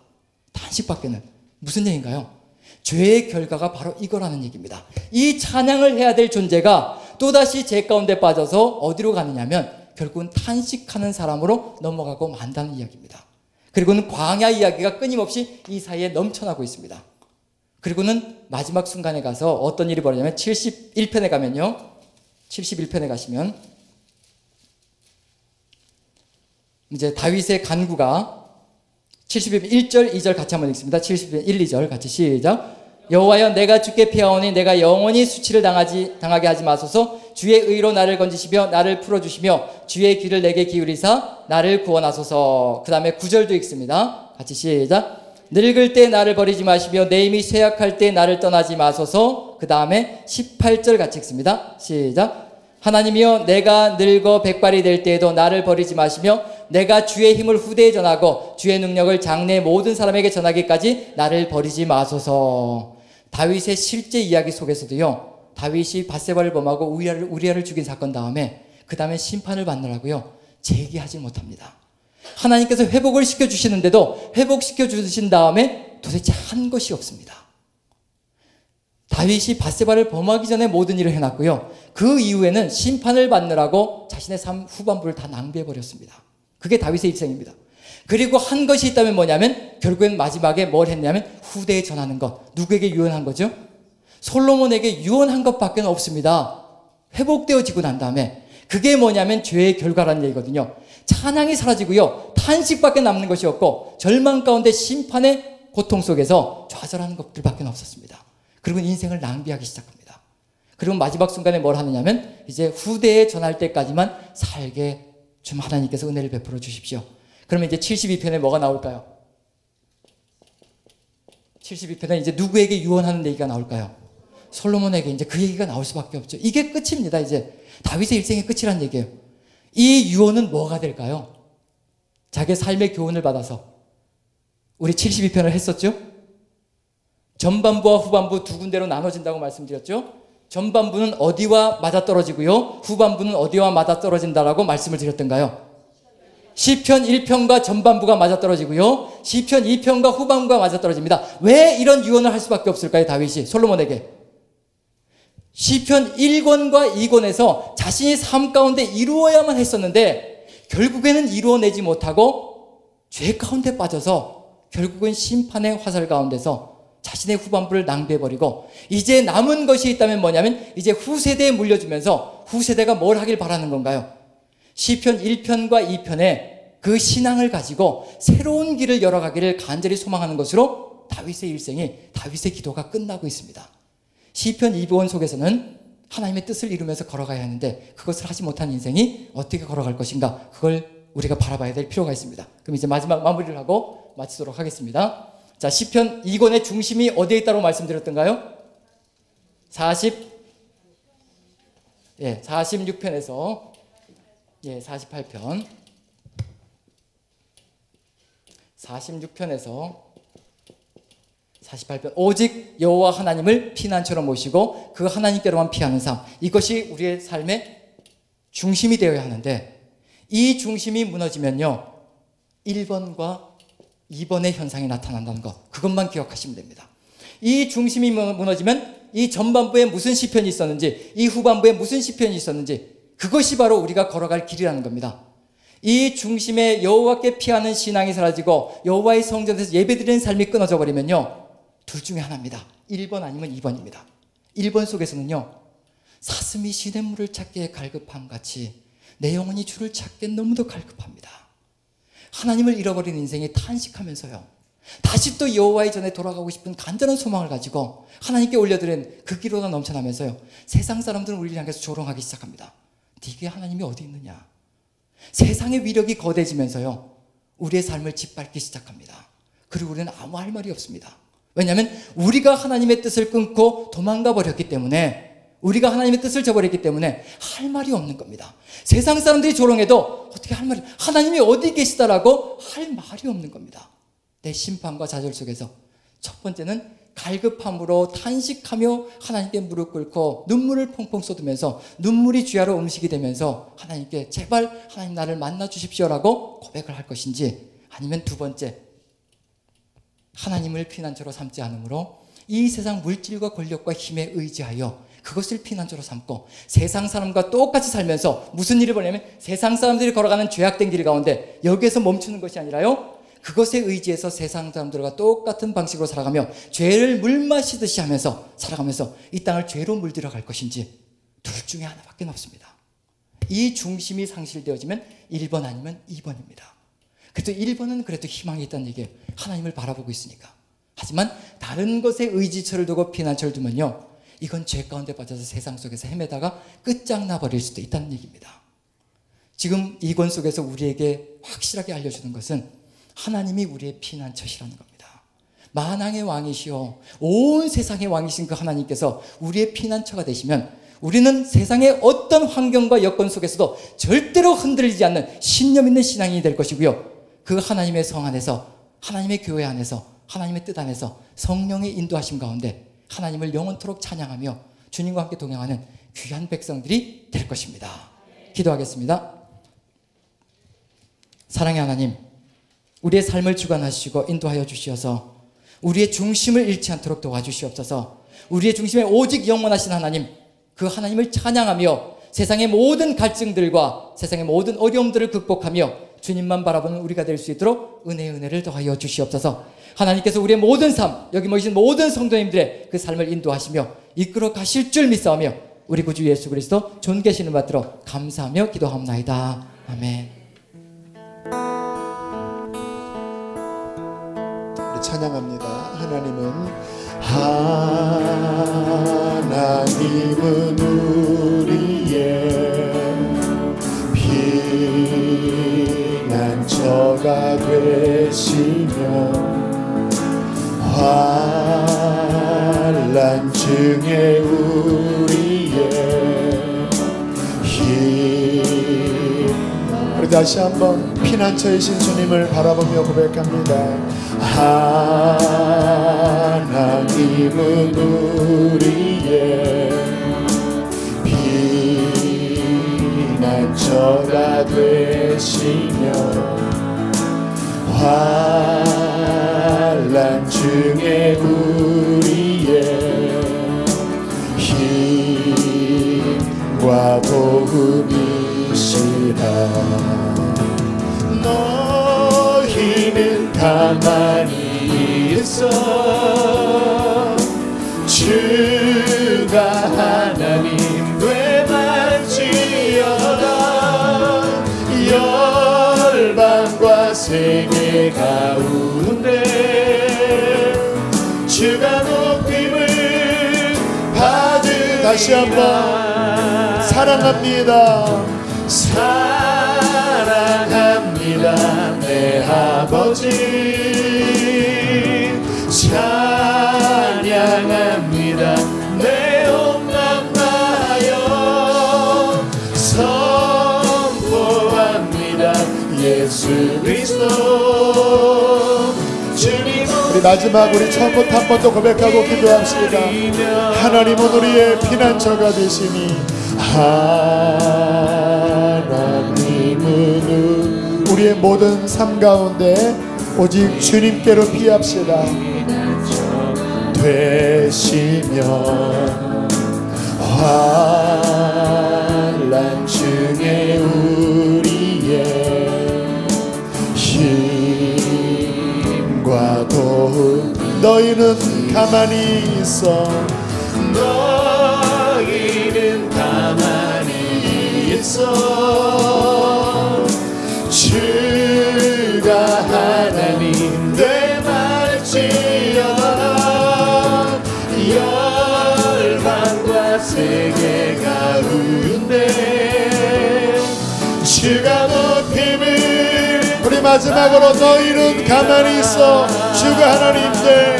탄식밖에는. 무슨 얘기인가요? 죄의 결과가 바로 이거라는 얘기입니다. 이 찬양을 해야 될 존재가 또다시 죄 가운데 빠져서 어디로 가느냐면 결국은 탄식하는 사람으로 넘어가고 만다는 이야기입니다. 그리고는 광야 이야기가 끊임없이 이 사이에 넘쳐나고 있습니다. 그리고는 마지막 순간에 가서 어떤 일이 벌어지냐면 71편에 가면요. 71편에 가시면 이제 다윗의 간구가 70편 1절 2절 같이 한번 읽습니다. 70편 1, 2절 같이 시작. 여호와여 내가 주께 피하오니 내가 영원히 수치를 당하게 하지 마소서. 주의 의로 나를 건지시며 나를 풀어주시며 주의 귀를 내게 기울이사 나를 구원하소서. 그 다음에 9절도 읽습니다. 같이 시작. 늙을 때 나를 버리지 마시며 내 힘이 쇠약할 때 나를 떠나지 마소서. 그 다음에 18절 같이 읽습니다. 시작. 하나님이여 내가 늙어 백발이 될 때에도 나를 버리지 마시며 내가 주의 힘을 후대에 전하고 주의 능력을 장래 모든 사람에게 전하기까지 나를 버리지 마소서. 다윗의 실제 이야기 속에서도요. 다윗이 밧세바를 범하고 우리아를 죽인 사건 다음에 그 다음에 심판을 받느라고요. 재기하지 못합니다. 하나님께서 회복을 시켜주시는데도 회복시켜 주신 다음에 도대체 한 것이 없습니다. 다윗이 밧세바를 범하기 전에 모든 일을 해놨고요. 그 이후에는 심판을 받느라고 자신의 삶 후반부를 다 낭비해버렸습니다. 그게 다윗의 일생입니다. 그리고 한 것이 있다면 뭐냐면 결국엔 마지막에 뭘 했냐면 후대에 전하는 것. 누구에게 유언한 거죠? 솔로몬에게 유언한 것밖에 없습니다. 회복되어지고 난 다음에 그게 뭐냐면 죄의 결과라는 얘기거든요. 찬양이 사라지고요. 탄식밖에 남는 것이 없고 절망 가운데 심판의 고통 속에서 좌절하는 것들밖에 없었습니다. 그리고 인생을 낭비하기 시작합니다. 그리고 마지막 순간에 뭘 하느냐면 이제 후대에 전할 때까지만 살게 좀 하나님께서 은혜를 베풀어 주십시오. 그러면 이제 72편에 뭐가 나올까요? 72편에 이제 누구에게 유언하는 얘기가 나올까요? 솔로몬에게 이제 그 얘기가 나올 수밖에 없죠. 이게 끝입니다. 이제 다윗의 일생의 끝이란 얘기예요. 이 유언은 뭐가 될까요? 자기의 삶의 교훈을 받아서 우리 72편을 했었죠? 전반부와 후반부 두 군데로 나눠진다고 말씀드렸죠? 전반부는 어디와 맞아떨어지고요. 후반부는 어디와 맞아떨어진다라고 말씀을 드렸던가요? 시편 1편과 전반부가 맞아떨어지고요. 시편 2편과 후반부가 맞아떨어집니다. 왜 이런 유언을 할 수밖에 없을까요? 다윗이 솔로몬에게. 시편 1권과 2권에서 자신의 삶 가운데 이루어야만 했었는데 결국에는 이루어내지 못하고 죄 가운데 빠져서 결국은 심판의 화살 가운데서 자신의 후반부를 낭비해버리고 이제 남은 것이 있다면 뭐냐면 이제 후세대에 물려주면서 후세대가 뭘 하길 바라는 건가요? 시편 1편과 2편에 그 신앙을 가지고 새로운 길을 열어가기를 간절히 소망하는 것으로 다윗의 일생이 다윗의 기도가 끝나고 있습니다. 시편 2권 속에서는 하나님의 뜻을 이루면서 걸어가야 하는데 그것을 하지 못한 인생이 어떻게 걸어갈 것인가 그걸 우리가 바라봐야 될 필요가 있습니다. 그럼 이제 마지막 마무리를 하고 마치도록 하겠습니다. 자, 시편 2권의 중심이 어디에 있다고 말씀드렸던가요? 46편에서 48편 46편에서 48편 오직 여호와 하나님을 피난처로 모시고 그 하나님께로만 피하는 삶 이것이 우리의 삶의 중심이 되어야 하는데 이 중심이 무너지면요 1번과 2번의 현상이 나타난다는 것, 그것만 기억하시면 됩니다. 이 중심이 무너지면 이 전반부에 무슨 시편이 있었는지, 이 후반부에 무슨 시편이 있었는지, 그것이 바로 우리가 걸어갈 길이라는 겁니다. 이 중심에 여호와께 피하는 신앙이 사라지고 여호와의 성전에서 예배드리는 삶이 끊어져 버리면요, 둘 중에 하나입니다. 1번 아니면 2번입니다. 1번 속에서는요, 사슴이 시냇물을 찾기에 갈급함 같이 내 영혼이 주를 찾기에 너무도 갈급합니다. 하나님을 잃어버린 인생이 탄식하면서요, 다시 또 여호와의 전에 돌아가고 싶은 간절한 소망을 가지고 하나님께 올려드린 그 기도가 넘쳐나면서요, 세상 사람들은 우리를 향해서 조롱하기 시작합니다. 네게 하나님이 어디 있느냐. 세상의 위력이 거대해지면서요, 우리의 삶을 짓밟기 시작합니다. 그리고 우리는 아무 할 말이 없습니다. 왜냐하면 우리가 하나님의 뜻을 끊고 도망가 버렸기 때문에, 우리가 하나님의 뜻을 저버렸기 때문에 할 말이 없는 겁니다. 세상 사람들이 조롱해도 어떻게 할 말이, 하나님이 어디 계시다라고 할 말이 없는 겁니다. 내 심판과 좌절 속에서 첫 번째는 갈급함으로 탄식하며 하나님께 무릎 꿇고 눈물을 펑펑 쏟으면서 눈물이 주야로 음식이 되면서 하나님께 제발 하나님 나를 만나 주십시오라고 고백을 할 것인지, 아니면 두 번째, 하나님을 피난처로 삼지 않으므로 이 세상 물질과 권력과 힘에 의지하여 그것을 피난처로 삼고 세상 사람과 똑같이 살면서 무슨 일이 벌냐면, 세상 사람들이 걸어가는 죄악된 길 가운데 여기에서 멈추는 것이 아니라요, 그것에 의지해서 세상 사람들과 똑같은 방식으로 살아가며 죄를 물 마시듯이 하면서 살아가면서 이 땅을 죄로 물들어 갈 것인지, 둘 중에 하나밖에 없습니다. 이 중심이 상실되어지면 1번 아니면 2번입니다. 그래도 1번은 그래도 희망이 있다는 얘기예요. 하나님을 바라보고 있으니까. 하지만 다른 것에 의지처를 두고 피난처를 두면요, 이건 죄 가운데 빠져서 세상 속에서 헤매다가 끝장나 버릴 수도 있다는 얘기입니다. 지금 이 권 속에서 우리에게 확실하게 알려주는 것은 하나님이 우리의 피난처시라는 겁니다. 만왕의 왕이시오 온 세상의 왕이신 그 하나님께서 우리의 피난처가 되시면 우리는 세상의 어떤 환경과 여건 속에서도 절대로 흔들리지 않는 신념 있는 신앙인이 될 것이고요, 그 하나님의 성 안에서, 하나님의 교회 안에서, 하나님의 뜻 안에서 성령의 인도하심 가운데 하나님을 영원토록 찬양하며 주님과 함께 동행하는 귀한 백성들이 될 것입니다. 기도하겠습니다. 사랑의 하나님, 우리의 삶을 주관하시고 인도하여 주시어서 우리의 중심을 잃지 않도록 도와주시옵소서. 우리의 중심에 오직 영원하신 하나님, 그 하나님을 찬양하며 세상의 모든 갈증들과 세상의 모든 어려움들을 극복하며 주님만 바라보는 우리가 될 수 있도록 은혜를 더하여 주시옵소서. 하나님께서 우리의 모든 삶, 여기 모이신 모든 성도님들의 그 삶을 인도하시며 이끌어 가실 줄 믿사오며 우리 구주 예수 그리스도 존귀하시는 받들어 감사하며 기도하옵나이다. 아멘. 찬양합니다. 하나님은 우리의 피난처가 되시며 환난 중에 우리의 힘. 우리 다시 한번 피난처이신 주님을 바라보며 고백합니다. 하나님은 우리의 피난처가 되시며 환난 중에 우리의 힘과 도움이시라. 너희는 가만히 있어 주가 하나님 되말지어다. 열방과 세계 가운데 주가 높임을 받으리라. 다시 한번 사랑합니다. 사랑합니다 내 아버지. 찬양합니다 내 온 맘 다하여. 선포합니다 예수 그리스도 주님. 우리 마지막 우리 처음부터 한 번 더 고백하고 기도합시다. 하나님은 우리의 피난처가 되시니 하나님은 우리의 모든 삶 가운데 오직 주님께로 피합시다. 되시면 환난 중에 우리의 힘과 도움. 너희는 가만히 있어. 너희는 가만히 있어. 주가 하나님 되말지어다. 열방과 세계 가운데 주가 높임을. 우리 마지막으로 너희는 가만히 있어. 주가 하나님 돼.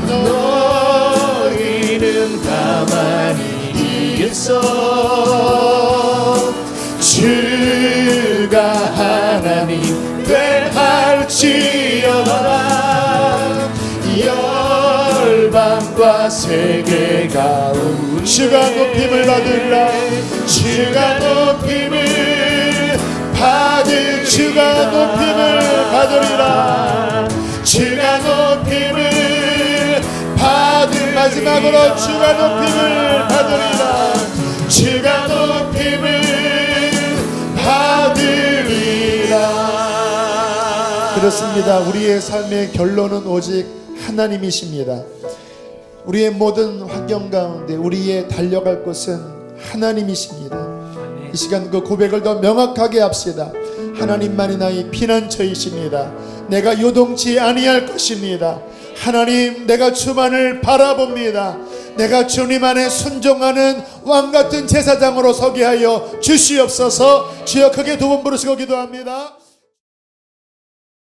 너희는 가만히 있어. 주가 하나님 되할지어다. 열방과 세계 가운데 주가 높임을 받으리라. 주가 높임을 받으리라. 주가 높임을 받으리라. 주가 높임을 받으리라. 마지막으로 주가 높임을 받으리라. 주가 높임을 받으리라. 그렇습니다. 우리의 삶의 결론은 오직 하나님이십니다. 우리의 모든 환경 가운데 우리의 달려갈 곳은 하나님이십니다. 이 시간 그 고백을 더 명확하게 합시다. 하나님만이 나의 피난처이십니다. 내가 요동치 아니할 것입니다. 하나님, 내가 주만을 바라봅니다. 내가 주님 안에 순종하는 왕같은 제사장으로 서게 하여 주시옵소서. 주여, 크게 두 번 부르시고 기도합니다.